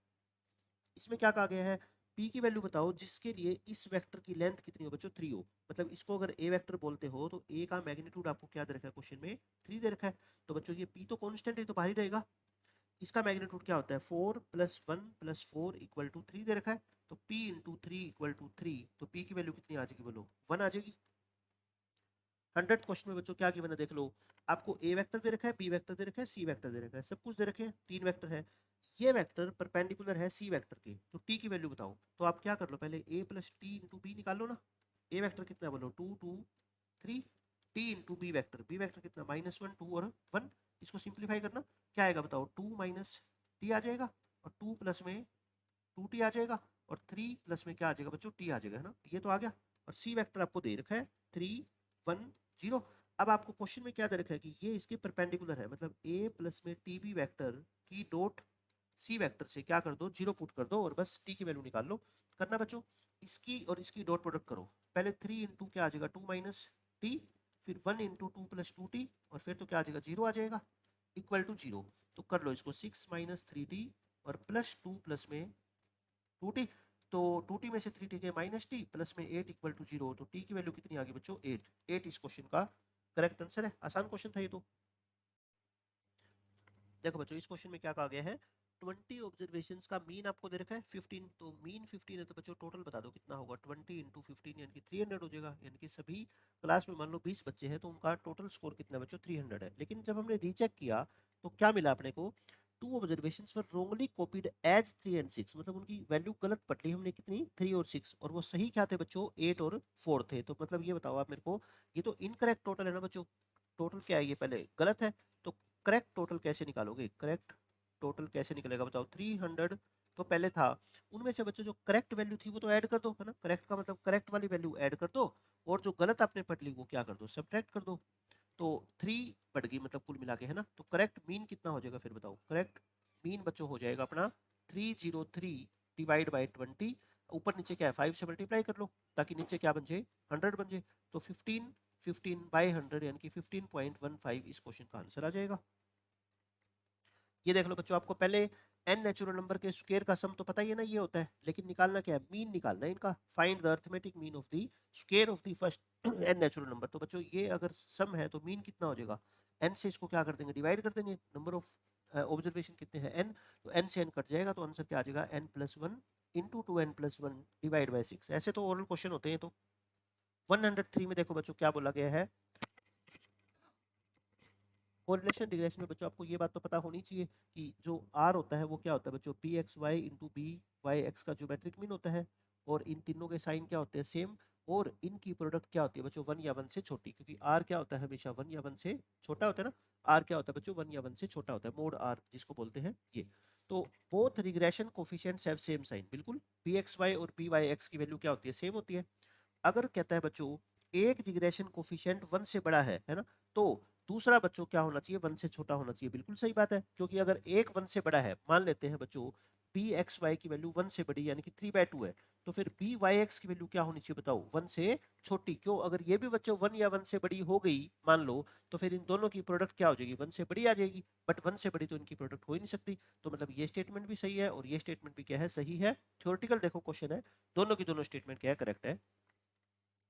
इसमें क्या कहा गया है p की वैल्यू बताओ जिसके लिए इस वेक्टर की लेंथ कितनी हो बच्चों 3 हो मतलब इसको अगर a वेक्टर बोलते हो तो a का मैग्नीट्यूड आपको क्या दे रखा है क्वेश्चन में 3 दे रखा है तो बच्चों ये p तो कांस्टेंट है तो बाहर ही रहेगा। इसका मैग्नीट्यूड क्या होता है 4 प्लस 1 प्लस 4 इक्वल टू 3 दे रखा है तो p इंटू 3 इक्वल टू 3 तो p की वैल्यू कितनी आ जाएगी बोलो 1 आ जाएगी। 100 क्वेश्चन में बच्चों क्या गिवन है देख लो आपको a वेक्टर दे रखा है b वेक्टर दे रखा है c वेक्टर दे रखा है सब कुछ दे रखे हैं 3 वेक्टर है ये वेक्टर परपेंडिकुलर है c वेक्टर के तो t की वैल्यू बताओ तो आप क्या कर लो पहले a plus T into B निकाल लो ना। a वेक्टर कितना बोलो 2 2 3 t इंटू बी वेक्टर कितना -1 2 और 1 इसको सिंप्लीफाई करना क्या आएगा बताओ 2 माइनस टी आ जाएगा और 2 प्लस में 2t आ जाएगा और 3 प्लस में क्या आ जाएगा बच्चों t आ जाएगा है ना ये तो आ गया और c वेक्टर आपको दे रखा है 3 1 0। अब आपको क्वेश्चन में क्या दे रखा है कि ये इसके परपेंडिकुलर है मतलब a प्लस में टी बी वैक्टर की डॉट सी वेक्टर से क्या कर दो 0 पुट कर दो और बस t की वैल्यू निकाल लो। करना बच्चों इसकी और इसकी डॉट प्रोडक्ट करो पहले 3 इंटू क्या आ जाएगा 2 माइनस टी फिर 1 इंटू 2 प्लस 2t और फिर तो क्या आ जाएगा 0 आ जाएगा इक्वल टू 0 तो कर लो इसको 6 माइनस 3t और प्लस 2 प्लस में 2t तो 2t में से 3t के माइनस टी प्लस में 8 इक्वल टू 0 तो t की वैल्यू कितनी आ गई बच्चों 8 इस क्वेश्चन का करेक्ट आंसर है। आसान क्वेश्चन था ये तो। देखो बच्चों इस क्वेश्चन में क्या कहा गया है 20 ऑब्जर्वेशंस का मीन आपको दे रखा है 15 तो मीन 15 है तो बच्चों टोटल बता दो कितना होगा 20 इंटू 15 यानी कि 300 हो जाएगा यानी कि सभी क्लास में मान लो 20 बच्चे हैं तो उनका टोटल स्कोर कितना बच्चों 300 है। लेकिन जब हमने रीचेक किया तो क्या मिला अपने को 2 observations were wrongly copied as 3 and 6 मतलब उनकी वैल्यू गलत पढ़ ली हमने कितनी 3 और 6 और वो सही क्या थे बच्चों 8 और 4 थे। तो मतलब ये बताओ आप मेरे को ये तो इनकरेक्ट टोटल है ना बच्चों टोटल क्या है ये पहले गलत है तो करेक्ट टोटल कैसे निकालोगे करेक्ट टोटल कैसे निकलेगा बताओ 300 तो पहले था उनमें से बच्चों जो करेक्ट वैल्यू थी वो तो ऐड कर दो है ना करेक्ट का मतलब करेक्ट वाली वैल्यू ऐड कर दो और जो गलत आपने पढ़ ली वो क्या कर दो सब्ट्रैक्ट कर दो तो 3 बढ़ गई मतलब कुल मिला के है ना। तो करेक्ट मीन कितना हो जाएगा फिर बताओ करेक्ट मीन बच्चों हो जाएगा अपना 303 डिवाइड बाई 20 ऊपर नीचे क्या है 5 से मल्टीप्लाई कर लो ताकि नीचे क्या बन जाए 100 बन जाए तो 15 बाई 100 यानी कि 15.15 इस क्वेश्चन का आंसर आ जाएगा। ये देख लो बच्चों आपको पहले n नेचुरल नंबर के स्क्वायर का सम तो पता ही है ना ये होता है लेकिन निकालना क्या है मीन निकालना है इनका find the arithmetic mean of the square of the first n natural number. तो बच्चों ये अगर सम है तो मीन कितना हो जाएगा n से इसको क्या कर देंगे डिवाइड कर देंगे नंबर ऑफ ऑब्जर्वेशन कितने हैं n तो n से n कट जाएगा तो आंसर क्या आ जाएगा n+1 into 2n+1 divide by 6। ऐसे तो ओरल क्वेश्चन होते हैं। तो 103 में देखो बच्चों क्या बोला गया है कोरिलेशन रिग्रेशन में बच्चों आपको ये बात तो पता होनी चाहिए कि जो r होता है वो क्या होता है बच्चों P X Y into B Y X का ज्योमेट्रिक मीन होता है और इन तीनों के साइन क्या होते हैं सेम और इनकी प्रोडक्ट क्या होती है बच्चों 1 या 1 से छोटी क्योंकि r क्या होता है हमेशा 1 या 1 से छोटा होता है ना। r क्या होता है बच्चों 1 या 1 से छोटा होता है मोड r जिसको बोलते हैं ये। तो both regression coefficients have same sign बिल्कुल पी एक्स वाई और पी वाई एक्स की वैल्यू क्या होती है सेम होती है। अगर कहता है बच्चों एक रिग्रेशन कोफिशिएंट 1 से बड़ा है ना तो दूसरा बच्चों क्या होना चाहिए, 1 से छोटा होना चाहिए। बिल्कुल सही बात है, क्योंकि अगर एक 1 से बड़ा है, मान लेते हैं बच्चों बी एक्स वाई की वैल्यू 1 से बड़ी यानी कि 3/2 है, तो फिर बी वाई एक्स की वैल्यू क्या होनी चाहिए बताओ, 1 से छोटी। क्यों, अगर ये भी बच्चों 1 या 1 से बड़ी हो गई मान लो, तो फिर इन दोनों की प्रोडक्ट क्या हो जाएगी, 1 से बड़ी आ जाएगी। बट 1 से बड़ी तो इनकी प्रोडक्ट हो ही नहीं सकती। तो मतलब ये स्टेटमेंट भी सही है और ये स्टेटमेंट भी क्या है, सही है। थ्योरेटिकल देखो क्वेश्चन है, दोनों की दोनों स्टेटमेंट क्या है, करेक्ट है।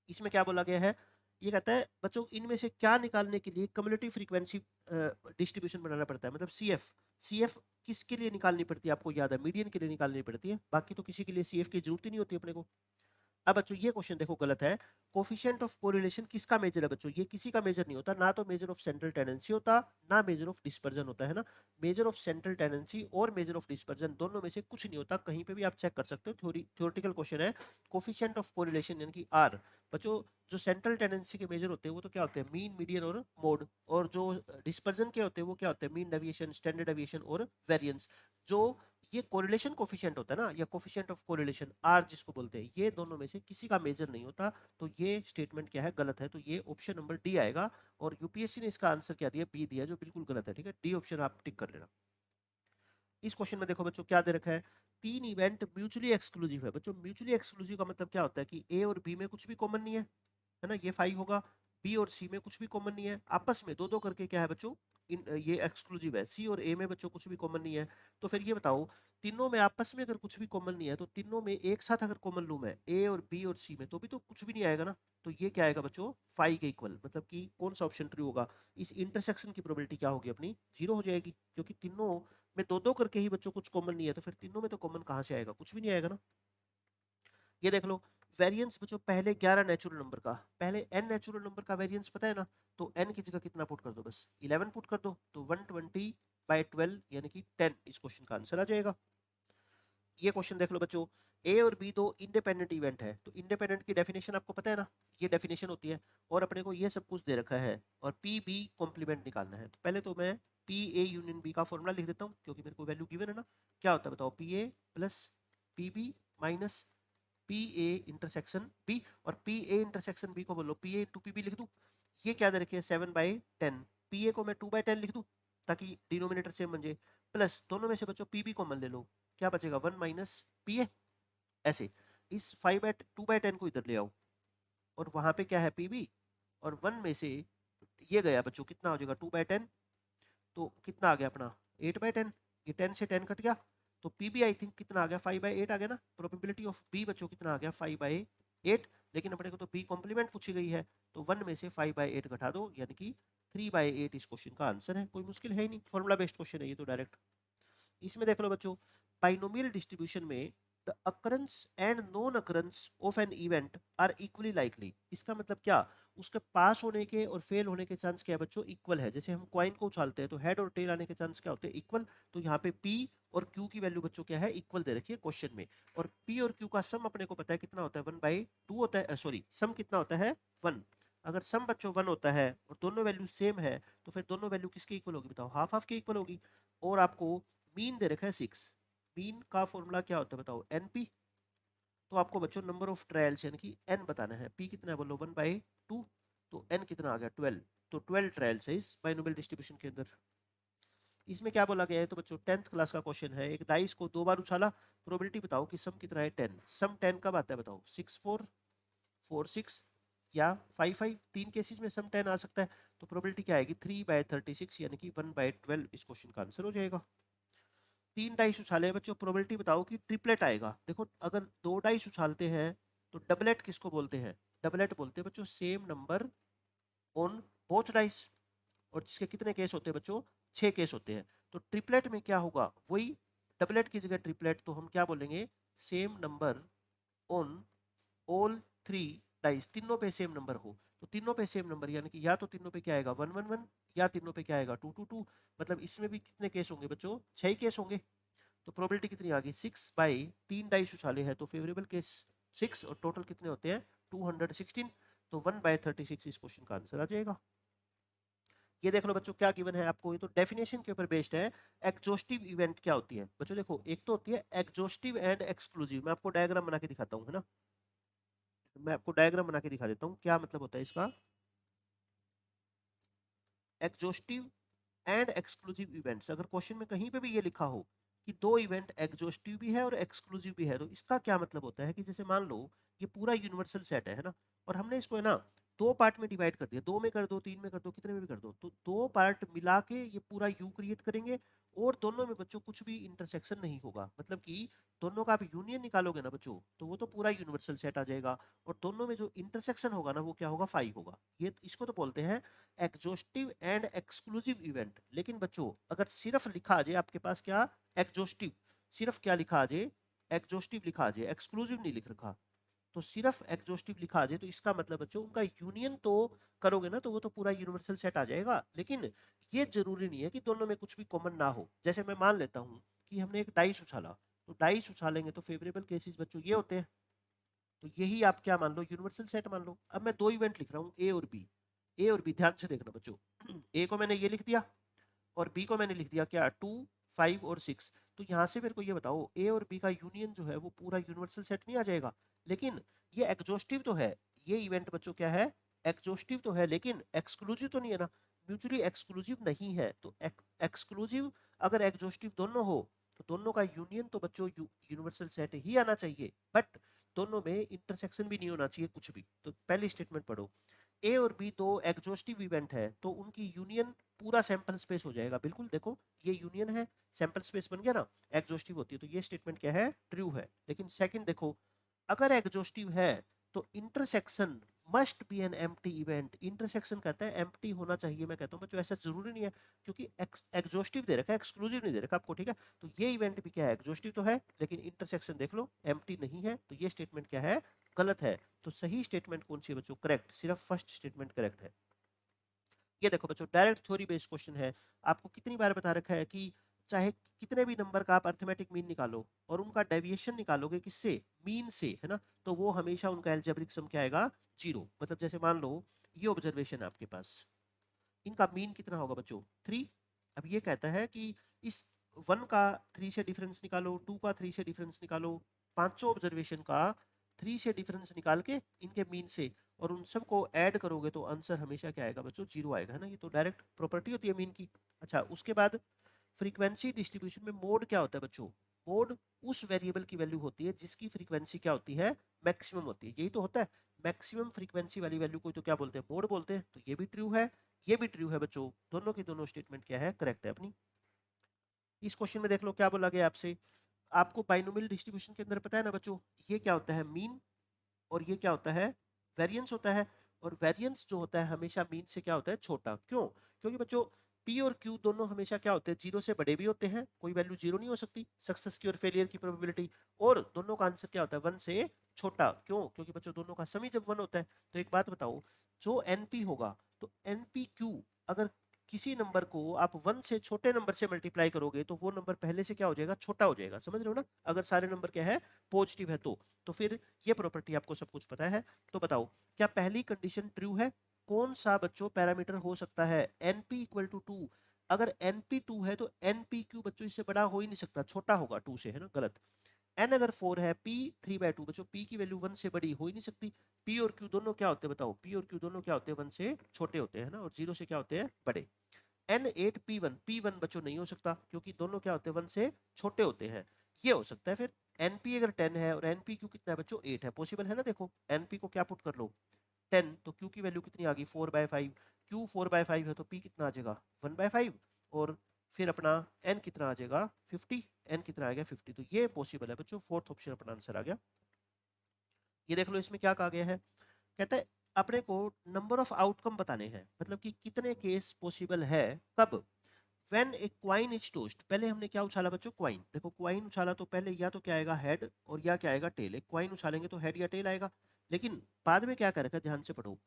इसमें क्या बोला गया है, ये कहता है बच्चों इनमें से क्या निकालने के लिए कम्युलेटिव फ्रीक्वेंसी डिस्ट्रीब्यूशन बनाना पड़ता है। मतलब सीएफ, सीएफ किसके लिए निकालनी पड़ती है, आपको याद है, मीडियन के लिए निकालनी पड़ती है, बाकी तो किसी के लिए सीएफ की जरूरत ही नहीं होती अपने को। अब बच्चों ये क्वेश्चन देखो गलत है। कोफिशिएंट ऑफ कोरिलेशन किसका मेजर है बच्चों, ये किसी का मेजर नहीं होता, ना तो मेजर ऑफ सेंट्रल टेंडेंसी होता, ना मेजर ऑफ डिस्पर्जन होता है ना। मेजर ऑफ सेंट्रल टेंडेंसी और मेजर ऑफ डिस्पर्जन दोनों में से कुछ नहीं होता, कहीं पे भी आप चेक कर सकते हो, थ्योरेटिकल क्वेश्चन है। कोफिशिएंट ऑफ कोरिलेशन यानी कि आर बच्चों, जो सेंट्रल टेंडेंसी के मेजर होते हैं वो तो क्या होते हैं, मीन, मीडियन और मोड। और जो डिस्पर्जन के होते हैं वो क्या होते हैं, मीन डेविएशन, स्टैंडर्ड डेविएशन और वेरिएंस। जो ये कोरिलेशन कोफिशिएंट होता है ना, या कोफिशिएंट ऑफ कोरिलेशन आर जिसको बोलते हैं, ये दोनों में से किसी का मेजर नहीं होता। तो ये स्टेटमेंट क्या है, गलत है। तो ये ऑप्शन नंबर डी आएगा, और यूपीएससी ने इसका आंसर क्या दिया, बी दिया, जो बिल्कुल गलत है। ठीक है, डी ऑप्शन आप टिक कर लेना। इस क्वेश्चन में देखो बच्चों क्या दे रखा है, 3 इवेंट म्यूचुअली एक्सक्लूसिव है। बच्चों म्यूचुअली एक्सक्लूसिव का मतलब क्या होता है कि ए और बी में कुछ भी कॉमन नहीं है ना, ये 5 होगा। बी और सी में कुछ भी कॉमन नहीं है, आपस में दो दो करके क्या है बच्चों, ये एक्सक्लूसिव है। सी और ए में बच्चों कुछ भी कॉमन नहीं है। तो फिर ये बताओ, तीनों में आपस में अगर कुछ भी कॉमन नहीं है, तो तीनों में एक साथ अगर कॉमन लूम है ए और बी और सी में, तो भी तो कुछ भी नहीं आएगा ना। तो ये क्या आएगा बच्चों, 5 के इक्वल, मतलब कि कौन सा ऑप्शन ट्रू होगा, इस इंटरसेक्शन की प्रोबेबिलिटी क्या होगी अपनी, 0 हो जाएगी। क्योंकि तीनों में दो दो करके ही बच्चों कुछ कॉमन नहीं है, तो फिर तीनों में तो कॉमन कहाँ से आएगा, कुछ भी नहीं आएगा ना। ये देख लो, वेरिएंस बच्चों पहले 11 नेचुरल नंबर का, पहले n नेचुरल नंबर का वेरिएंस पता है ना, तो n की जगह कितना पुट कर दो, बस 11 पुट कर दो, तो 120/12 यानी कि 10 इस क्वेश्चन का आंसर आ जाएगा। ये क्वेश्चन देख लो बच्चों, ए और बी दो इंडिपेंडेंट इवेंट है, तो इंडिपेंडेंट की डेफिनेशन आपको पता है ना, ये डेफिनेशन होती है। और अपने को ये सब कुछ दे रखा है, और पी बी कॉम्प्लीमेंट निकालना है। तो पहले तो मैं पी ए यूनियन बी का फॉर्मूला लिख देता हूँ, क्योंकि मेरे को वैल्यू गिवन है ना। क्या होता है बताओ, P A plus P B minus P A intersection B, और पी ए इंटरसेक्शन बी को बोलो P A into P B लिख दूँ। ये क्या दे रखी है, 7/10, पी ए को मैं 2/10 लिख दूँ, ताकि डिनोमिनेटर सेम बन जाए। प्लस दोनों में से बच्चों पी बी कॉमन ले लो, क्या बचेगा, 1 माइनस पी ए। ऐसे इस 2/10 को इधर ले आओ, और वहां पे क्या है पी बी, और 1 में से ये गया बच्चों, कितना हो जाएगा 2/10, तो कितना आ गया अपना 8/10, ये 10 से 10 कट गया, तो पी बी आई थिंक कितना आ गया, 5/8 आ गया ना। प्रोबेबिलिटी ऑफ बी बच्चों कितना आ गया, 5/8। लेकिन अपने को तो बी कॉम्प्लीमेंट पूछी गई है, तो 1 में से 5/8 घटा दो, यानी कि 3/8 इस क्वेश्चन का आंसर है। कोई मुश्किल है ही नहीं, फॉर्मूला बेस्ड क्वेश्चन है ये तो डायरेक्ट। इसमें देख लो बच्चों, बाइनोमियल डिस्ट्रीब्यूशन में the occurrence and non occurrence of an event are equally likely. इसका मतलब क्या, उसके पास होने के और फेल होने के चांस क्या है बच्चों, इक्वल है। जैसे हम कॉइन को उछालते हैं तो हेड और टेल आने के चांस क्या होते हैं, इक्वल। तो यहाँ पे पी और क्यू की वैल्यू बच्चों क्या है, इक्वल दे रखी है क्वेश्चन में। और पी और क्यू का सम अपने को पता है कितना होता है, 1/2 होता है, सॉरी सम कितना होता है 1। अगर सम बच्चों 1 होता है और दोनों वैल्यू सेम है, तो फिर दोनों वैल्यू किसके इक्वल होगी बताओ, हाफ हाफ के इक्वल होगी। और आपको मीन दे रखा है 6, मीन का फॉर्मूला क्या होता है बताओ, एनपी। तो आपको बच्चों नंबर ऑफ ट्रायल्स यानी कि एन बताना है, पी कितना है बोलो 1/2, तो एन कितना आ गया 12। तो 12 ट्रायल्स है इस बाइनोमियल डिस्ट्रीब्यूशन के अंदर। इसमें क्या बोला गया है, तो बच्चों 10th क्लास का क्वेश्चन है, एक डाइस को 2 बार उछाला, प्रोबेबिलिटी बताओ कि सम कितना है 10। सम 10 कब आता है बताओ, 6 4 4 6 या 5 5, तीन केसेस में सम 10 आ सकता है। तो प्रोबेबिलिटी क्या आएगी, 3/36 यानी कि 1/12 इस क्वेश्चन का आंसर हो जाएगा। 3 डाइस उछाले बच्चों, प्रोबेबिलिटी बताओ कि ट्रिपलेट आएगा। देखो अगर 2 डाइस उछालते हैं तो डबलेट किसको बोलते हैं, डबलेट बोलते हैं बच्चों same number on both dice. और जिसके कितने केस होते हैं बच्चों, 6 केस होते हैं। तो ट्रिपलेट में क्या होगा, वही डबलेट की जगह ट्रिपलेट, तो हम क्या बोलेंगे, same number on all 3 dice, तीनों पे सेम नंबर हो। तो तीनों पे सेम नंबर यानी कि या तो तीनों पे क्या आएगा 1 1 1, या तीनों पे क्या आएगा 2 2 2। मतलब इसमें भी कितने केस होंगे बच्चों, 6 केस होंगे। तो प्रोबेबिलिटी कितनी आ गई, 6/3 डाइस उछाले हैं तो फेवरेबल केस 6, और टोटल कितने होते हैं 216। तो 1/36 इस क्वेश्चन का आंसर आ जाएगा। ये देख लो बच्चों क्या गिवन है आपको, ये तो डेफिनेशन के ऊपर बेस्ड है। एग्जॉस्टिव इवेंट क्या होती है बच्चों, देखो एक तो होती है एग्जॉस्टिव एंड एक्सक्लूसिव। मैं आपको डायग्राम बना के दिखाता हूँ, है ना, मैं आपको डायग्राम बना के दिखा देता हूँ क्या मतलब होता है इसका। एग्जॉस्टिव एंड एक्सक्लूसिव इवेंट्स, अगर क्वेश्चन में कहीं पे भी ये लिखा हो कि दो इवेंट एग्जॉस्टिव भी है और एक्सक्लूसिव भी है, तो इसका क्या मतलब होता है कि जैसे मान लो ये पूरा यूनिवर्सल सेट है ना, और हमने इसको है ना दो पार्ट में डिवाइड कर दिया, दो में कर दो, तीन में कर दो, कितने में भी कर दो, तो दो पार्ट मिला के ये पूरा यू क्रिएट करेंगे, और दोनों में बच्चों कुछ भी इंटरसेक्शन नहीं होगा, मतलब कि दोनों का आप यूनियन निकालोगे ना बच्चों, तो वो तो पूरा यूनिवर्सल सेट आ जाएगा, और दोनों में जो इंटरसेक्शन होगा ना वो क्या होगा, फाई होगा। ये इसको तो बोलते हैं एग्जॉस्टिव एंड एक्सक्लूसिव इवेंट। लेकिन बच्चों अगर सिर्फ लिखा आ जाए आपके पास क्या, एग्जॉस्टिव, सिर्फ क्या लिखा आ जाए, एग्जॉस्टिव लिखा आ जाए, एक्सक्लूसिव नहीं लिख रखा, तो सिर्फ एग्जॉस्टिव लिखा आ जाए, तो इसका मतलब बच्चों उनका यूनियन तो करोगे ना तो वो तो पूरा यूनिवर्सल सेट आ जाएगा। लेकिन ये जरूरी नहीं है कि दोनों में कुछ भी कॉमन ना हो। जैसे मैं मान लेता हूँ कि हमने एक डाइस उछाला, तो डाइस उछालेंगे तो फेवरेबल केसेस बच्चों ये होते हैं, तो यही आप क्या मान लो, यूनिवर्सल सेट मान लो। अब मैं दो इवेंट लिख रहा हूँ ए और बी, ए और बी, ध्यान से देखना बच्चों। ए को मैंने ये लिख दिया और बी को मैंने लिख दिया क्या, 2, 5 और 6। तो यहाँ से मेरे को ये बताओ ए और बी का यूनियन जो है वो पूरा यूनिवर्सल सेट नहीं आ जाएगा। लेकिन ये एग्जॉस्टिव तो है, ये इवेंट बच्चों क्या है, एग्जॉस्टिव तो है, लेकिन एक्सक्लूसिव तो नहीं है ना, म्यूचुअली एक्सक्लूसिव नहीं है। तो एक्सक्लूसिव अगर एग्जॉस्टिव दोनों हो तो दोनों का यूनियन तो बच्चों यूनिवर्सल सेट ही आना चाहिए, बट दोनों में इंटरसेक्शन भी नहीं होना चाहिए कुछ भी। तो पहली स्टेटमेंट पढ़ो, ए और बी दो एग्जॉस्टिव इवेंट है तो उनकी यूनियन पूरा सैंपल स्पेस हो जाएगा। बिल्कुल देखो ये यूनियन है, सैंपल स्पेस बन गया ना, एग्जॉस्टिव होती है, तो ये स्टेटमेंट क्या है, ट्रू है। लेकिन सेकंड देखो, अगर एग्जॉस्टिव है तो intersection must be an empty event. Intersection कहता है एम्प्टी होना चाहिए, मैं कहता हूँ बच्चों ऐसा जरूरी नहीं है, क्योंकि एग्जॉस्टिव दे रखा है, एक्सक्लूसिव नहीं दे रखा आपको, ठीक है। तो ये इवेंट भी क्या है, एग्जॉस्टिव तो है, लेकिन इंटरसेक्शन देख लो एम्प्टी नहीं है, तो ये स्टेटमेंट क्या है, गलत है। तो सही स्टेटमेंट कौन सी है बच्चों, करेक्ट, सिर्फ फर्स्ट स्टेटमेंट करेक्ट है। ये देखो बच्चों डायरेक्ट थ्योरी बेस्ड क्वेश्चन है, आपको कितनी बार बता रखा है कि चाहे कितने भी नंबर का आप अर्थमेटिक मीन निकालो और उनका डेविएशन निकालोगे किससे, मीन से, है ना, तो वो हमेशा उनका एल्जेब्रिक सम क्या आएगा, 0। मतलब जैसे मान लो ये ऑब्जर्वेशन है आपके पास, इनका मीन कितना होगा बच्चों, 3। अब ये कहता है कि इस 1 का 3 से डिफरेंस निकालो, 2 का 3 से डिफरेंस निकालो, पांचों ऑब्जर्वेशन का 3 से डिफरेंस निकाल के इनके मीन से और उन सबको ऐड करोगे तो आंसर हमेशा क्या आएगा बच्चों, 0 आएगा, है ना। ये तो डायरेक्ट प्रॉपर्टी होती है मीन की। अच्छा उसके बाद फ्रीक्वेंसी डिस्ट्रीब्यूशन में मोड क्या होता है बच्चों, मोड उस वेरिएबल की वैल्यू होती है जिसकी फ्रीक्वेंसी क्या होती है, मैक्सिमम होती है, यही तो होता है। मैक्सिमम फ्रीक्वेंसी वाली वैल्यू को तो क्या बोलते हैं, मोड बोलते हैं। तो ये भी ट्रू है, ये भी ट्रू है बच्चों, दोनों की दोनों स्टेटमेंट क्या है, करेक्ट है अपनी। इस क्वेश्चन में देख लो क्या बोला गया आपसे, आपको बाइनोमियल डिस्ट्रीब्यूशन के अंदर पता है ना बच्चों, ये क्या होता है, मीन, और ये क्या होता है, वेरिएंस होता है। और वेरिएंस जो होता है हमेशा मीन से क्या होता है, छोटा। क्यों, क्योंकि बच्चों पी और क्यू दोनों हमेशा क्या होते हैं, जीरो से बड़े भी होते हैं, कोई वैल्यू जीरो नहीं हो सकती, सक्सेस की और फेलियर की प्रोबेबिलिटी। और दोनों का आंसर क्या होता है, 1 से छोटा। क्यों, क्योंकि बच्चों दोनों का सम ही जब 1 होता है। तो एक बात बताओ, जो एनपी होगा, तो एनपी क्यू अगर किसी नंबर को आप 1 से छोटे नंबर से मल्टीप्लाई करोगे तो वो नंबर पहले से क्या हो जाएगा, छोटा हो जाएगा, समझ रहे हो ना। अगर सारे नंबर क्या है, पॉजिटिव है तो फिर ये प्रॉपर्टी आपको सब कुछ पता है। तो बताओ क्या पहली कंडीशन ट्रू है, कौन सा बच्चों पैरामीटर हो सकता है, np इक्वल टू 2। अगर np 2 है तो npq बच्चों इससे बड़ा हो ही नहीं सकता, छोटा होगा 2 से, है ना, गलत। n अगर 4 है, p 3/2 बच्चों, p की वैल्यू 1 से बड़ी हो ही नहीं सकती। p और q दोनों क्या होते हैं बताओ, p और q दोनों क्या होते हैं, 1 से छोटे होते हैं ना, और 0 से क्या होते हैं, बड़े। n8 p1, p1 बच्चों नहीं हो सकता क्योंकि दोनों क्या होते हैं, 1 से छोटे होते हैं। ये हो सकता है फिर np अगर 10 है और npq कितना है बच्चों, 8 है, पॉसिबल है ना। देखो np को क्या पुट कर लो 10, तो q की वैल्यू कितनी आ गई, 4/5, q 4/5 है तो p कितना आ जाएगा, 1/5, और फिर अपना n कितना आ जाएगा, 50, n कितना आ गया 50। तो ये पॉसिबल है बच्चों, फोर्थ ऑप्शन अपना आंसर आ गया। ये देख लो इसमें क्या कहा गया है, कहता है अपने को नंबर ऑफ आउटकम बताने हैं, मतलब कि कितने केस पॉसिबल है, कब, when A coin is toast. पहले हमने क्या उछाला बच्चों, क्वाइन, देखो क्वाइन उछाला तो पहले या तो क्या आएगा, हेड, और या क्या आएगा, टेल। एक क्वाइन उछालेंगे तो हेड या टेल आएगा। लेकिन बाद में क्या कर रखा है, ध्यान से पढ़ो,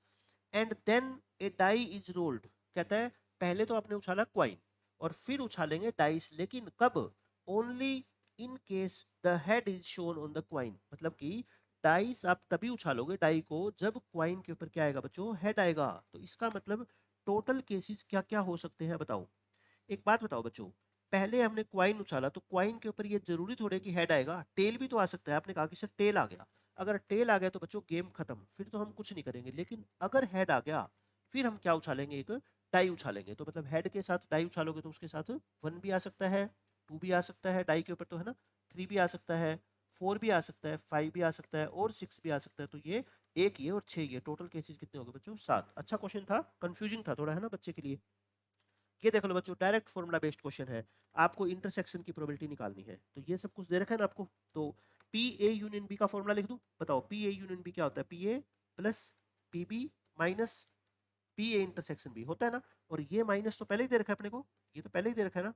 and then a die is rolled. कहता है पहले तो आपने उछाला क्वाइन और फिर उछालेंगे डाइस, लेकिन कब, only in case the head is shown on the coin. मतलब कि डाइस आप तभी उछालोगे डाई को जब क्वाइन के ऊपर क्या आएगा बच्चों, हेड आएगा। तो इसका मतलब टोटल केसेस क्या क्या हो सकते हैं बताओ। एक बात बताओ बच्चों, पहले हमने क्वाइन उछाला तो क्वाइन के ऊपर ये जरूरी थोड़े कि हेड आएगा, टेल भी तो आ सकता है। आपने कहा कि सर टेल आ गया, अगर टेल आ गया तो बच्चों गेम खत्म, फिर तो हम कुछ नहीं करेंगे। लेकिन अगर हेड आ गया फिर हम क्या उछालेंगे, एक डाई उछालेंगे, तो मतलब हेड के साथ डाई उछालोगे तो उसके साथ 1 भी आ सकता है, 2 भी आ सकता है, डाई के ऊपर तो है ना, 3 भी आ सकता है, 4 भी आ सकता है, 5 भी आ सकता है और 6 भी आ सकता है। तो ये एक ये और 6 ये टोटल केसेस कितने हो गए बच्चों? 7। अच्छा क्वेश्चन था, कंफ्यूजिंग था थोड़ा है ना बच्चे के लिए। ये देख लो बच्चों, डायरेक्ट फॉर्मूला बेस्ड क्वेश्चन है, आपको इंटरसेक्शन की प्रोबेबिलिटी निकालनी है। तो ये सब कुछ दे रखा है ना आपको। तो पी ए यूनियन बी का फॉर्मूला लिख दूं, बताओ पी ए यूनियन बी क्या होता है? P A plus P B minus P A intersection B होता है ना। और ये माइनस तो पहले ही दे रखा है अपने को, ये तो पहले ही दे रखा है ना।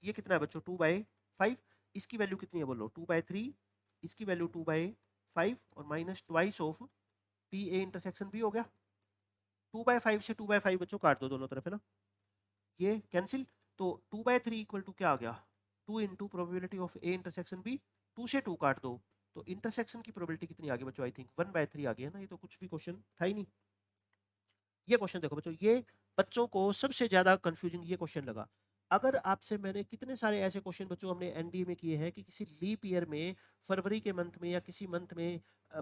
ये कितना है बच्चों? 2/5। इसकी वैल्यू कितनी है बोलो? 2/3। इसकी वैल्यू 2/5 और minus twice of P A intersection B हो गया। 2/5 से 2/5 बच्चों काट दो दोनों तरफ है ना, ये कैंसिल। तो 2/3 इक्वल टू क्या आ गया? 2 into probability of A intersection B. 2 से 2 काट दो तो इंटरसेक्शन की प्रोबेबिलिटी कितनी आ गई बच्चों? आई थिंक 1/3 आ गई है ना। ये तो कुछ भी क्वेश्चन था ही नहीं। ये क्वेश्चन देखो बच्चों, ये बच्चों को सबसे ज्यादा कंफ्यूजिंग ये क्वेश्चन लगा। अगर आपसे मैंने कितने सारे ऐसे क्वेश्चन बच्चों हमने एनडीए में किए हैं कि किसी लीप ईयर में फरवरी के मंथ में या किसी मंथ में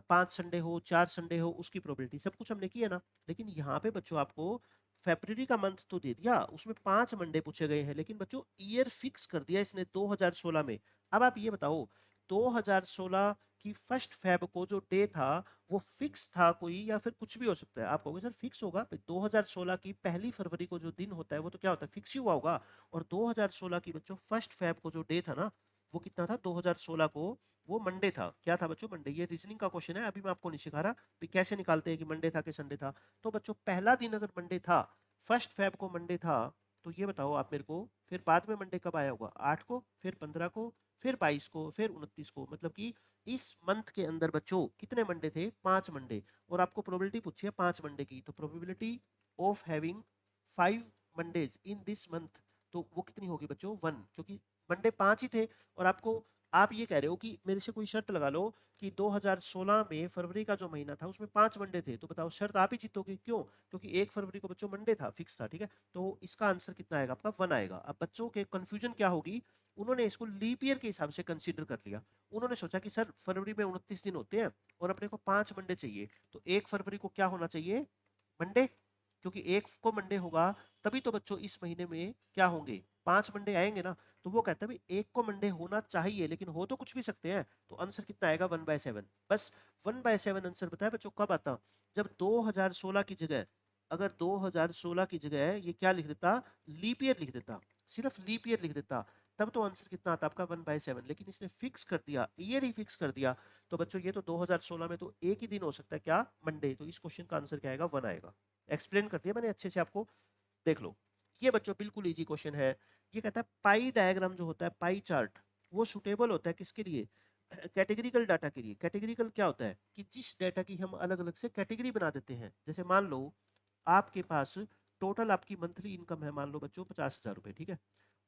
5 संडे हो, 4 संडे हो, उसकी प्रोबेबिलिटी सब कुछ हमने किया ना। लेकिन यहाँ पे बच्चों आपको फरवरी का मंथ तो दे दिया, उसमें 5 मंडे पूछे गए हैं, लेकिन बच्चों ईयर फिक्स कर दिया इसने 2016 में। अब आप ये बताओ 2016 की फर्स्ट फेब को जो डे था वो फिक्स था कोई या फिर कुछ भी हो सकता है? आप कहोगे सर फिक्स होगा, 2016 की पहली फरवरी को जो दिन होता है वो तो क्या होता है? फिक्स ही हुआ होगा। और 2016 की बच्चों फर्स्ट फेब को जो डे था ना, वो कितना था 2016 को? वो मंडे था। क्या था बच्चों? मंडे। ये रीजनिंग का क्वेश्चन है, अभी मैं आपको नहीं सिखा रहा कि कैसे निकालते हैं कि मंडे था कि संडे था। तो बच्चों पहला दिन अगर मंडे था, फर्स्ट फेब को मंडे था, तो ये बताओ आप मेरे को फिर बाद में मंडे कब आया होगा? 8 को, फिर 15 को, फिर 22 को, फिर 29 को। मतलब कि इस मंथ के अंदर बच्चों कितने मंडे थे? 5 मंडे। और आपको प्रोबेबिलिटी पूछी है 5 मंडे की, तो probability of having 5 Mondays in this month, तो वो कितनी होगी बच्चों? 1, क्योंकि मंडे 5 ही थे। और आपको आप ये कह रहे हो कि मेरे से कोई शर्त लगा लो कि 2016 में फरवरी का जो महीना था उसमें 5 मंडे थे, तो बताओ शर्त आप ही जीतोगे। क्यों? क्योंकि 1 फरवरी को बच्चों मंडे था, फिक्स था। ठीक है, तो इसका आंसर कितना आएगा आपका? 1 आएगा। अब बच्चों के कंफ्यूजन क्या होगी, उन्होंने इसको लीप ईयर के हिसाब से कंसीडर कर लिया। उन्होंने सोचा कि सर फरवरी में 29 दिन होते हैं और अपने को 5 मंडे चाहिए, तो 1 फरवरी को क्या होना चाहिए? मंडे। क्योंकि 1 को मंडे होगा तभी तो बच्चों इस महीने में क्या होंगे? 5 मंडे आएंगे ना। तो वो कहता है भाई 1 को मंडे होना चाहिए, लेकिन हो तो कुछ भी सकते हैं। तो आंसर कितना आएगा? 1/7। बस 1/7 आंसर बताया बच्चों। कब आता? जब 2016 की जगह, अगर 2016 की जगह ये क्या लिख देता? लीप ईयर लिख देता, सिर्फ लीप ईयर लिख देता, तब तो आंसर कितना आता आपका? 1/7। लेकिन इसने फिक्स कर दिया, ईयर ही फिक्स कर दिया। तो बच्चों ये तो 2016 में तो एक ही दिन हो सकता है, क्या? मंडे। तो इस क्वेश्चन का आंसर क्या आएगा? 1 आएगा। एक्सप्लेन कर दिया मैंने अच्छे से आपको, देख लो। ये बच्चों बिल्कुल इजी क्वेश्चन है। ये कहता है पाई डायग्राम जो होता है, पाई चार्ट, वो सुटेबल होता है किसके लिए? कैटेगरिकल डाटा के लिए। कैटेगरिकल क्या होता है? कि जिस डाटा की हम अलग अलग से कैटेगरी बना देते हैं। जैसे मान लो आपके पास टोटल आपकी मंथली इनकम है मान लो बच्चों 50,000 रुपये, ठीक है।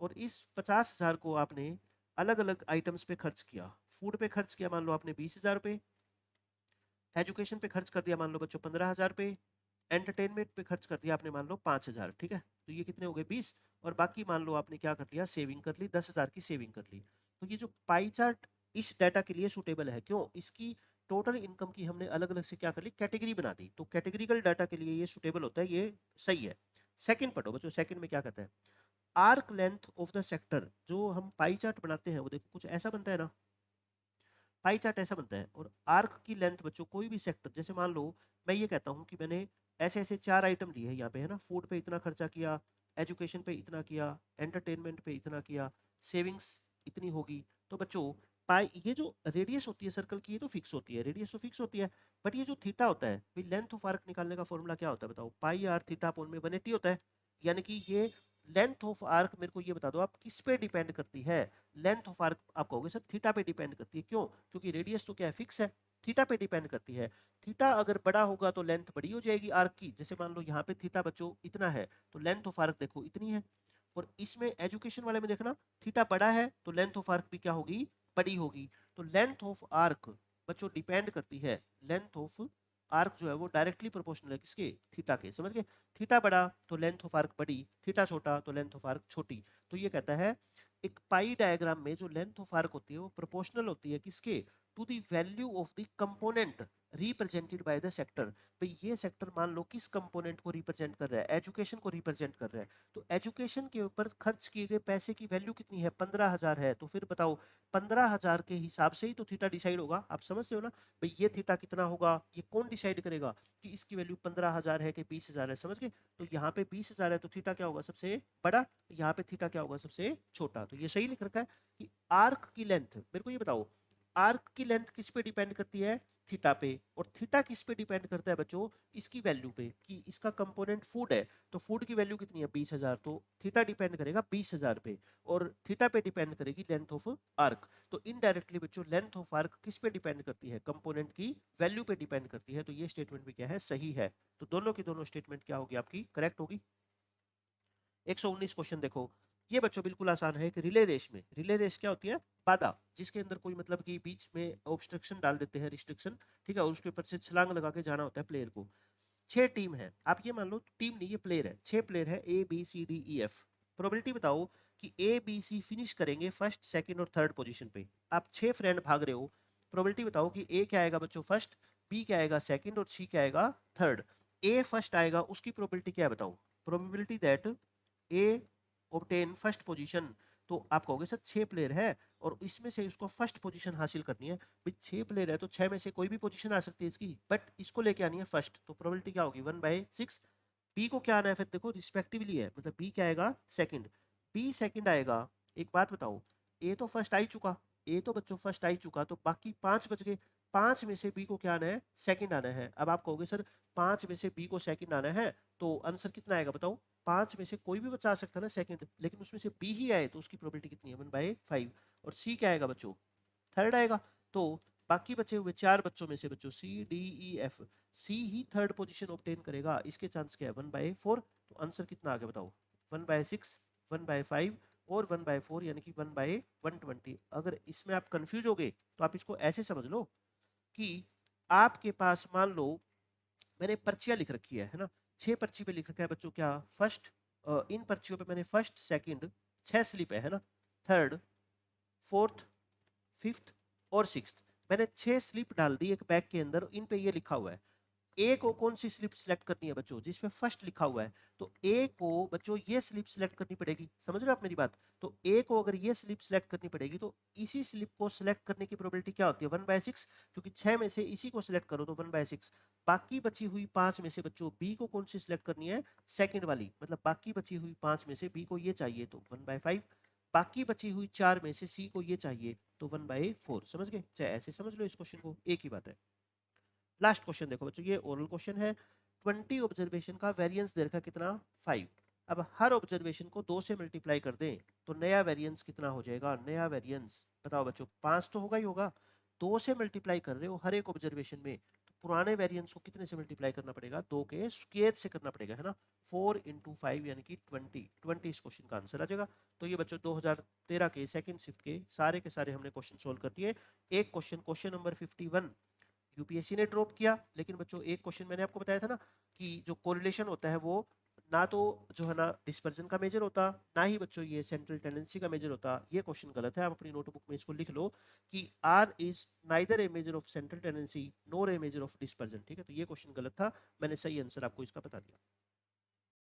और इस 50,000 को आपने अलग अलग आइटम्स पे खर्च किया। फूड पे खर्च किया मान लो आपने 20,000 रुपये, एजुकेशन पे खर्च कर दिया मान लो बच्चों 15,000 रुपये, एंटरटेनमेंट पे खर्च कर दिया आपने मान लो 5,000, ठीक है। तो ये कितने हो गए? 20। और बाकी मान लो आपने क्या कर लिया? सेविंग कर ली, 10,000 की सेविंग कर ली। तो ये जो पाई चार्ट इस डाटा के लिए सूटेबल है। क्यों? इसकी टोटल इनकम की हमने अलग अलग से क्या कर ली? कैटेगरी बना दी। तो कैटेगरिकल डाटा के लिए ये सूटेबल होता है, ये सही है। सेकंड पढ़ो बच्चों, सेकंड में क्या कहता है? Arc length of the sector. जो हम पाई चार्ट बनाते हैं वो देखो कुछ ऐसा बनता है ना, पाई चार्ट ऐसा बनता है। और आर्क की लेंथ बच्चों कोई भी सेक्टर, जैसे मान लो मैं ये कहता हूँ कि मैंने ऐसे ऐसे 4 आइटम दिए हैं यहाँ पे है ना, फूड पे इतना खर्चा किया, एजुकेशन पे इतना किया, एंटरटेनमेंट पे इतना किया, सेविंग्स इतनी होगी। तो बच्चों पाई, ये जो रेडियस होती है सर्कल की, ये तो फिक्स होती है, रेडियस तो फिक्स होती है। बट ये जो थीटा होता है भाई, लेंथ ऑफ आर्क निकालने का फॉर्मूला क्या होता है बताओ? पाई आर थीटा अपॉन में 180 होता है। यानी कि ये लेंथ ऑफ आर्क, मेरे को ये बता दो आप किस पे डिपेंड करती है? लेंथ ऑफ आर्क आप कहोगे सर थीटा पे डिपेंड करती है। क्यों? क्योंकि रेडियस तो क्या है? फिक्स है। थीटा पे डिपेंड करती है। थीटा अगर बड़ा होगा तो लेंथ बड़ी हो जाएगी आर्क की। जैसे मान लो यहाँ पे थीटा बच्चों इतना है, तो लेंथ ऑफ आर्क देखो इतनी है। और इसमें एजुकेशन वाले में देखना, थीटा बड़ा है तो लेंथ ऑफ आर्क भी क्या होगी? बड़ी होगी। तो लेंथ ऑफ आर्क बच्चों डिपेंड करती है, लेंथ ऑफ आर्क जो है वो डायरेक्टली प्रोपोर्शनल है किसके? थीटा के। समझ गए? थीटा बड़ा तो लेंथ ऑफ आर्क बड़ी, थीटा छोटा तो लेंथ ऑफ आर्क छोटी। तो ये कहता है एक पाई डायग्राम में जो लेंथ ऑफ आर्क होती है वो प्रोपोर्शनल होती है किसके? To the value of the component represented by the sector. भाई ये सेक्टर मान लो किस कंपोनेंट को रिप्रेजेंट कर रहा है, एजुकेशन को रिप्रेजेंट कर रहा है। तो एजुकेशन के ऊपर खर्च किए गए पैसे की वैल्यू कितनी है, 15,000 है। तो फिर बताओ 15,000 के हिसाब से ही तो थीटा डिसाइड होगा, आप समझते हो ना। भाई ये थीटा कितना होगा, ये कौन डिसाइड करेगा कि इसकी वैल्यू 15,000 है कि 20,000 है, समझ गए। तो यहाँ पे 20,000 है तो थीटा क्या होगा, सबसे बड़ा। यहाँ पे थीटा क्या होगा, सबसे छोटा। तो ये सही लिख रखा है कि आर्क की लेंथ, मेरे को ये बताओ आर्क की लेंथ किस पे डिपेंड करती है, थीटा पे। और थीटा किस पे डिपेंड करता है बच्चों, इसकी वैल्यू पे, कि इसका कंपोनेंट फूड है। तो फूड की वैल्यू कितनी है, 20,000। तो थीटा डिपेंड करेगा 20,000 पे, और थीटा पे डिपेंड करेगी लेंथ ऑफ आर्क। तो इनडायरेक्टली बच्चों लेंथ ऑफ आर्क किस पे डिपेंड करती है, कंपोनेंट की वैल्यू पे डिपेंड करती है। तो ये स्टेटमेंट भी क्या है, सही है। तो दोनों की दोनों स्टेटमेंट क्या होगी, आपकी करेक्ट होगी। 119 क्वेश्चन देखो, ये बच्चों बिल्कुल आसान है कि रिले रेस में, रिले रेस क्या होती है, बाधा, जिसके अंदर कोई मतलब कि बीच में ऑब्स्ट्रक्शन डाल देते हैं, रिस्ट्रिक्शन, ठीक है, और उसके ऊपर से छलांग लगा के जाना होता है प्लेयर को। 6 टीम है, आप ये मान लो टीम नहीं, ये प्लेयर है, 6 प्लेयर है, A B C D E F। Probability बताओ कि A B C फिनिश करेंगे फर्स्ट सेकंड और थर्ड पोजीशन पे। आप 6 फ्रेंड भाग रहे हो, प्रोबेबिलिटी बताओ कि A क्या आएगा बच्चों, फर्स्ट, B क्या आएगा सेकंड, और C क्या आएगा थर्ड। A फर्स्ट आएगा, उसकी प्रोबेबिलिटी क्या है बताओ, probability that A obtain first position. तो आप कहोगे सर 6 प्लेयर है और इसमें से उसको फर्स्ट पोजीशन हासिल करनी है। भाई 6 प्लेयर है तो 6 में से कोई भी पोजीशन आ सकती है इसकी, बट इसको लेके आनी है फर्स्ट। तो प्रोबेबिलिटी क्या होगी, 1/6। बी को क्या आना है फिर, देखो रिस्पेक्टिवली है, मतलब बी क्या आएगा, सेकंड। बी सेकंड आएगा, एक बात बताओ, ए तो फर्स्ट आ ही चुका, ए तो बच्चों फर्स्ट आ ही चुका, तो बाकी 5 बच गए। 5 में से बी को क्या आना है, सेकंड आना है। अब आप कहोगे सर 5 में से बी को सेकंड आना है, तो आंसर कितना आएगा बताओ। 5 में से कोई भी बचा सकता है ना सेकंड, लेकिन उसमें से बी ही आए तो उसकी प्रोबेबिलिटी कितनी है, 1/5। और सी क्या आएगा बच्चों, थर्ड आएगा। तो बाकी बचे हुए 4 बच्चों में से बच्चों C D E F, सी ही थर्ड पोजीशन ऑब्टेन करेगा, इसके चांस क्या है, 1/4। तो आंसर कितना आ गया बताओ, 1/6, 1/5 और 1/4, यानी कि 1/120। अगर इसमें आप कंफ्यूज हो गए तो आप इसको ऐसे समझ लो कि आपके पास मान लो मैंने पर्चियां लिख रखी है ना, 6 पर्ची पे लिख रखा है बच्चों क्या, फर्स्ट, इन पर्चियों पे मैंने फर्स्ट सेकंड 6 स्लिप है ना, थर्ड, फोर्थ, फिफ्थ और सिक्स्थ, मैंने 6 स्लिप डाल दी एक बैग के अंदर। इन पे ये लिखा हुआ है, ए को कौन सी स्लिप सिलेक्ट करनी है बच्चों, जिसमें फर्स्ट लिखा हुआ है। तो ए को बच्चों ये स्लिप सिलेक्ट करनी पड़ेगी, समझ रहे हो आप मेरी बात। तो ए को अगर ये स्लिप सिलेक्ट करनी पड़ेगी तो इसी स्लिप को सिलेक्ट करने की प्रोबेबिलिटी क्या होती है, 1/6, क्योंकि 6 में से इसी को सिलेक्ट करो तो 1/6। बाकी बची हुई 5 में से बच्चों बी को कौन सी सिलेक्ट करनी है, सेकंड वाली, मतलब बाकी बची हुई 5 में से बी को ये चाहिए तो 1/5। बाकी बची हुई 4 में से सी को ये चाहिए तो 1/4। समझ गए, चाहे ऐसे समझ लो इस क्वेश्चन को, एक ही बात है। लास्ट क्वेश्चन देखो बच्चों, ये ओरल क्वेश्चन है। 20 ऑब्जर्वेशन का वेरिएंस दे रखा कितना, 5। अब हर ऑब्जर्वेशन को 2 से मल्टीप्लाई कर दें तो नया वेरिएंस कितना हो जाएगा, नया वेरिएंस बताओ बच्चों, 5 तो होगा ही होगा। 2 से मल्टीप्लाई कर रहे हो हर एक ऑब्जर्वेशन में, तो पुराने वेरिएंस को कितने से मल्टीप्लाई करना पड़ेगा, 2 के स्क्वायर से करना पड़ेगा, है ना। 4 × 5 यानी कि 20 इस क्वेश्चन का आंसर आ जाएगा। तो ये बच्चों 2013 के सेकंड शिफ्ट के सारे हमने क्वेश्चन सोल्व कर दिए। एक क्वेश्चन नंबर 51 यूपीएससी ने ड्रॉप किया, लेकिन बच्चों एक क्वेश्चन मैंने आपको बताया था ना कि जो कोरिलेशन होता है वो ना तो जो है ना डिस्पर्जन का मेजर होता, ना ही बच्चों ये सेंट्रल टेंडेंसी का मेजर होता। ये क्वेश्चन गलत है, आप अपनी नोटबुक में इसको लिख लो कि R is neither a measure of central tendency nor a measure of dispersion, ठीक है। तो ये क्वेश्चन गलत था, मैंने सही आंसर आपको इसका बता दिया।